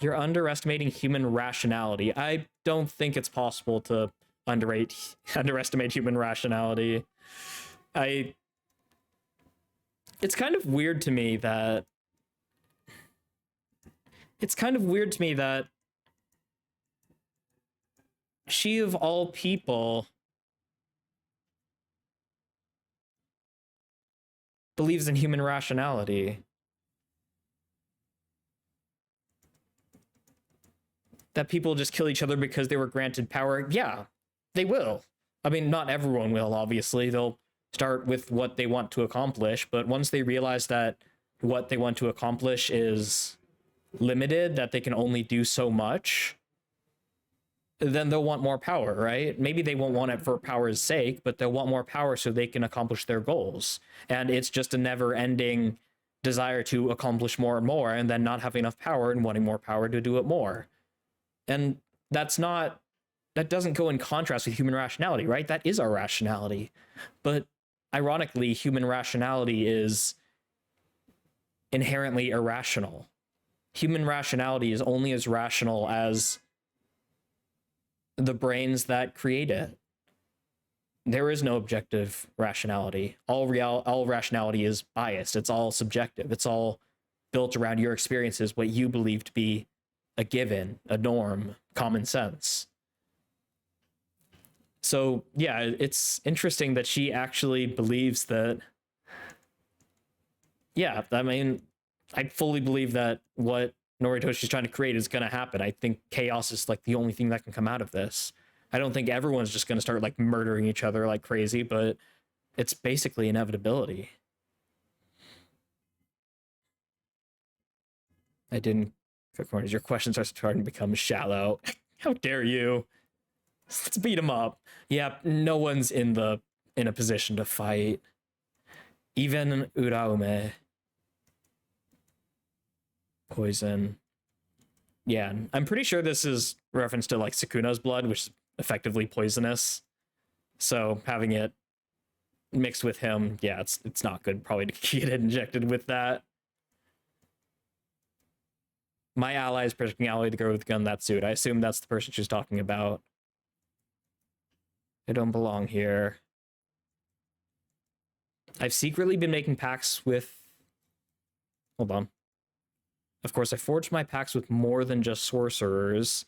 You're underestimating human rationality. I don't think it's possible to underestimate human rationality. It's kind of weird to me that she, of all people, believes in human rationality. That people just kill each other because they were granted power. Yeah, they will. I mean, not everyone will, obviously. They'll start with what they want to accomplish, but once they realize that what they want to accomplish is limited, that they can only do so much, then they'll want more power, right? Maybe they won't want it for power's sake, but they'll want more power so they can accomplish their goals. And it's just a never-ending desire to accomplish more and more, and then not having enough power and wanting more power to do it more. And that doesn't go in contrast with human rationality, right? That is our rationality. But ironically, human rationality is inherently irrational. Human rationality is only as rational as the brains that create it. There is no objective rationality. All rationality is biased. It's all subjective. It's all built around your experiences, what you believe to be a given, a norm, common sense. So yeah, it's interesting that she actually believes that. Yeah, I mean, I fully believe that what Noritoshi's trying to create is going to happen. I think chaos is like the only thing that can come out of this. I don't think everyone's just going to start like murdering each other like crazy, but it's basically inevitability. I didn't. Your questions are starting to become shallow. How dare you? Let's beat him up. Yeah, no one's in a position to fight. Even Uraume. Poison. Yeah, I'm pretty sure this is reference to like Sukuna's blood, which is effectively poisonous. So having it mixed with him, yeah, it's not good probably to get it injected with that. My ally is protecting ally, the girl with the gun, that suit. I assume that's the person she's talking about. I don't belong here. I've secretly been making pacts with... Hold on. Of course, I forged my pacts with more than just sorcerers,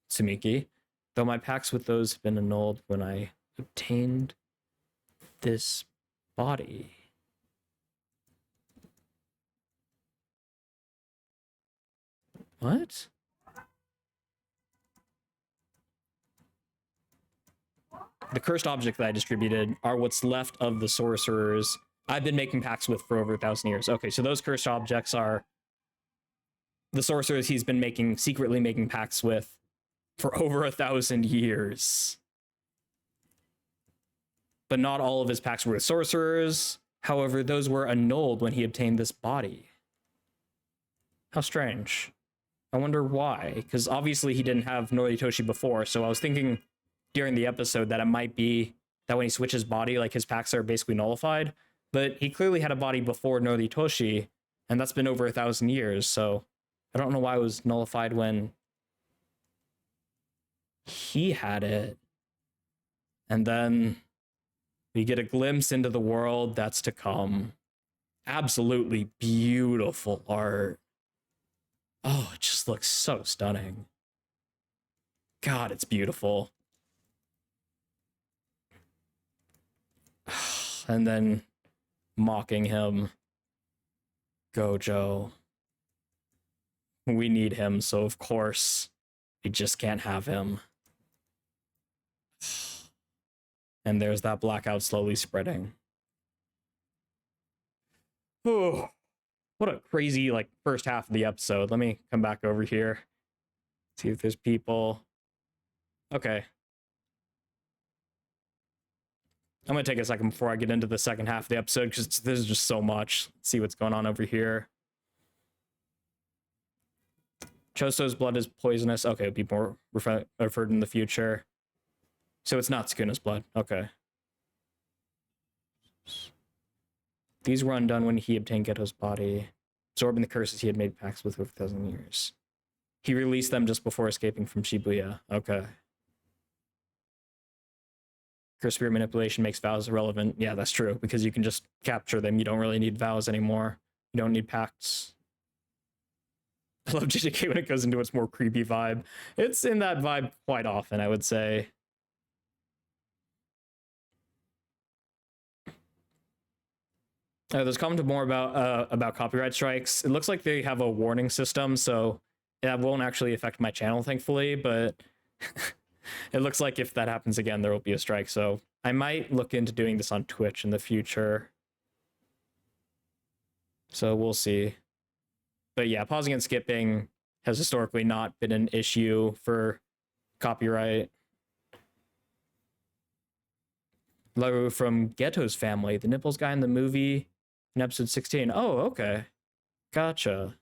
Tsumiki, though my pacts with those have been annulled when I obtained this body. What? The cursed objects that I distributed are what's left of the sorcerers I've been making pacts with for over 1,000 years. Okay, so those cursed objects are the sorcerers he's been secretly making pacts with for over 1,000 years. But not all of his pacts were with sorcerers. However, those were annulled when he obtained this body. How strange. I wonder why, because obviously he didn't have Noritoshi before, so I was thinking during the episode that it might be that when he switches body, like his pacts are basically nullified, but he clearly had a body before Noritoshi, and that's been over 1,000 years, so I don't know why it was nullified when he had it. And then we get a glimpse into the world that's to come. Absolutely beautiful art. Oh, it just looks so stunning. God, it's beautiful. And then mocking him. Gojo. We need him, so of course we just can't have him. And there's that blackout slowly spreading. Oh, what a crazy like first half of the episode. Let me come back over here. See if there's people. Okay. I'm gonna take a second before I get into the second half of the episode because there's just so much. Let's see what's going on over here. Choso's blood is poisonous. Okay, it'd be more referred in the future. So it's not Sukuna's blood. Okay. These were undone when he obtained Geto's body, absorbing the curses he had made pacts with over 1,000 years. He released them just before escaping from Shibuya. Okay. Curse spirit manipulation makes vows irrelevant. Yeah, that's true, because you can just capture them. You don't really need vows anymore. You don't need pacts. I love JJK when it goes into its more creepy vibe. It's in that vibe quite often, I would say. There's commented more about copyright strikes. It looks like they have a warning system, so that won't actually affect my channel, thankfully, but it looks like if that happens again, there will be a strike, so I might look into doing this on Twitch in the future. So we'll see. But yeah, pausing and skipping has historically not been an issue for copyright. Laru from Geto's family, the nipples guy in the movie in episode 16. Oh, okay. Gotcha.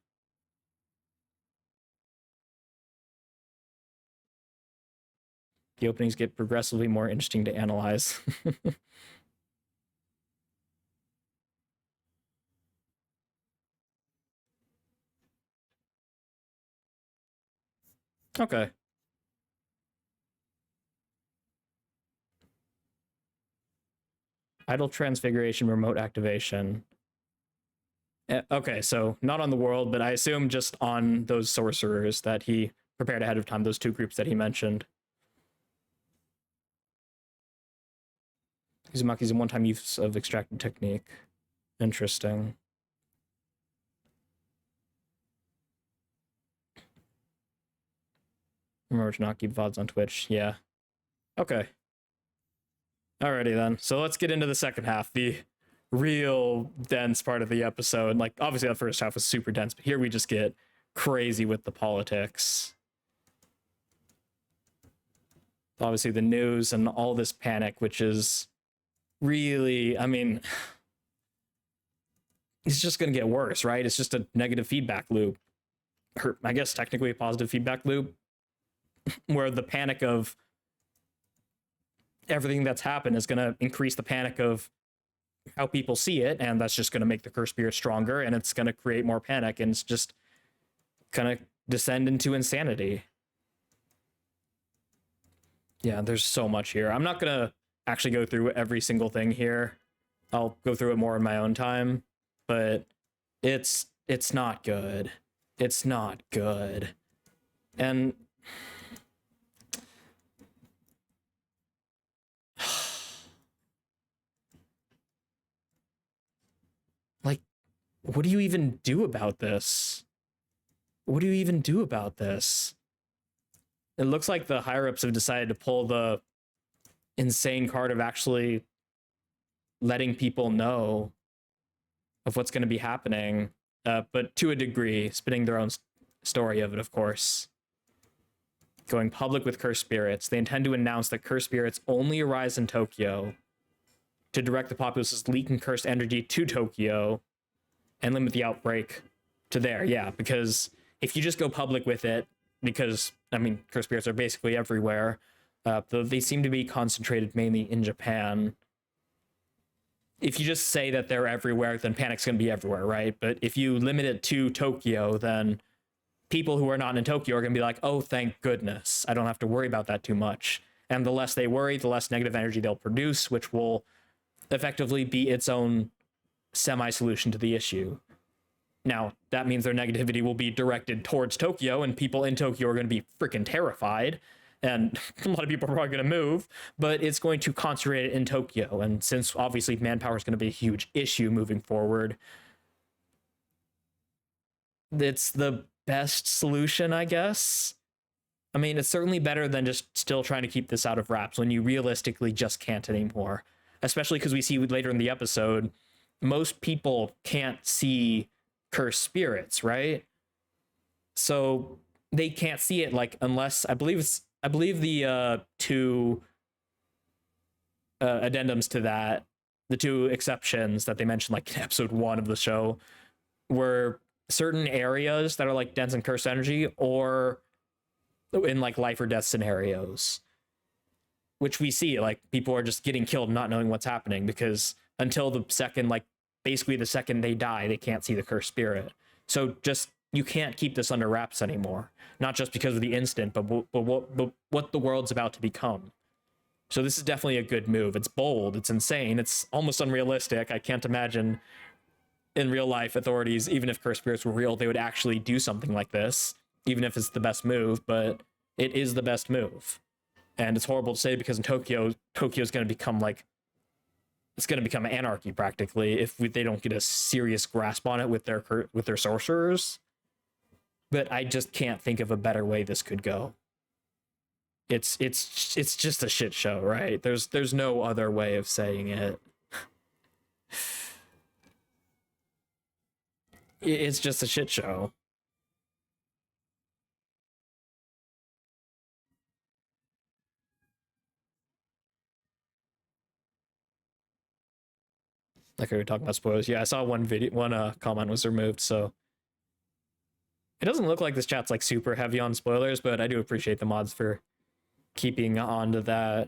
The openings get progressively more interesting to analyze. Okay. Idle transfiguration, remote activation. Okay, so not on the world, but I assume just on those sorcerers that he prepared ahead of time, those two groups that he mentioned. Uzumaki's a one-time use of extracted technique. Interesting. Remember to not keep VODs on Twitch. Yeah. Okay. Alrighty then. So let's get into the second half, the real dense part of the episode. Like, obviously the first half was super dense, but here we just get crazy with the politics. Obviously the news and all this panic, which is really, I mean, it's just going to get worse, right? It's just a negative feedback loop. I guess technically a positive feedback loop, where the panic of everything that's happened is going to increase the panic of how people see it, and that's just going to make the cursed spirit stronger, and it's going to create more panic, and it's just going to descend into insanity. Yeah, there's so much here. I'm not going to actually go through every single thing here. I'll go through it more in my own time, but it's not good. It's not good. And like, what do you even do about this? What do you even do about this? It looks like the higher-ups have decided to pull the insane card of actually letting people know of what's going to be happening, but to a degree, spinning their own story of it, of course. Going public with cursed spirits. They intend to announce that cursed spirits only arise in Tokyo, to direct the populace's leaking cursed energy to Tokyo and limit the outbreak to there. Yeah, because if you just go public with it, because, I mean, cursed spirits are basically everywhere, they seem to be concentrated mainly in Japan. If you just say that they're everywhere, then panic's going to be everywhere, right? But if you limit it to Tokyo, then people who are not in Tokyo are going to be like, oh, thank goodness, I don't have to worry about that too much. And the less they worry, the less negative energy they'll produce, which will effectively be its own semi-solution to the issue. Now, that means their negativity will be directed towards Tokyo, and people in Tokyo are going to be freaking terrified, and a lot of people are probably going to move, but it's going to concentrate it in Tokyo. And since obviously manpower is going to be a huge issue moving forward, it's the best solution, I guess. I mean, it's certainly better than just still trying to keep this out of wraps when you realistically just can't anymore. Especially because we see later in the episode, most people can't see cursed spirits, right? So they can't see it, like, unless I believe the two addendums to that, the two exceptions that they mentioned, like in episode 1 of the show, were certain areas that are like dense and cursed energy, or in like life or death scenarios, which we see, like, people are just getting killed not knowing what's happening, because until the second, like, basically the second they die, they can't see the cursed spirit. So just, you can't keep this under wraps anymore. Not just because of the instant, but what the world's about to become. So this is definitely a good move. It's bold, it's insane, it's almost unrealistic. I can't imagine in real life authorities, even if cursed spirits were real, they would actually do something like this, even if it's the best move, but it is the best move. And it's horrible to say, because in Tokyo's going to become like, it's going to become anarchy practically if they don't get a serious grasp on it with their sorcerers. But I just can't think of a better way this could go. It's just a shit show, right? There's no other way of saying it. It's just a shit show. Like we were talking about spoilers. Yeah, I saw one comment was removed, so it doesn't look like this chat's like super heavy on spoilers, but I do appreciate the mods for keeping on to that.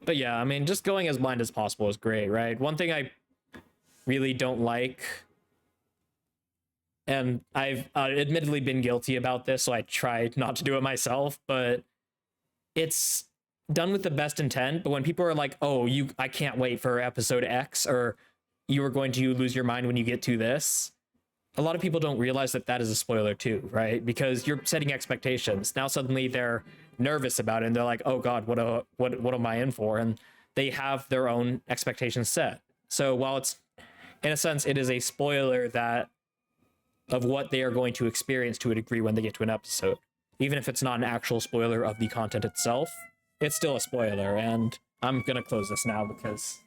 But yeah, I mean, just going as blind as possible is great, right? One thing I really don't like, and I've admittedly been guilty about this, so I try not to do it myself, but it's done with the best intent. But when people are like, oh, I can't wait for episode X, or you are going to lose your mind when you get to this, a lot of people don't realize that that is a spoiler too, right? Because you're setting expectations. Now suddenly they're nervous about it, and they're like, oh god, what am I in for? And they have their own expectations set. So while it's, in a sense, it is a spoiler that of what they are going to experience to a degree when they get to an episode. Even if it's not an actual spoiler of the content itself, it's still a spoiler. And I'm going to close this now because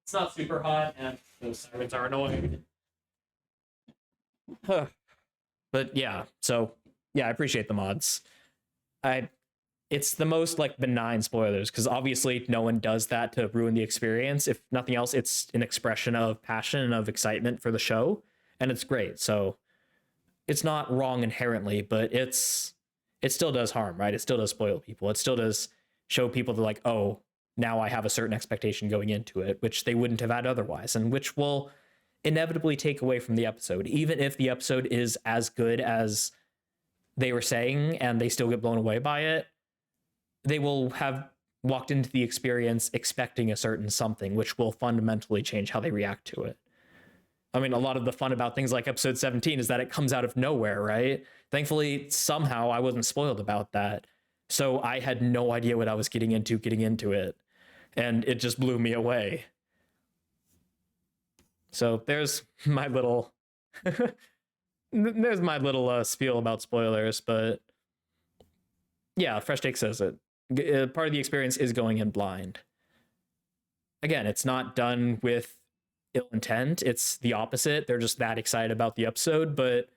it's not super hot and those sirens are annoying. But yeah, so yeah, I appreciate the mods. It's the most like benign spoilers because obviously no one does that to ruin the experience. If nothing else, it's an expression of passion and of excitement for the show, and it's great. So it's not wrong inherently, but it still does harm, right? It still does spoil people. It still does show people that like, oh, now I have a certain expectation going into it, which they wouldn't have had otherwise, and which will inevitably take away from the episode, even if the episode is as good as they were saying and they still get blown away by it. They will have walked into the experience expecting a certain something, which will fundamentally change how they react to it. I mean, a lot of the fun about things like episode 17 is that it comes out of nowhere, right? Thankfully, somehow I wasn't spoiled about that. So I had no idea what I was getting into it. And it just blew me away. So there's my little spiel about spoilers, but yeah, Fresh Take says it. Part of the experience is going in blind. Again, it's not done with ill intent. It's the opposite. They're just that excited about the episode, but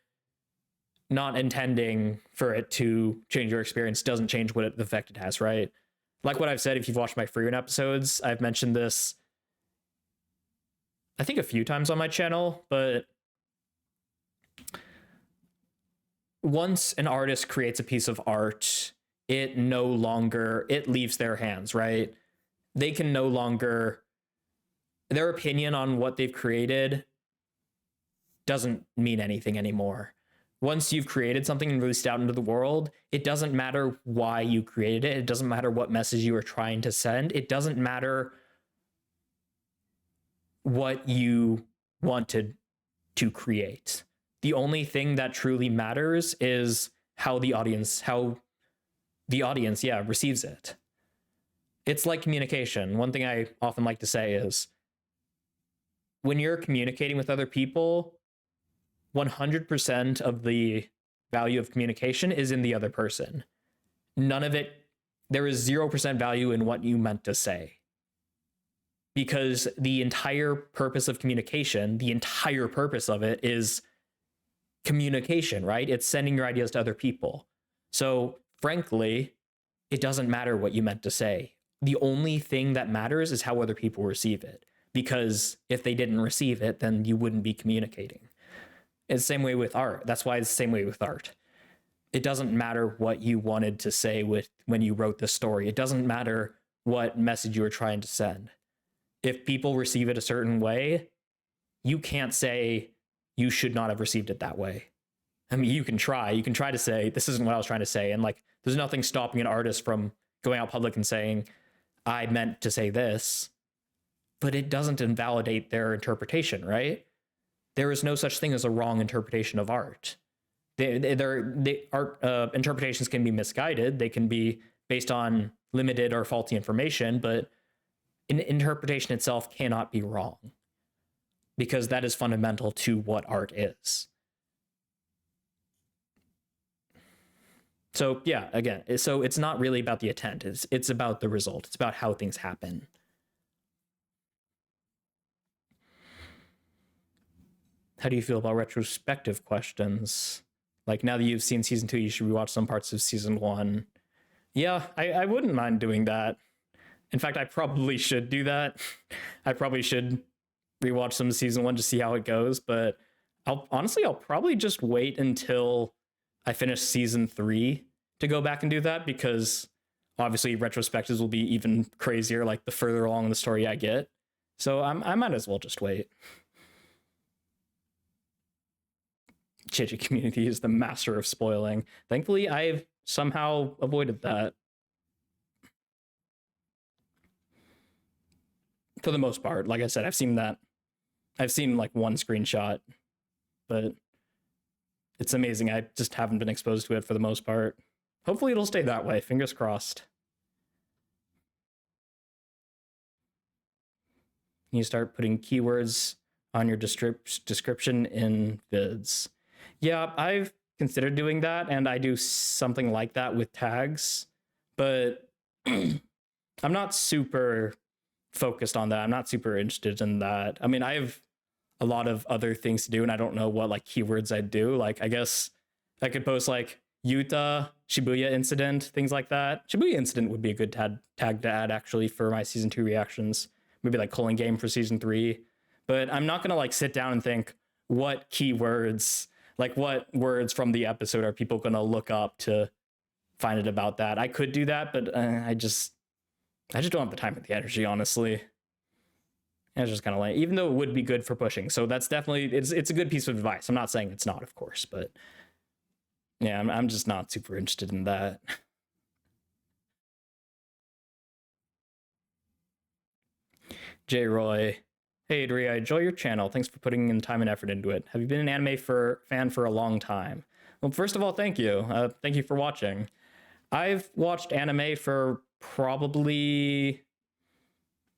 not intending for it to change your experience doesn't change what the effect it has, right? Like what I've said, if you've watched my free run episodes, I've mentioned this, I think, a few times on my channel, but once an artist creates a piece of art, it leaves their hands, right? They can no longer, their opinion on what they've created doesn't mean anything anymore. Once you've created something and released it out into the world, it doesn't matter why you created it. It doesn't matter what message you were trying to send. It doesn't matter what you wanted to create. The only thing that truly matters is how the audience receives it. It's like communication. One thing I often like to say is when you're communicating with other people, 100% of the value of communication is in the other person. There is 0% value in what you meant to say. Because the entire purpose of communication, the entire purpose of it is communication, right? It's sending your ideas to other people. So frankly, it doesn't matter what you meant to say. The only thing that matters is how other people receive it. Because if they didn't receive it, then you wouldn't be communicating. It's the same way with art. That's why it's the same way with art. It doesn't matter what you wanted to say when you wrote the story. It doesn't matter what message you were trying to send. If people receive it a certain way, you can't say you should not have received it that way. I mean, you can try to say, this isn't what I was trying to say. And like, there's nothing stopping an artist from going out public and saying, I meant to say this, but it doesn't invalidate their interpretation, right? There is no such thing as a wrong interpretation of art. Art interpretations can be misguided. They can be based on limited or faulty information, but an interpretation itself cannot be wrong because that is fundamental to what art is. So yeah, again, so it's not really about the intent. It's about the result. It's about how things happen. How do you feel about retrospective questions? Like, now that you've seen season 2, you should rewatch some parts of season 1. Yeah, I wouldn't mind doing that. In fact, I probably should do that. I probably should rewatch some of season 1 to see how it goes, but I'll probably just wait until I finish season 3 to go back and do that, because obviously retrospectives will be even crazier like the further along in the story I get. So I might as well just wait. JJ community is the master of spoiling. Thankfully, I've somehow avoided that. For the most part, like I said, I've seen like one screenshot, but it's amazing. I just haven't been exposed to it for the most part. Hopefully it'll stay that way. Fingers crossed. You start putting keywords on your description in vids. Yeah, I've considered doing that, and I do something like that with tags, but I'm not super focused on that. I'm not super interested in that. I mean, I have a lot of other things to do, and I don't know what like keywords I'd do. Like, I guess I could post like YUTA, Shibuya incident, things like that. Shibuya incident would be a good tag to add actually for my season 2 reactions. Maybe like Culling game for season 3. But I'm not gonna like sit down and think what keywords, like what words from the episode are people gonna look up to find it about that. I could do that, but I just don't have the time or the energy, honestly. And it's just kind of like, even though it would be good for pushing. So that's definitely, it's a good piece of advice. I'm not saying it's not, of course, but yeah, I'm just not super interested in that. J. Roy, hey Adri, I enjoy your channel. Thanks for putting in time and effort into it. Have you been an anime fan for a long time? Well, first of all, thank you. Thank you for watching. I've watched anime for probably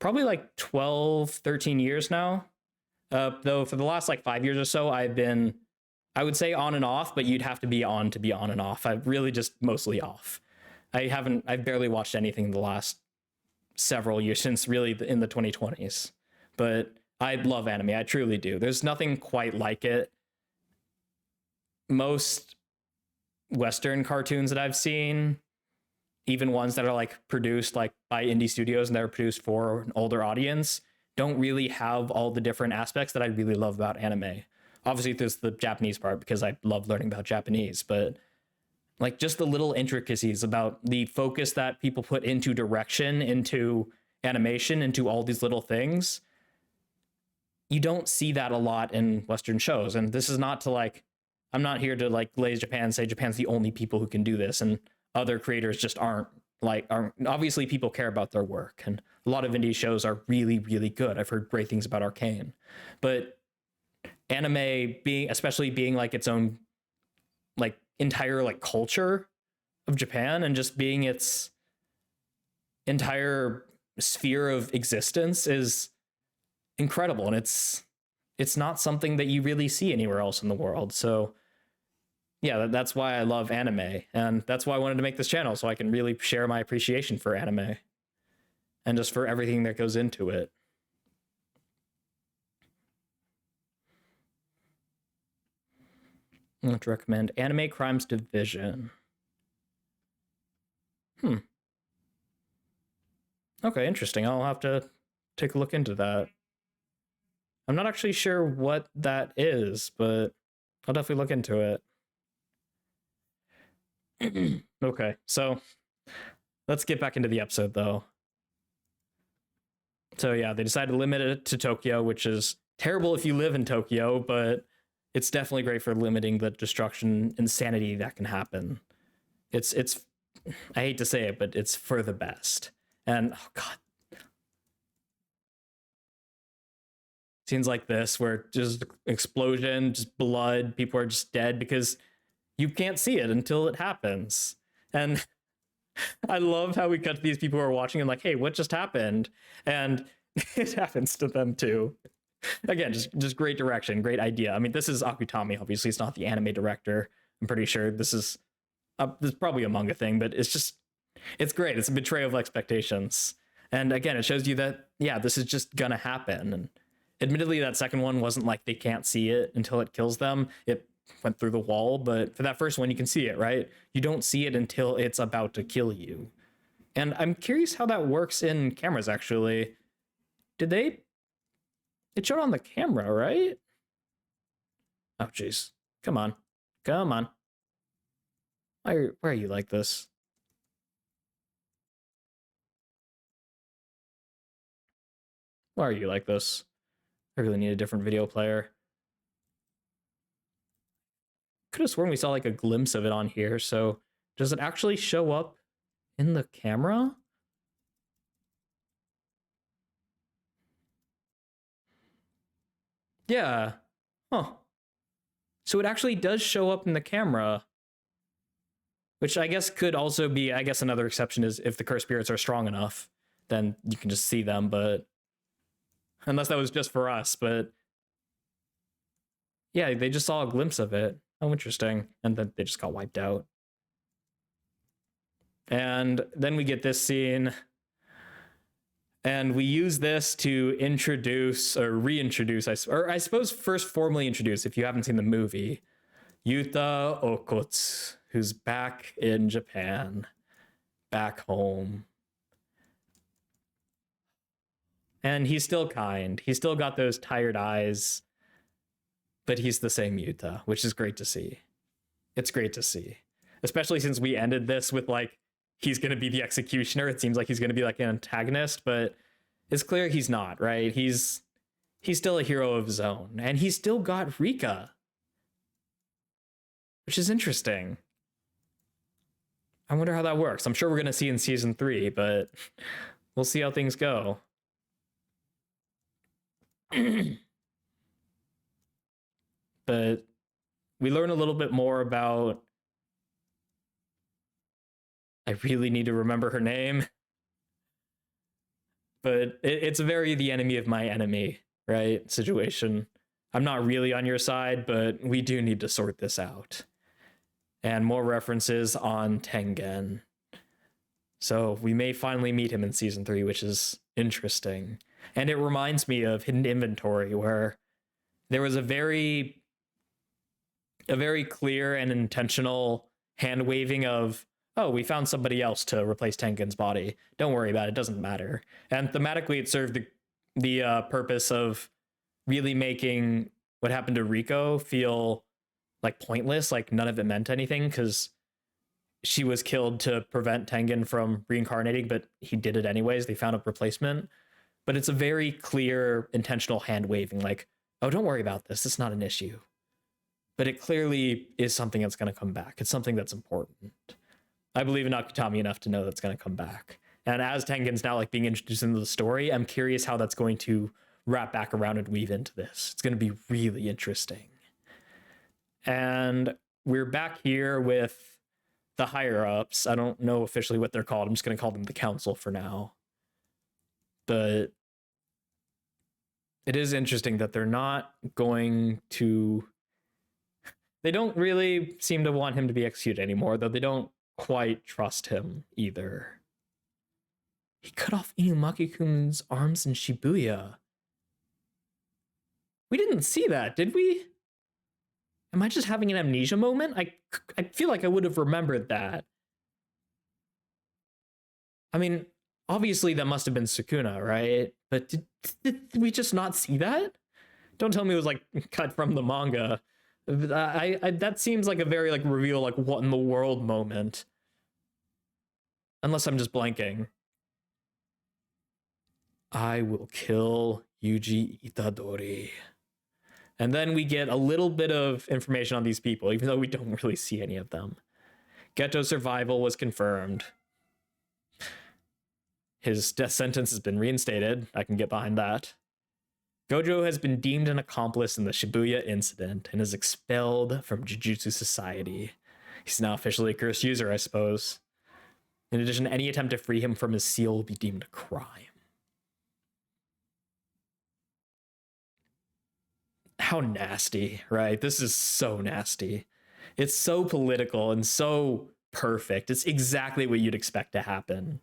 like 12, 13 years now. Though for the last like 5 years or so, I've been, I would say on and off, but you'd have to be on and off. I've really just mostly off. I've barely watched anything in the last several years, since really in the 2020s. But I love anime. I truly do. There's nothing quite like it. Most Western cartoons that I've seen, even ones that are like produced like by indie studios and that are produced for an older audience, don't really have all the different aspects that I really love about anime. Obviously, there's the Japanese part because I love learning about Japanese, but like just the little intricacies about the focus that people put into direction, into animation, into all these little things. You don't see that a lot in Western shows. And this is not to like, I'm not here to like glaze Japan and say Japan's the only people who can do this, and other creators just aren't. Obviously people care about their work, and a lot of indie shows are really, really good. I've heard great things about Arcane, but anime especially being like its own like entire like culture of Japan, and just being its entire sphere of existence, is incredible. And it's not something that you really see anywhere else in the world. So yeah, that's why I love anime, and that's why I wanted to make this channel, so I can really share my appreciation for anime and just for everything that goes into it. I want to recommend Anime Crimes Division. Okay, interesting. I'll have to take a look into that. I'm not actually sure what that is, but I'll definitely look into it. Okay, so let's get back into the episode, though. So yeah, they decided to limit it to Tokyo, which is terrible if you live in Tokyo, but it's definitely great for limiting the destruction, insanity that can happen. It's I hate to say it, but it's for the best. And oh god, scenes like this where just explosion, just blood, people are just dead because you can't see it until it happens. And I love how we cut to these people who are watching and like, hey, what just happened? And it happens to them too. Again, just great direction, great idea. I mean, this is Akutami, obviously it's not the anime director. I'm pretty sure this is probably a manga thing, but it's great. It's a betrayal of expectations. And again, it shows you that, yeah, this is just gonna happen. And admittedly, that second one wasn't like they can't see it until it kills them. It went through the wall, but for that first one, you can see it, right? You don't see it until it's about to kill you. And I'm curious how that works in cameras, actually. It showed on the camera, right? Oh, jeez. Come on. Why are you like this? Why are you like this? I really need a different video player. Could have sworn we saw like a glimpse of it on here. So does it actually show up in the camera? Yeah. Huh. So it actually does show up in the camera. Which I guess could also be, I guess another exception is if the cursed spirits are strong enough, then you can just see them, but unless that was just for us, but yeah, they just saw a glimpse of it. oh, interesting. And then they just got wiped out. And then we get this scene, and we use this to introduce or reintroduce, or I suppose first formally introduce, if you haven't seen the movie, YUTA Okotsu, who's back in Japan, back home. And he's still kind. He's still got those tired eyes, but he's the same YUTA, which is great to see. It's great to see, especially since we ended this with like, he's going to be the executioner. It seems like he's going to be like an antagonist, but it's clear he's not, right? He's still a hero of his own, and he's still got Rika, which is interesting. I wonder how that works. I'm sure we're going to see in season 3, but we'll see how things go. But we learn a little bit more about, I really need to remember her name, but it's a very the enemy of my enemy, right, situation. I'm not really on your side, but we do need to sort this out. And more references on Tengen. So we may finally meet him in season 3, which is interesting. And it reminds me of Hidden Inventory, where there was a very clear and intentional hand waving of, oh, we found somebody else to replace Tengen's body. Don't worry about it. It doesn't matter. And thematically, it served the purpose of really making what happened to Riko feel like pointless, like none of it meant anything, because she was killed to prevent Tengen from reincarnating, but he did it anyways. They found a replacement. But it's a very clear, intentional hand waving, like, oh, don't worry about this. It's not an issue. But it clearly is something that's going to come back. It's something that's important. I believe in Akutami enough to know that's going to come back. And as Tengen's now like being introduced into the story, I'm curious how that's going to wrap back around and weave into this. It's going to be really interesting. And we're back here with the higher-ups. I don't know officially what they're called. I'm just going to call them the council for now. But it is interesting that they're not going to... They don't really seem to want him to be executed anymore, though they don't quite trust him either. He cut off Inumaki-kun's arms in Shibuya. We didn't see that, did we? Am I just having an amnesia moment? I feel like I would have remembered that. I mean, obviously that must have been Sukuna, right? But did we just not see that? Don't tell me it was like cut from the manga. That seems like a very like reveal, like what in the world moment. Unless I'm just blanking. I will kill Yuji Itadori. And then we get a little bit of information on these people, even though we don't really see any of them. Geto's survival was confirmed. His death sentence has been reinstated. I can get behind that. Gojo has been deemed an accomplice in the Shibuya incident and is expelled from Jujutsu Society. He's now officially a cursed user, I suppose. In addition, any attempt to free him from his seal will be deemed a crime. How nasty, right? This is so nasty. It's so political and so perfect. It's exactly what you'd expect to happen.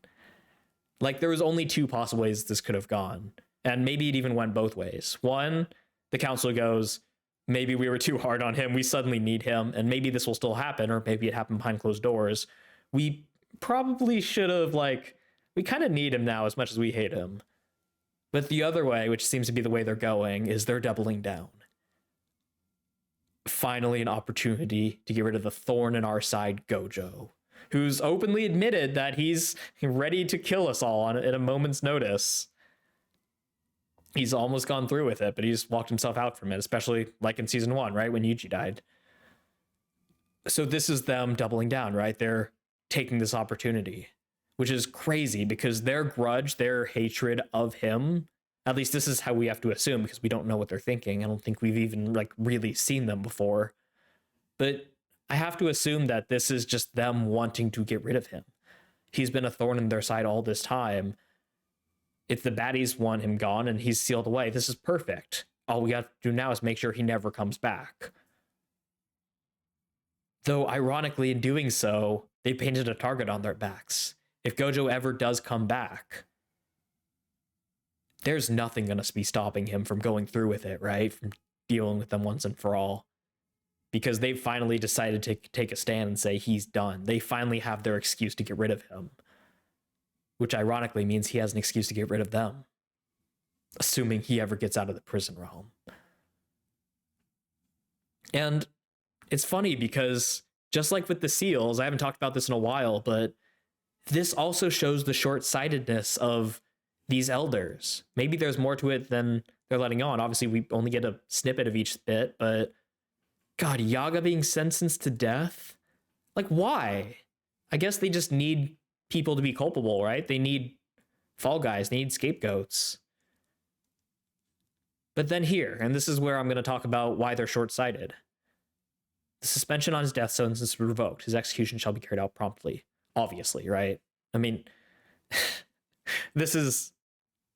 Like, there was only 2 possible ways this could have gone. And maybe it even went both ways. One, the council goes, maybe we were too hard on him. We suddenly need him. And maybe this will still happen. Or maybe it happened behind closed doors. We probably should have, like, we kind of need him now as much as we hate him. But the other way, which seems to be the way they're going, is they're doubling down. Finally, an opportunity to get rid of the thorn in our side, Gojo, who's openly admitted that he's ready to kill us all at a moment's notice. He's almost gone through with it, but he's walked himself out from it, especially like in season 1, right? When Yuji died. So this is them doubling down, right? They're taking this opportunity, which is crazy because their grudge, their hatred of him, at least this is how we have to assume because we don't know what they're thinking. I don't think we've even like really seen them before. But I have to assume that this is just them wanting to get rid of him. He's been a thorn in their side all this time. If the baddies want him gone and he's sealed away, this is perfect. All we have to do now is make sure he never comes back. Though, ironically, in doing so, they painted a target on their backs. If Gojo ever does come back, there's nothing going to be stopping him from going through with it, right? From dealing with them once and for all. Because they've finally decided to take a stand and say he's done. They finally have their excuse to get rid of him. Which ironically means he has an excuse to get rid of them. Assuming he ever gets out of the prison realm. And it's funny because just like with the seals, I haven't talked about this in a while, but this also shows the short-sightedness of these elders. Maybe there's more to it than they're letting on. Obviously, we only get a snippet of each bit, but God, Yaga being sentenced to death? Like, why? I guess they just need people to be culpable, right? They need fall guys, they need scapegoats. But then here, and this is where I'm going to talk about why they're short-sighted. The suspension on his death sentence is revoked. His execution shall be carried out promptly. Obviously, right? I mean, this is,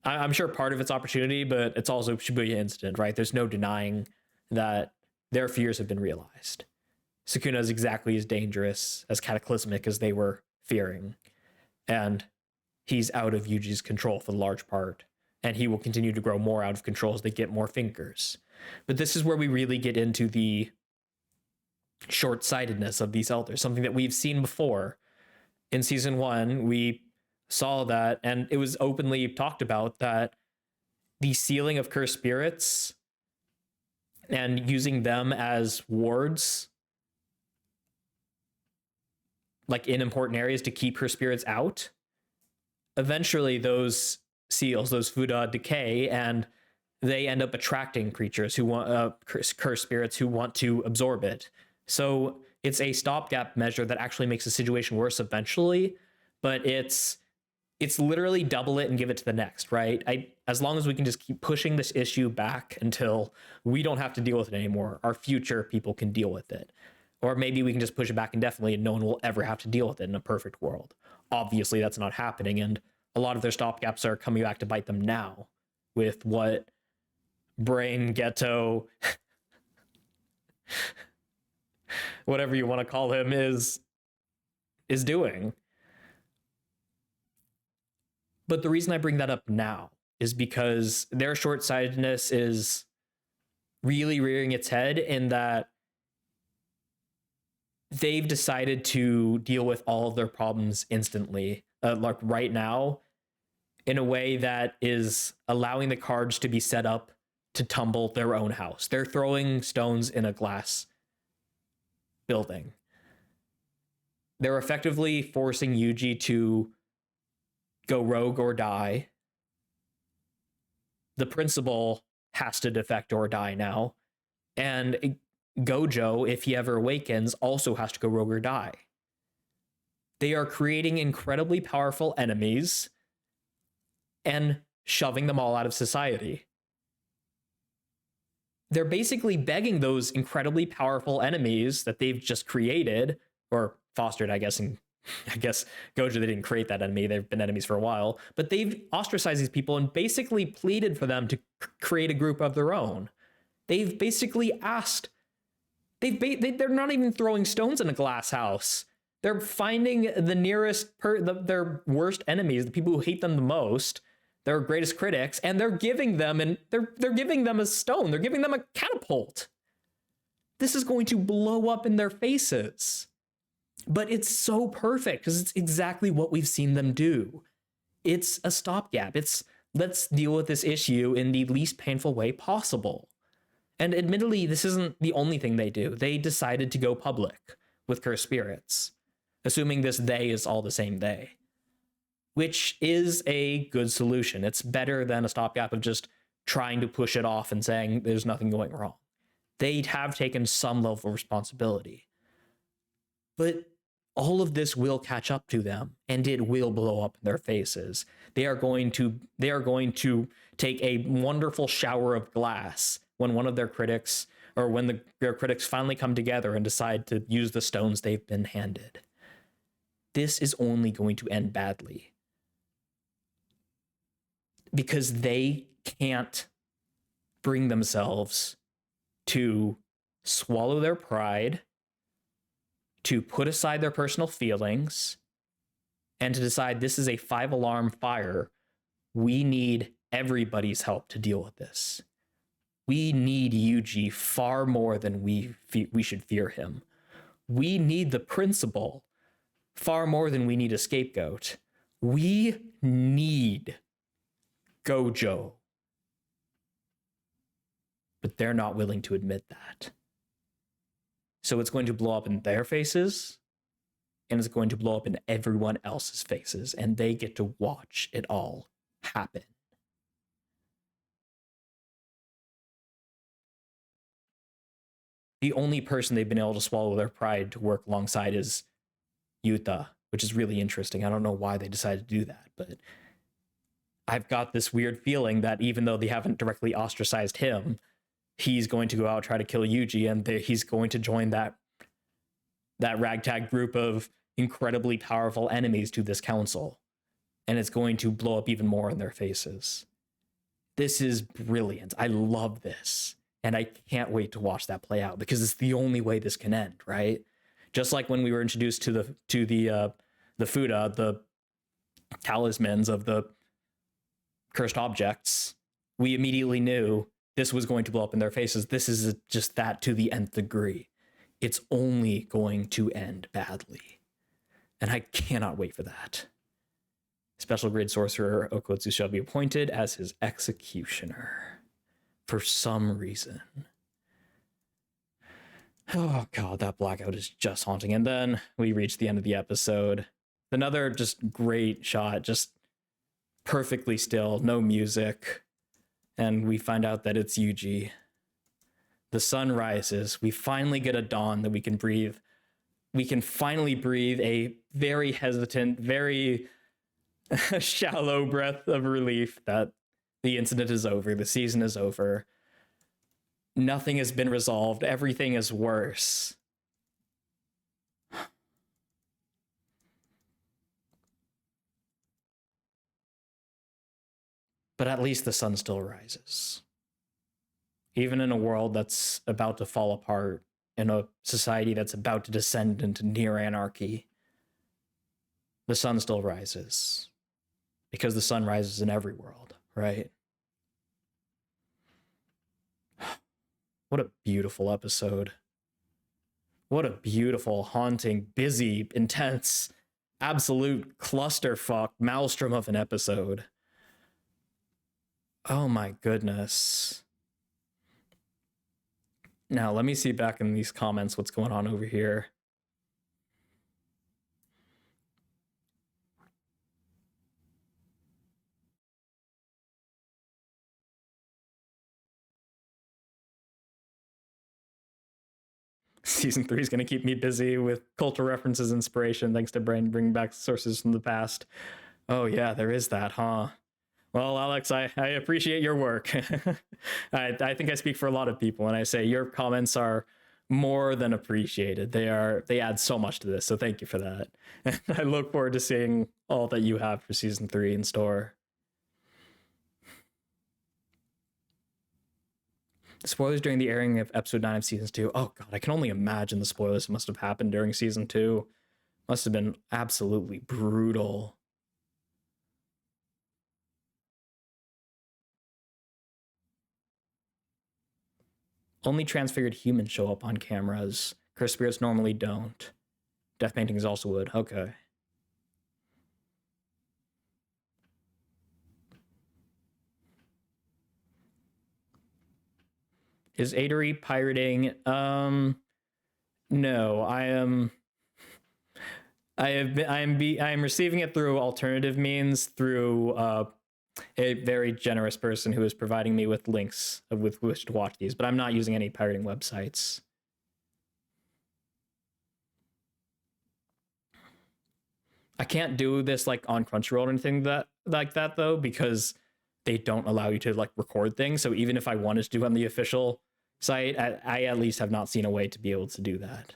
I'm sure part of its opportunity, but it's also Shibuya incident, right? There's no denying that their fears have been realized. Sukuna is exactly as dangerous, as cataclysmic as they were fearing. And he's out of Yuji's control for the large part. And he will continue to grow more out of control as they get more fingers. But this is where we really get into the short-sightedness of these elders, something that we've seen before. In season 1, we saw that, and it was openly talked about, that the sealing of cursed spirits and using them as wards, like in important areas to keep her spirits out, eventually those seals, those Fuda, decay, and they end up attracting creatures who want cursed spirits who want to absorb it. So it's a stopgap measure that actually makes the situation worse eventually, but it's literally double it and give it to the next, right? As long as we can just keep pushing this issue back until we don't have to deal with it anymore, our future people can deal with it. Or maybe we can just push it back indefinitely and no one will ever have to deal with it in a perfect world. Obviously, that's not happening, and a lot of their stopgaps are coming back to bite them now with what Brain Ghetto, whatever you want to call him, is doing. But the reason I bring that up now is because their short-sightedness is really rearing its head in that they've decided to deal with all of their problems instantly, like right now, in a way that is allowing the cards to be set up to tumble their own house. They're throwing stones in a glass building. They're effectively forcing Yuji to go rogue or die. The principal has to defect or die now. And Gojo, if he ever awakens, also has to go rogue or die. They are creating incredibly powerful enemies and shoving them all out of society. They're basically begging those incredibly powerful enemies that they've just created, or fostered, I guess, and I guess Gojo, they didn't create that enemy. They've been enemies for a while, but they've ostracized these people and basically pleaded for them to create a group of their own. They've basically asked, they're not even throwing stones in a glass house. They're finding the nearest, their worst enemies, the people who hate them the most, their greatest critics, and they're giving them a stone. They're giving them a catapult. This is going to blow up in their faces. But it's so perfect because it's exactly what we've seen them do. It's a stopgap. It's let's deal with this issue in the least painful way possible. And admittedly, this isn't the only thing they do. They decided to go public with cursed spirits, assuming this they is all the same they, which is a good solution. It's better than a stopgap of just trying to push it off and saying there's nothing going wrong. They have taken some level of responsibility. But all of this will catch up to them, and it will blow up in their faces. They are going to take a wonderful shower of glass when one of their critics, or when their critics finally come together and decide to use the stones they've been handed. This is only going to end badly. Because they can't bring themselves to swallow their pride to put aside their personal feelings and to decide this is a 5-alarm fire. We need everybody's help to deal with this. We need Yuji far more than we should fear him. We need the principal far more than we need a scapegoat. We need Gojo. But they're not willing to admit that. So it's going to blow up in their faces, and it's going to blow up in everyone else's faces, and they get to watch it all happen. The only person they've been able to swallow their pride to work alongside is YUTA, which is really interesting. I don't know why they decided to do that, but I've got this weird feeling that even though they haven't directly ostracized him, he's going to go out and try to kill Yuji, and he's going to join that ragtag group of incredibly powerful enemies to this council, and it's going to blow up even more in their faces. This is brilliant. I love this, and I can't wait to watch that play out because it's the only way this can end, right? Just like when we were introduced to the Fuda, the talismans of the cursed objects, we immediately knew this was going to blow up in their faces. This is just that to the nth degree. It's only going to end badly. And I cannot wait for that. Special Grid Sorcerer Okotsu shall be appointed as his executioner. For some reason. Oh god, that blackout is just haunting. And then we reach the end of the episode. Another just great shot, just perfectly still, no music. And we find out that it's Yuji. The sun rises. We finally get a dawn that we can breathe. We can finally breathe a very hesitant, very shallow breath of relief that the incident is over. The season is over. Nothing has been resolved. Everything is worse. But at least the sun still rises. Even in a world that's about to fall apart, in a society that's about to descend into near anarchy, the sun still rises. Because the sun rises in every world, right? What a beautiful episode. What a beautiful, haunting, busy, intense, absolute clusterfuck maelstrom of an episode. Oh my goodness. Now, let me see back in these comments what's going on over here. Season 3 is going to keep me busy with cultural references, inspiration, thanks to Brain bringing back sources from the past. Oh yeah, there is that, huh? Well, Alex, I appreciate your work. I think I speak for a lot of people when I say your comments are more than appreciated. They add so much to this, so thank you for that. And I look forward to seeing all that you have for season 3 in store. Spoilers during the airing of episode 9 of season 2. Oh god, I can only imagine the spoilers that must have happened during season 2. Must have been absolutely brutal. Only transfigured humans show up on cameras. Cursed spirits normally don't. Death paintings also would. Okay. Is Adery pirating? No, I am receiving it through alternative means, through a very generous person who is providing me with links with which to watch these, but I'm not using any pirating websites. I can't do this like on Crunchyroll or anything like that though, because they don't allow you to like record things. So even if I wanted to do it on the official site, I at least have not seen a way to be able to do that.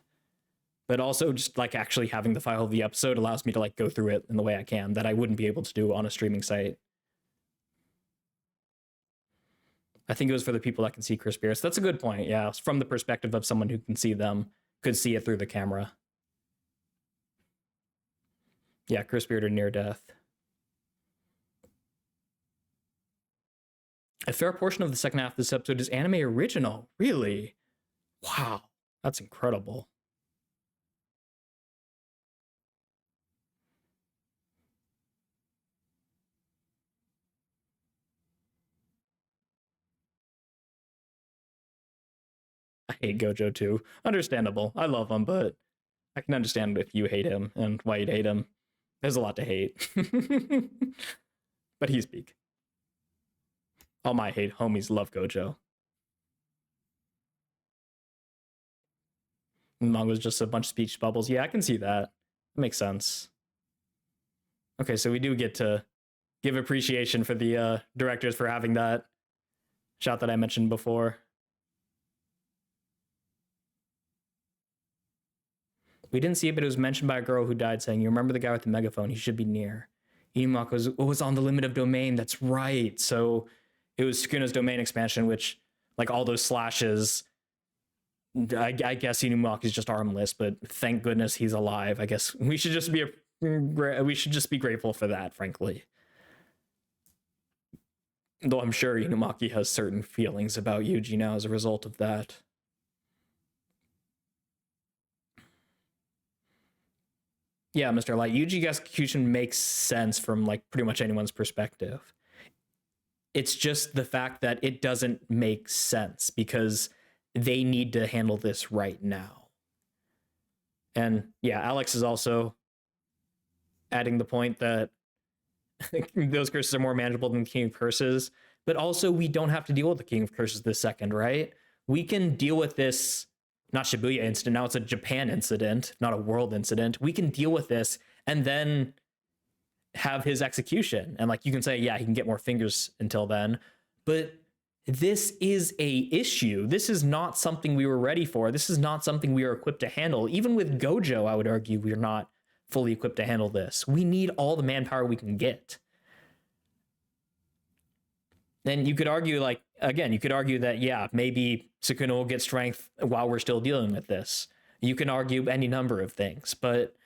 But also just like actually having the file of the episode allows me to like go through it in the way I can that I wouldn't be able to do on a streaming site. I think it was for the people that can see Chris Pierce. That's a good point. Yeah, from the perspective of someone who can see them, could see it through the camera. Yeah, Chris Beard or near death. A fair portion of the second half of this episode is anime original. Really? Wow, that's incredible. I hate Gojo too. Understandable. I love him, but I can understand if you hate him and why you'd hate him. There's a lot to hate. But he's peak. All my hate homies love Gojo. The manga's just a bunch of speech bubbles. Yeah, I can see that. That makes sense. Okay, so we do get to give appreciation for the directors for having that shot that I mentioned before. We didn't see it, but it was mentioned by a girl who died saying, "You remember the guy with the megaphone? He should be near." Inumaki was on the limit of domain. That's right. So it was Sukuna's domain expansion, which, like all those slashes, I guess Inumaki is just armless, but thank goodness he's alive. I guess we should just be grateful for that, frankly. Though I'm sure Inumaki has certain feelings about Yuji now as a result of that. Yeah, Mr. Light, Yuji execution makes sense from like pretty much anyone's perspective. It's just the fact that it doesn't make sense because they need to handle this right now. And yeah, Alex is also adding the point that those curses are more manageable than the King of Curses, but also we don't have to deal with the King of Curses this second, right? We can deal with this, not Shibuya incident, now it's a Japan incident, not a world incident. We can deal with this and then have his execution. And like you can say, yeah, he can get more fingers until then, but this is a issue. This is not something we were ready for. This is not something we are equipped to handle. Even with Gojo, I would argue we're not fully equipped to handle this. We need all the manpower we can get. Then you could argue, like, again, you could argue that, yeah, maybe Sukuna will get strength while we're still dealing with this. You can argue any number of things, but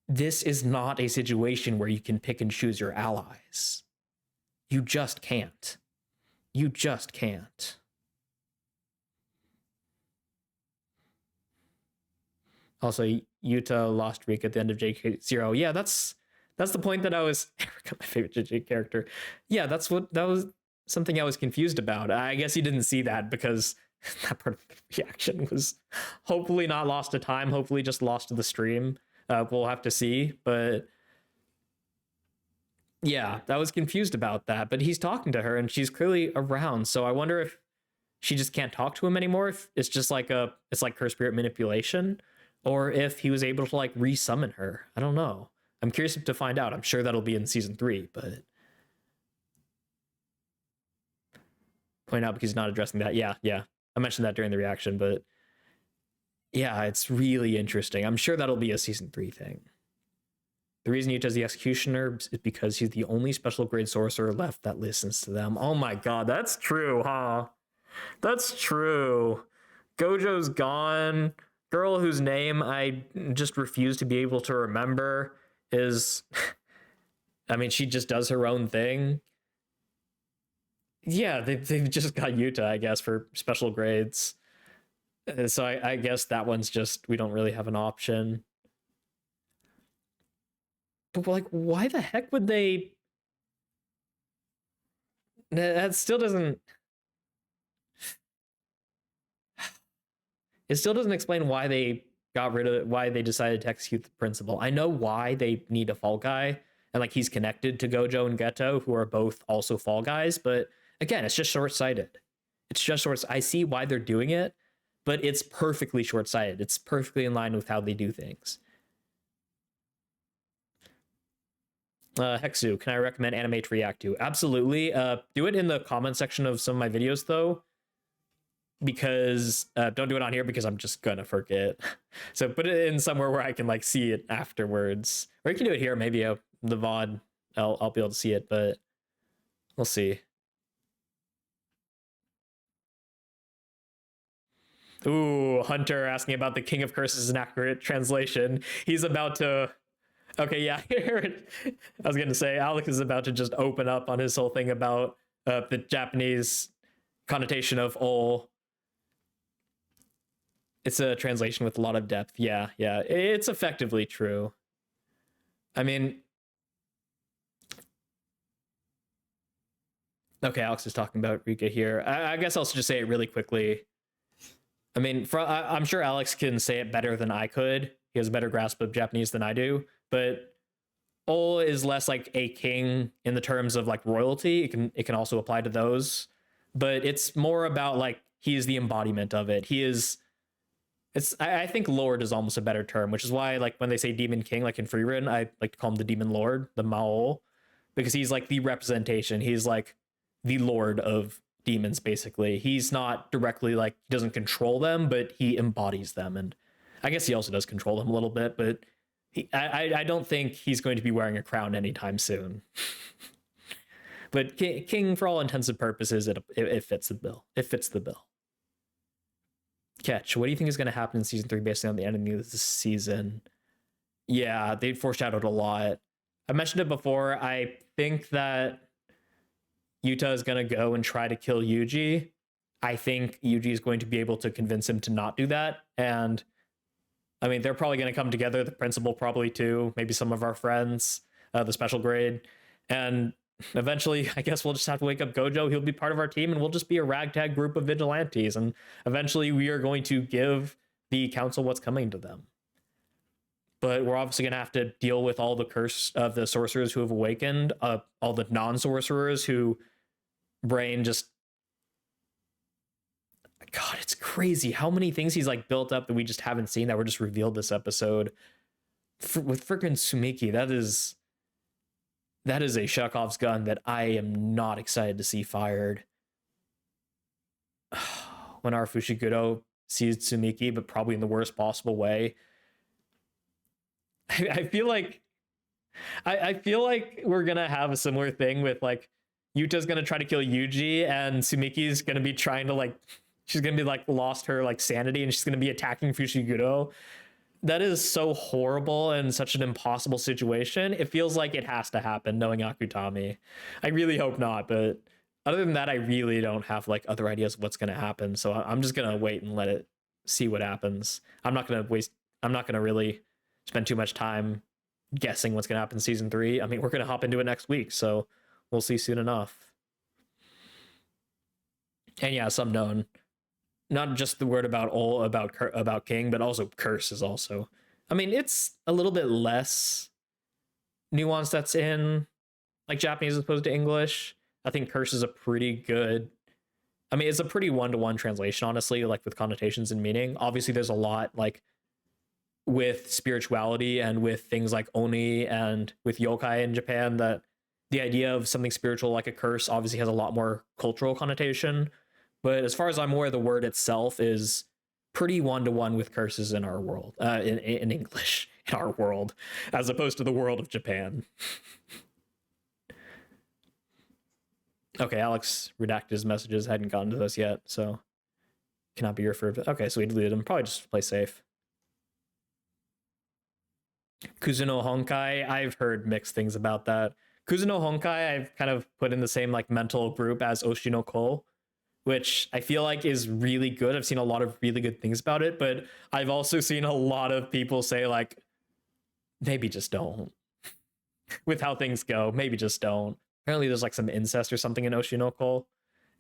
this is not a situation where you can pick and choose your allies. You just can't. You just can't. Also, Yuta lost Rika at the end of JK0. Yeah, that's the point that I was Erica, my favorite JJ character. Yeah, that was something I was confused about. I guess you didn't see that because that part of the reaction was hopefully not lost to time, hopefully just lost to the stream. We'll have to see, but yeah, I was confused about that. But he's talking to her and she's clearly around, so I wonder if she just can't talk to him anymore, if it's just like it's like her spirit manipulation, or if he was able to like resummon her. I don't know. I'm curious to find out. I'm sure that'll be in season 3, but point out because he's not addressing that. Yeah. I mentioned that during the reaction, but yeah, it's really interesting. I'm sure that'll be a season 3 thing. The reason Yuta's the executioner is because he's the only special grade sorcerer left that listens to them. Oh my god, that's true, huh? That's true. Gojo's gone. Girl whose name I just refuse to be able to remember is... I mean, she just does her own thing. Yeah, they've just got Yuta, I guess, for special grades. So I guess that one's just, we don't really have an option. But like, why the heck would they... That still doesn't... It still doesn't explain why they got rid of, why they decided to execute the principal. I know why they need a fall guy, and like he's connected to Gojo and Geto, who are both also fall guys, but again, it's just short-sighted. It's just I see why they're doing it, but it's perfectly short-sighted. It's perfectly in line with how they do things. Hexu, can I recommend anime to react to? Absolutely. Do it in the comment section of some of my videos, though, because don't do it on here because I'm just gonna forget. So put it in somewhere where I can like see it afterwards, or you can do it here. Maybe the VOD, I'll be able to see it, but we'll see. Ooh, Hunter asking about the King of Curses, an accurate translation. He's about to. Okay, yeah. I was gonna say Alex is about to just open up on his whole thing about the Japanese connotation of ol. It's a translation with a lot of depth. Yeah, yeah. It's effectively true. I mean, okay, Alex is talking about Rika here. I guess I'll just say it really quickly. I mean, I'm sure Alex can say it better than I could. He has a better grasp of Japanese than I do. But ol is less like a king in the terms of like royalty. It can also apply to those, but it's more about like he is the embodiment of it. He is. I think Lord is almost a better term, which is why like when they say Demon King, like in Freerun, I like to call him the Demon Lord, the Maol, because he's like the representation. He's like the Lord of demons, basically. He's not directly like he doesn't control them, but he embodies them, and I guess he also does control them a little bit, but I don't think he's going to be wearing a crown anytime soon. But King, for all intents and purposes, it fits the bill. It fits the bill. Catch, what do you think is going to happen in season 3 based on the ending of this season? Yeah, they foreshadowed a lot. I mentioned it before. I think that YUTA is going to go and try to kill Yuji. I think Yuji is going to be able to convince him to not do that. And I mean, they're probably going to come together. The principal probably too. Maybe some of our friends, the special grade. And eventually, I guess we'll just have to wake up Gojo. He'll be part of our team, and we'll just be a ragtag group of vigilantes. And eventually, we are going to give the council what's coming to them. But we're obviously going to have to deal with all the curse of the sorcerers who have awakened, all the non-sorcerers who brain just... God, it's crazy how many things he's like built up that we just haven't seen that were just revealed this episode. With freaking Sumiki, that is a Chekhov's gun that I am not excited to see fired. When our Fushiguro sees Tsumiki, but probably in the worst possible way. I feel like we're gonna have a similar thing with like Yuta's gonna try to kill Yuji, and Tsumiki's gonna be trying to like, she's gonna be like lost her like sanity, and she's gonna be attacking Fushiguro. That is so horrible and such an impossible situation. It feels like it has to happen, knowing Akutami. I really hope not, but other than that, I really don't have like other ideas of what's going to happen. So I'm just going to wait and let it see what happens. I'm not going to really spend too much time guessing what's going to happen in season 3. I mean, we're going to hop into it next week, so we'll see soon enough. And yeah, some known. Not just the word about King, but also curse is also. I mean, it's a little bit less nuance that's in like Japanese as opposed to English. I think curse is a pretty good. I mean, it's a pretty one-to-one translation, honestly, like with connotations and meaning. Obviously, there's a lot like with spirituality and with things like Oni and with yokai in Japan, that the idea of something spiritual like a curse obviously has a lot more cultural connotation. But as far as I'm aware, the word itself is pretty one-to-one with curses in our world, in English, in our world, as opposed to the world of Japan. Okay, Alex redacted his messages, hadn't gotten to those yet, so cannot be referred to. Okay, so we deleted them. Probably just play safe. Kuzuno Honkai, I've heard mixed things about that. Kuzuno Honkai, I've kind of put in the same like mental group as Oshino Ko, which I feel like is really good. I've seen a lot of really good things about it, but I've also seen a lot of people say like, maybe just don't. With how things go, maybe just don't. Apparently there's like some incest or something in Oshinoko,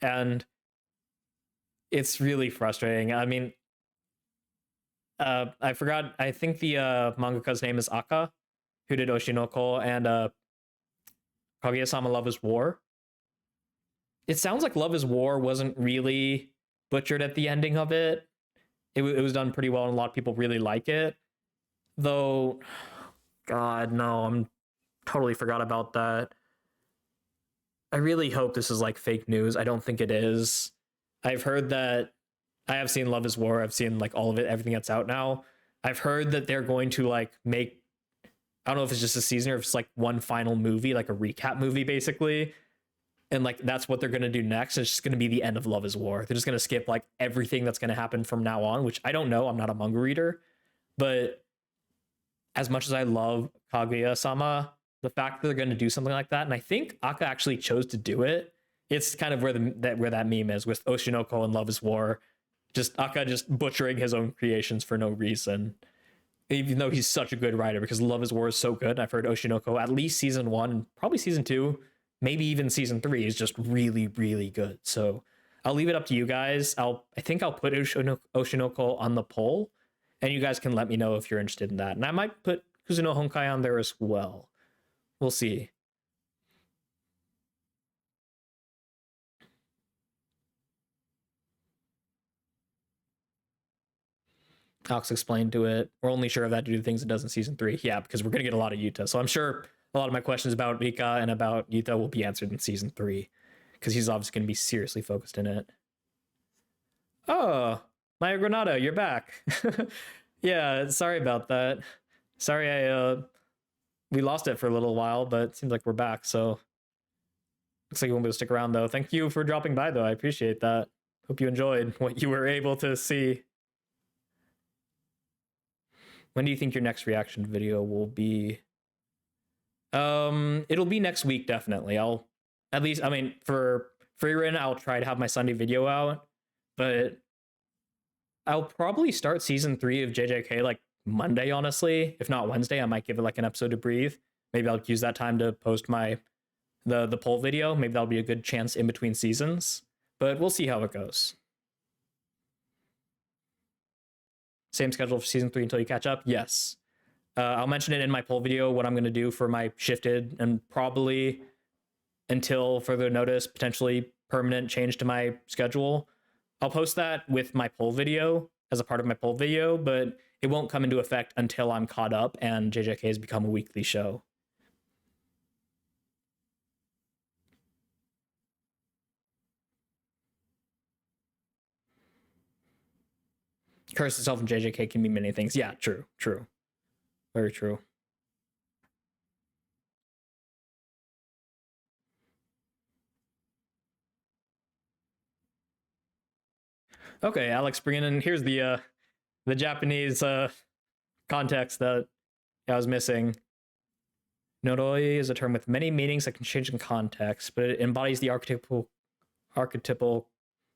and it's really frustrating. I mean, I forgot, I think the mangaka's name is Aka, who did Oshinoko and Kaguya-sama Love is War. It sounds like Love is War wasn't really butchered at the ending of it. It was done pretty well, and a lot of people really like it. Though, God, no, I'm totally forgot about that. I really hope this is like fake news. I don't think it is. I've heard that, I have seen Love is War. I've seen like all of it, everything that's out now. I've heard that they're going to like make, I don't know if it's just a season or if it's like one final movie, like a recap movie basically. and like that's what they're gonna do next. It's just gonna be the end of Love is War. They're just gonna skip like everything that's gonna happen from now on, which I don't know. I'm not a manga reader, but as much as I love Kaguya-sama, the fact that they're gonna do something like that, and I think Aka actually chose to do it. It's kind of where that meme is with Oshinoko and Love is War. Just Aka just butchering his own creations for no reason. Even though he's such a good writer, because Love is War is so good. I've heard Oshinoko, at least season 1, probably season 2, maybe even season 3 is just really, really good. So I'll leave it up to you guys. I think I'll put Oshinoko on the poll, and you guys can let me know if you're interested in that. And I might put Kuzuno Honkai on there as well. We'll see. Alex explained to it. We're only sure of that due to things it does in season 3. Yeah, because we're going to get a lot of YUTA. So I'm sure a lot of my questions about Rika and about YUTA will be answered in season 3, because he's obviously going to be seriously focused in it. Oh, Maya Granado, you're back. Yeah, sorry about that. Sorry, we lost it for a little while, but it seems like we're back. So looks like you won't be able to stick around though. Thank you for dropping by though. I appreciate that. Hope you enjoyed what you were able to see. When do you think your next reaction video will be? It'll be next week, definitely. I'll at least, I mean, for Freerun, I'll try to have my Sunday video out, but I'll probably start season 3 of JJK like Monday, honestly. If not Wednesday, I might give it like an episode to breathe. Maybe I'll use that time to post the poll video. Maybe that'll be a good chance in between seasons, but we'll see how it goes. Same schedule for season 3 until you catch up? Yes. I'll mention it in my poll video, what I'm going to do for my shifted and probably until further notice, potentially permanent change to my schedule. I'll post that with my poll video as a part of my poll video, but it won't come into effect until I'm caught up and JJK has become a weekly show. Curse itself in JJK can mean many things. Yeah, true. Very true. Okay, Alex, bringing in, here's the Japanese context that I was missing. Noroi is a term with many meanings that can change in context, but it embodies the archetypal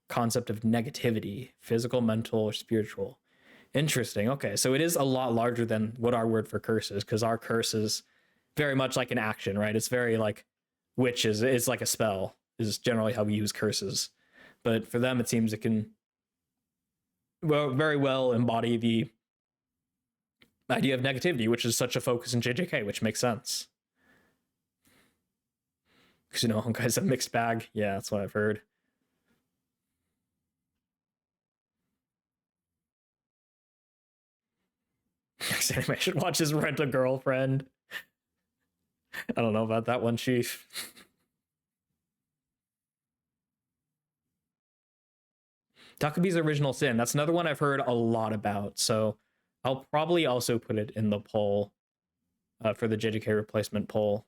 concept of negativity, physical, mental, or spiritual. Interesting. Okay, so it is a lot larger than what our word for curse is, because our curse is very much like an action, right? It's very like witches. It's like a spell is generally how we use curses. But for them, it seems it can very well embody the idea of negativity, which is such a focus in JJK, which makes sense. Because, you know, Honkai's a mixed bag. Yeah, that's what I've heard. Next anime I should watch is Rent a Girlfriend. I don't know about that one, Chief. Takubi's Original Sin. That's another one I've heard a lot about, so I'll probably also put it in the poll for the JJK replacement poll.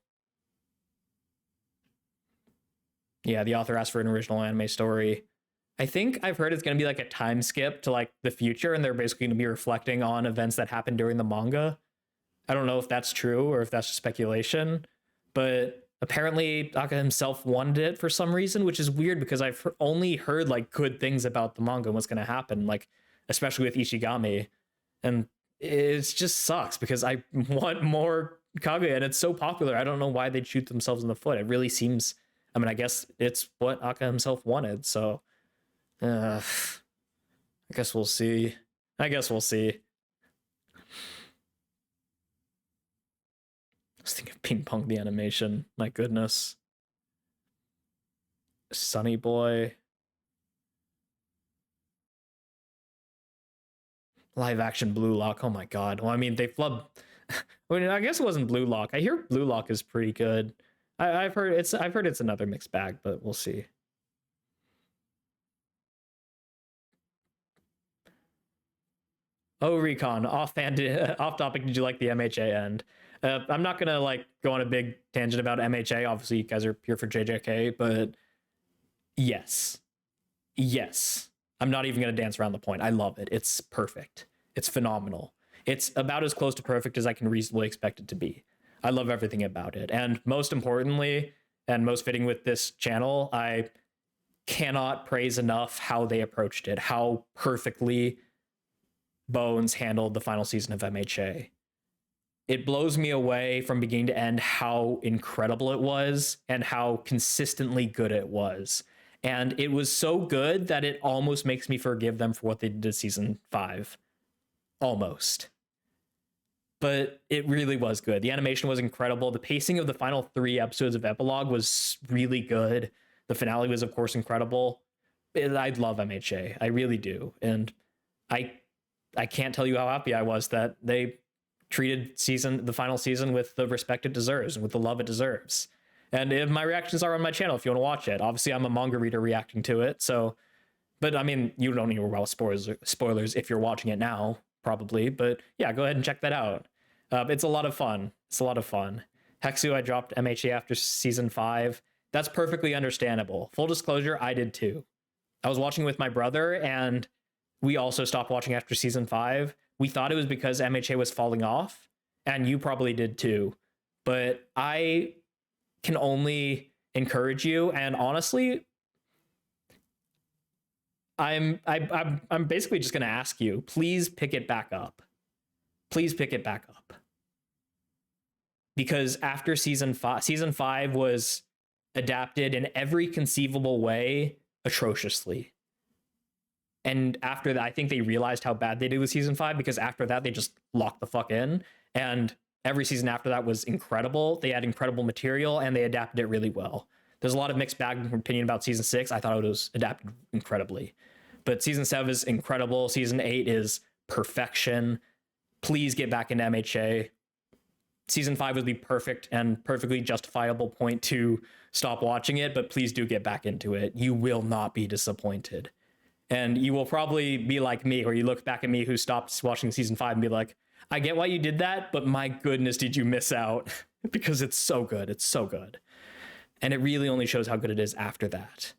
Yeah, the author asked for an original anime story. I think I've heard it's going to be like a time skip to like the future, and they're basically going to be reflecting on events that happened during the manga. I don't know if that's true or if that's just speculation, but apparently Aka himself wanted it for some reason, which is weird because I've only heard like good things about the manga and what's going to happen, like especially with Ishigami, and it just sucks because I want more Kaguya and it's so popular. I don't know why they'd shoot themselves in the foot. It really seems, I mean, I guess it's what Aka himself wanted, so I guess we'll see. I was thinking of Ping Pong the animation. My goodness. Sunny Boy. Live action Blue Lock. Oh my god. Well, I mean, they flubbed. I mean, I guess it wasn't Blue Lock. I hear Blue Lock is pretty good. I've heard it's another mixed bag, but we'll see. Oh, Recon, off topic. Did you like the MHA end? I'm not gonna like go on a big tangent about MHA. Obviously, you guys are here for JJK, but yes, I'm not even gonna dance around the point. I love it. It's perfect. It's phenomenal. It's about as close to perfect as I can reasonably expect it to be. I love everything about it, and most importantly, and most fitting with this channel, I cannot praise enough how they approached it, how perfectly Bones handled the final season of MHA. It blows me away from beginning to end how incredible it was and how consistently good it was. And it was so good that it almost makes me forgive them for what they did to season 5. Almost. But it really was good. The animation was incredible. The pacing of the final 3 episodes of Epilogue was really good. The finale was, of course, incredible. I love MHA. I really do. And I can't tell you how happy I was that they treated the final season with the respect it deserves and with the love it deserves. And if my reactions are on my channel, if you want to watch it. Obviously, I'm a manga reader reacting to it. So, but I mean, you don't need to worry about spoilers if you're watching it now, probably. But yeah, go ahead and check that out. It's a lot of fun. Hexu, I dropped MHA after season 5. That's perfectly understandable. Full disclosure, I did too. I was watching with my brother, and we also stopped watching after season 5. We thought it was because MHA was falling off, and you probably did too. But I can only encourage you, and honestly, I'm basically just going to ask you, please pick it back up. Please pick it back up. Because after season 5 was adapted in every conceivable way atrociously. And after that, I think they realized how bad they did with season 5, because after that, they just locked the fuck in. And every season after that was incredible. They had incredible material, and they adapted it really well. There's a lot of mixed bag opinion about season 6. I thought it was adapted incredibly. But season 7 is incredible. Season 8 is perfection. Please get back into MHA. Season 5 would be perfect and perfectly justifiable point to stop watching it, but please do get back into it. You will not be disappointed. And you will probably be like me, or you look back at me who stopped watching season 5 and be like, I get why you did that, but my goodness, did you miss out? Because it's so good. It's so good. And it really only shows how good it is after that.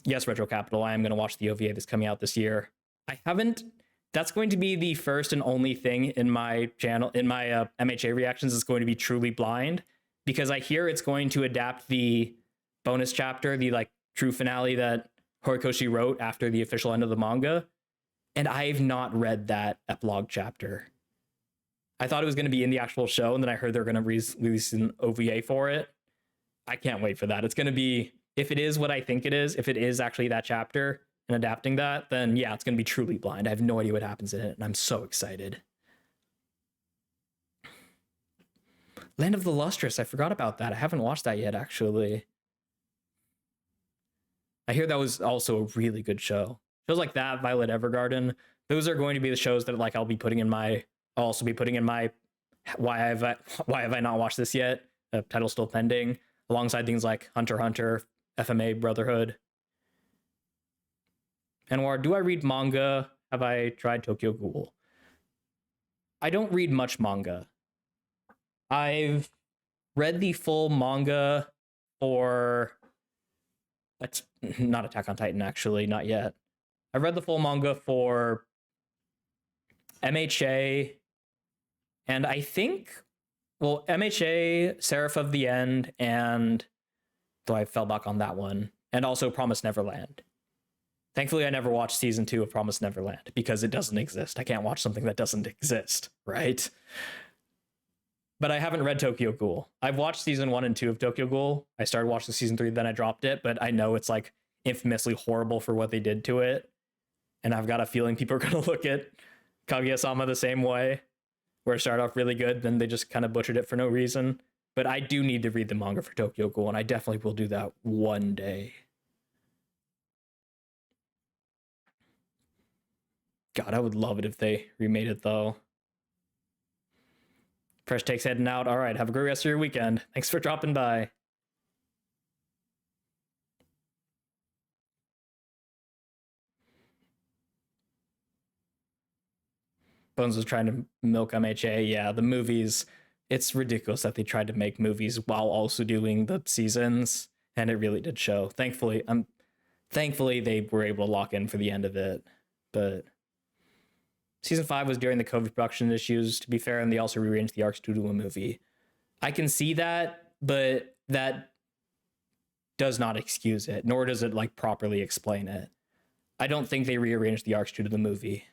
Yes, Retro Capital, I am going to watch the OVA that's coming out this year. I haven't. That's going to be the first and only thing in my channel, in my MHA reactions, is going to be truly blind, because I hear it's going to adapt the bonus chapter, the like true finale that Horikoshi wrote after the official end of the manga. And I've not read that epilogue chapter. I thought it was going to be in the actual show, and then I heard they're going to release an OVA for it. I can't wait for that. It's going to be, if it is what I think it is, if it is actually that chapter and adapting that, then yeah, it's going to be truly blind. I have no idea what happens in it, and I'm so excited. Land of the Lustrous, I forgot about that. I haven't watched that yet, actually. I hear that was also a really good show. Shows like that, Violet Evergarden, those are going to be the shows that like I'll also be putting in my why have I not watched this yet? Title still pending, alongside things like Hunter x Hunter, FMA Brotherhood. Anwar, do I read manga? Have I tried Tokyo Ghoul? I don't read much manga. I've read the full manga for... That's not Attack on Titan, actually, not yet. I've read the full manga for MHA, and I think, well, MHA, Seraph of the End, and though I fell back on that one, and also Promised Neverland. Thankfully, I never watched season 2 of Promised Neverland because it doesn't exist. I can't watch something that doesn't exist, right? But I haven't read Tokyo Ghoul. I've watched season 1 and 2 of Tokyo Ghoul. I started watching season 3, then I dropped it, but I know it's like infamously horrible for what they did to it. And I've got a feeling people are going to look at Kaguya-sama the same way, where it started off really good, then they just kind of butchered it for no reason. But I do need to read the manga for Tokyo Ghoul, and I definitely will do that one day. God, I would love it if they remade it, though. Fresh Takes heading out. All right, have a great rest of your weekend. Thanks for dropping by. Bones was trying to milk MHA. Yeah, the movies, it's ridiculous that they tried to make movies while also doing the seasons, and it really did show. Thankfully they were able to lock in for the end of it. But season 5 was during the COVID production issues, to be fair, and they also rearranged the arcs due to a movie. I can see that, but that does not excuse it, nor does it like properly explain it. I don't think they rearranged the arcs due to the movie.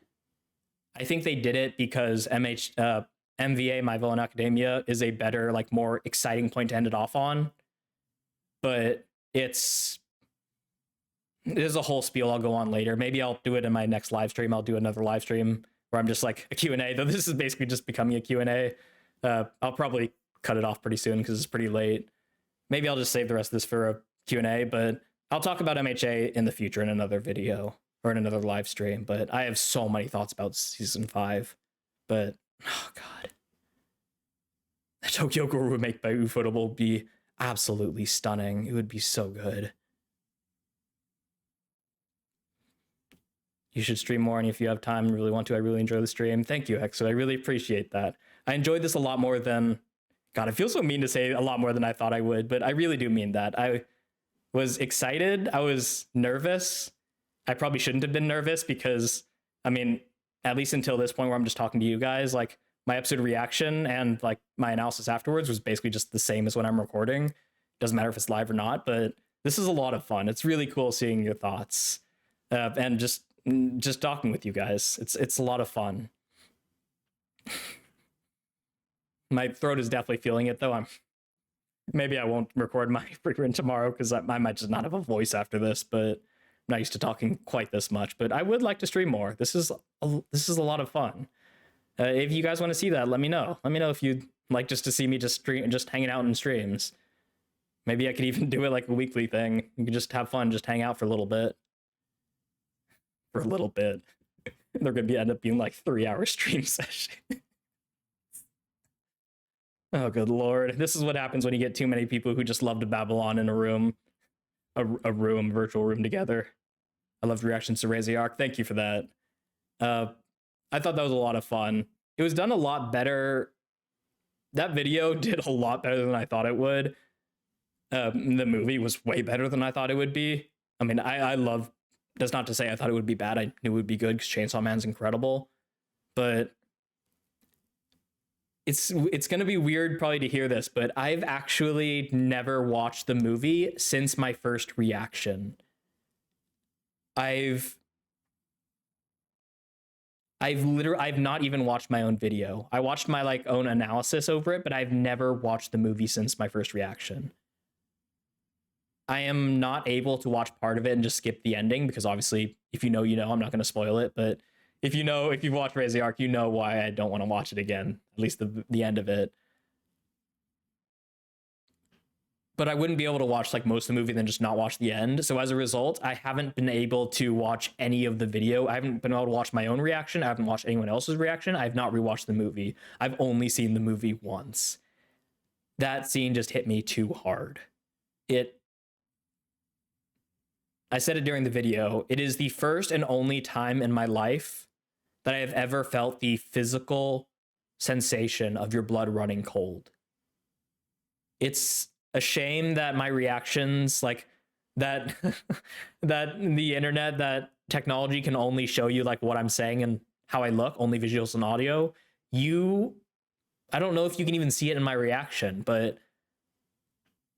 I think they did it because MVA, My Villain Academia, is a better, like, more exciting point to end it off on. But it is a whole spiel I'll go on later. Maybe I'll do it in my next live stream. I'll do another live stream where I'm just like a Q&A, though this is basically just becoming a Q&A. I'll probably cut it off pretty soon because it's pretty late. Maybe I'll just save the rest of this for a Q&A, but I'll talk about MHA in the future in another video or in another live stream. But I have so many thoughts about season 5. But, oh god. The Tokyo Ghoul remake by Ufotable would be absolutely stunning. It would be so good. You should stream more, and if you have time and really want to, I really enjoy the stream. Thank you, Exo. I really appreciate that. I enjoyed this a lot more than... God, I feel so mean to say a lot more than I thought I would, but I really do mean that. I was excited. I was nervous. I probably shouldn't have been nervous because, I mean, at least until this point where I'm just talking to you guys, like, my episode reaction and, like, my analysis afterwards was basically just the same as when I'm recording. Doesn't matter if it's live or not, but this is a lot of fun. It's really cool seeing your thoughts and just talking with you guys. It's a lot of fun. My throat is definitely feeling it, though. Maybe I won't record my frequent tomorrow because I might just not have a voice after this, but I'm not used to talking quite this much. But I would like to stream more. This is a lot of fun. If you guys want to see that, let me know. Let me know if you'd like just to see me just hanging out in streams. Maybe I could even do it like a weekly thing. You could just have fun, just hang out for a little bit. For a little bit. They're going to end up being like 3-hour stream session. Oh, good lord. This is what happens when you get too many people who just love to babble on in a room. A virtual room together. I loved reactions to Reze arc. Thank you for that. I thought that was a lot of fun. It was done a lot better. That video did a lot better than I thought it would. The movie was way better than I thought it would be. I mean, I love... That's not to say I thought it would be bad. I knew it would be good because Chainsaw Man's incredible. But... It's going to be weird probably to hear this, but I've actually never watched the movie since my first reaction. I've not even watched my own video. I watched my like own analysis over it, but I've never watched the movie since my first reaction. I am not able to watch part of it and just skip the ending because obviously if you know, you know, I'm not going to spoil it, but if you watch Reze arc, you know why I don't want to watch it again, at least the end of it. But I wouldn't be able to watch like most of the movie and then just not watch the end. So as a result, I haven't been able to watch any of the video. I haven't been able to watch my own reaction. I haven't watched anyone else's reaction. I've not rewatched the movie. I've only seen the movie once. That scene just hit me too hard. I said it during the video. It is the first and only time in my life that I have ever felt the physical sensation of your blood running cold. It's a shame that my reactions, like that, that the internet, that technology can only show you like what I'm saying and how I look, only visuals and audio. I don't know if you can even see it in my reaction, but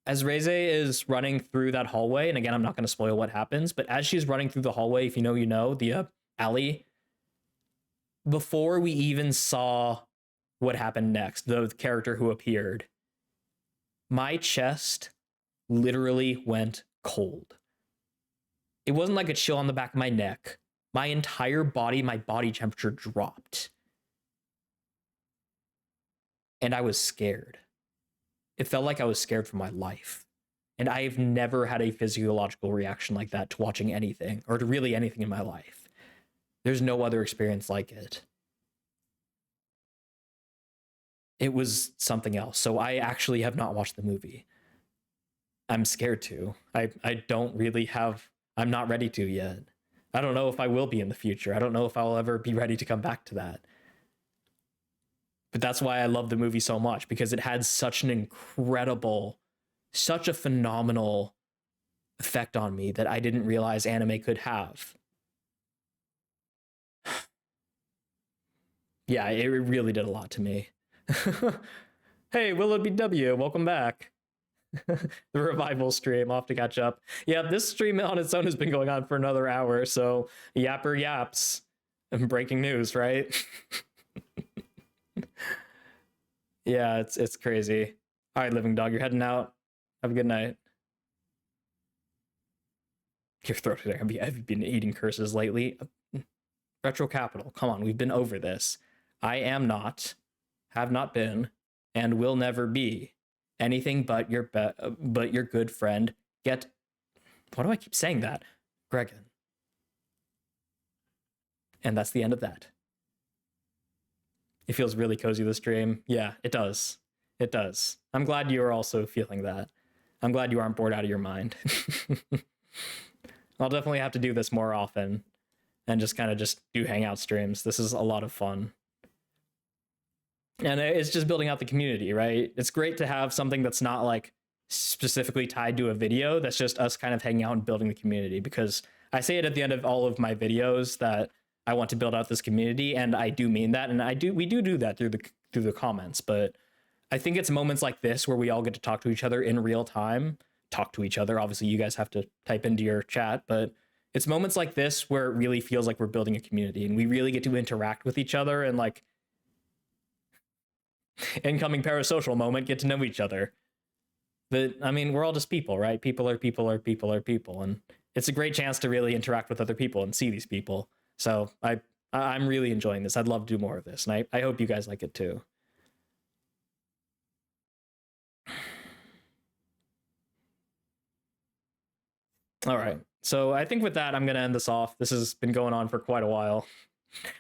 as Reze is running through that hallway, and again, I'm not going to spoil what happens, but as she's running through the hallway, if you know, you know, the alley, before we even saw what happened next, the character who appeared, my chest literally went cold. It wasn't like a chill on the back of my neck. My entire body, my body temperature dropped. And I was scared. It felt like I was scared for my life. And I've never had a physiological reaction like that to watching anything, or to really anything in my life. There's no other experience like it. It was something else. So I actually have not watched the movie. I'm scared to. I don't really have... I'm not ready to yet. I don't know if I will be in the future. I don't know if I'll ever be ready to come back to that. But that's why I love the movie so much, because it had such an incredible, such a phenomenal effect on me that I didn't realize anime could have. Yeah, it really did a lot to me. Hey, Willow BW, welcome back. The revival stream, I'll have to catch up. Yeah, this stream on its own has been going on for another hour, so yapper yaps. Breaking news, right? Yeah, it's crazy. All right, Living Dog, you're heading out. Have a good night. Your throat. Have you been eating curses lately? Retro Capital, come on, we've been over this. I am not, have not been, and will never be anything but your good friend. Get. Why do I keep saying that? Gregan. And that's the end of that. It feels really cozy, this stream. Yeah, it does. It does. I'm glad you are also feeling that. I'm glad you aren't bored out of your mind. I'll definitely have to do this more often and just kind of just do hangout streams. This is a lot of fun. And it's just building out the community, right? It's great to have something that's not like specifically tied to a video. That's just us kind of hanging out and building the community, because I say it at the end of all of my videos that I want to build out this community, and I do mean that, and we do that through the comments. But I think it's moments like this where we all get to talk to each other in real time. Talk to each other. Obviously, you guys have to type into your chat, but it's moments like this where it really feels like we're building a community, and we really get to interact with each other, and like incoming parasocial moment, get to know each other. But I mean, we're all just people, right? People are people are people are people, and it's a great chance to really interact with other people and see these people. So I'm really enjoying this. I'd love to do more of this, and I hope you guys like it too. All right. So I think with that, I'm going to end this off. This has been going on for quite a while.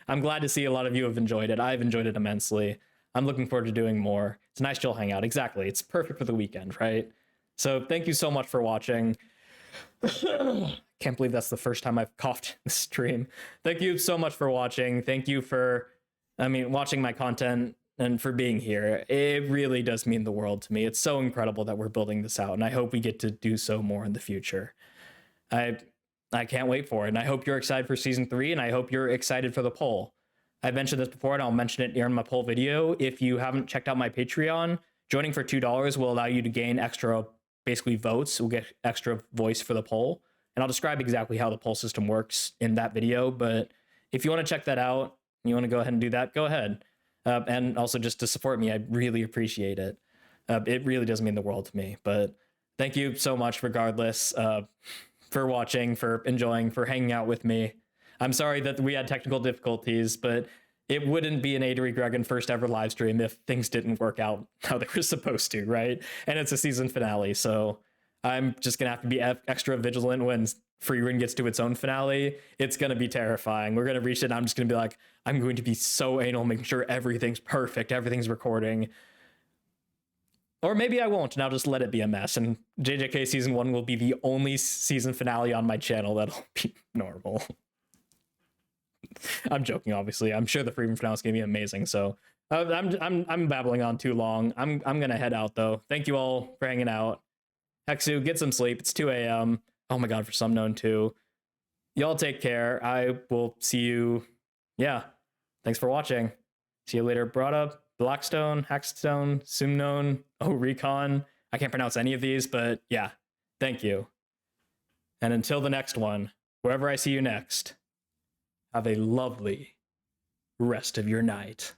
I'm glad to see a lot of you have enjoyed it. I've enjoyed it immensely. I'm looking forward to doing more. It's a nice chill hangout. Exactly. It's perfect for the weekend, right? So thank you so much for watching. Can't believe that's the first time I've coughed in the stream. Thank you so much for watching. Thank you for, watching my content and for being here. It really does mean the world to me. It's so incredible that we're building this out, and I hope we get to do so more in the future. I can't wait for it, and I hope you're excited for season 3, and I hope you're excited for the poll. I've mentioned this before, and I'll mention it here in my poll video. If you haven't checked out my Patreon, joining for $2 will allow you to gain extra, basically, votes. We'll get extra voice for the poll, and I'll describe exactly how the poll system works in that video. But if you want to check that out, you want to go ahead and do that, go ahead. And also just to support me, I really appreciate it. It really does mean the world to me. But thank you so much, regardless, for watching, for enjoying, for hanging out with me. I'm sorry that we had technical difficulties, but it wouldn't be an Adery Gregan first ever live stream if things didn't work out how they were supposed to, right? And it's a season finale, so I'm just gonna have to be extra vigilant when Freerun gets to its own finale. It's gonna be terrifying. We're gonna reach it, and I'm just gonna be like, I'm going to be so anal, making sure everything's perfect, everything's recording. Or maybe I won't, and I'll just let it be a mess, and JJK Season 1 will be the only season finale on my channel that'll be normal. I'm joking, obviously. I'm sure the Freedom finale is gonna be amazing. So I'm babbling on too long. I'm gonna head out though. Thank you all for hanging out. Hexu, get some sleep. It's 2 a.m. Oh my god, for some known too. Y'all take care. I will see you. Yeah. Thanks for watching. See you later. Brought up Blackstone, Hackstone, Sumnon, Recon. I can't pronounce any of these, but yeah. Thank you. And until the next one, wherever I see you next, have a lovely rest of your night.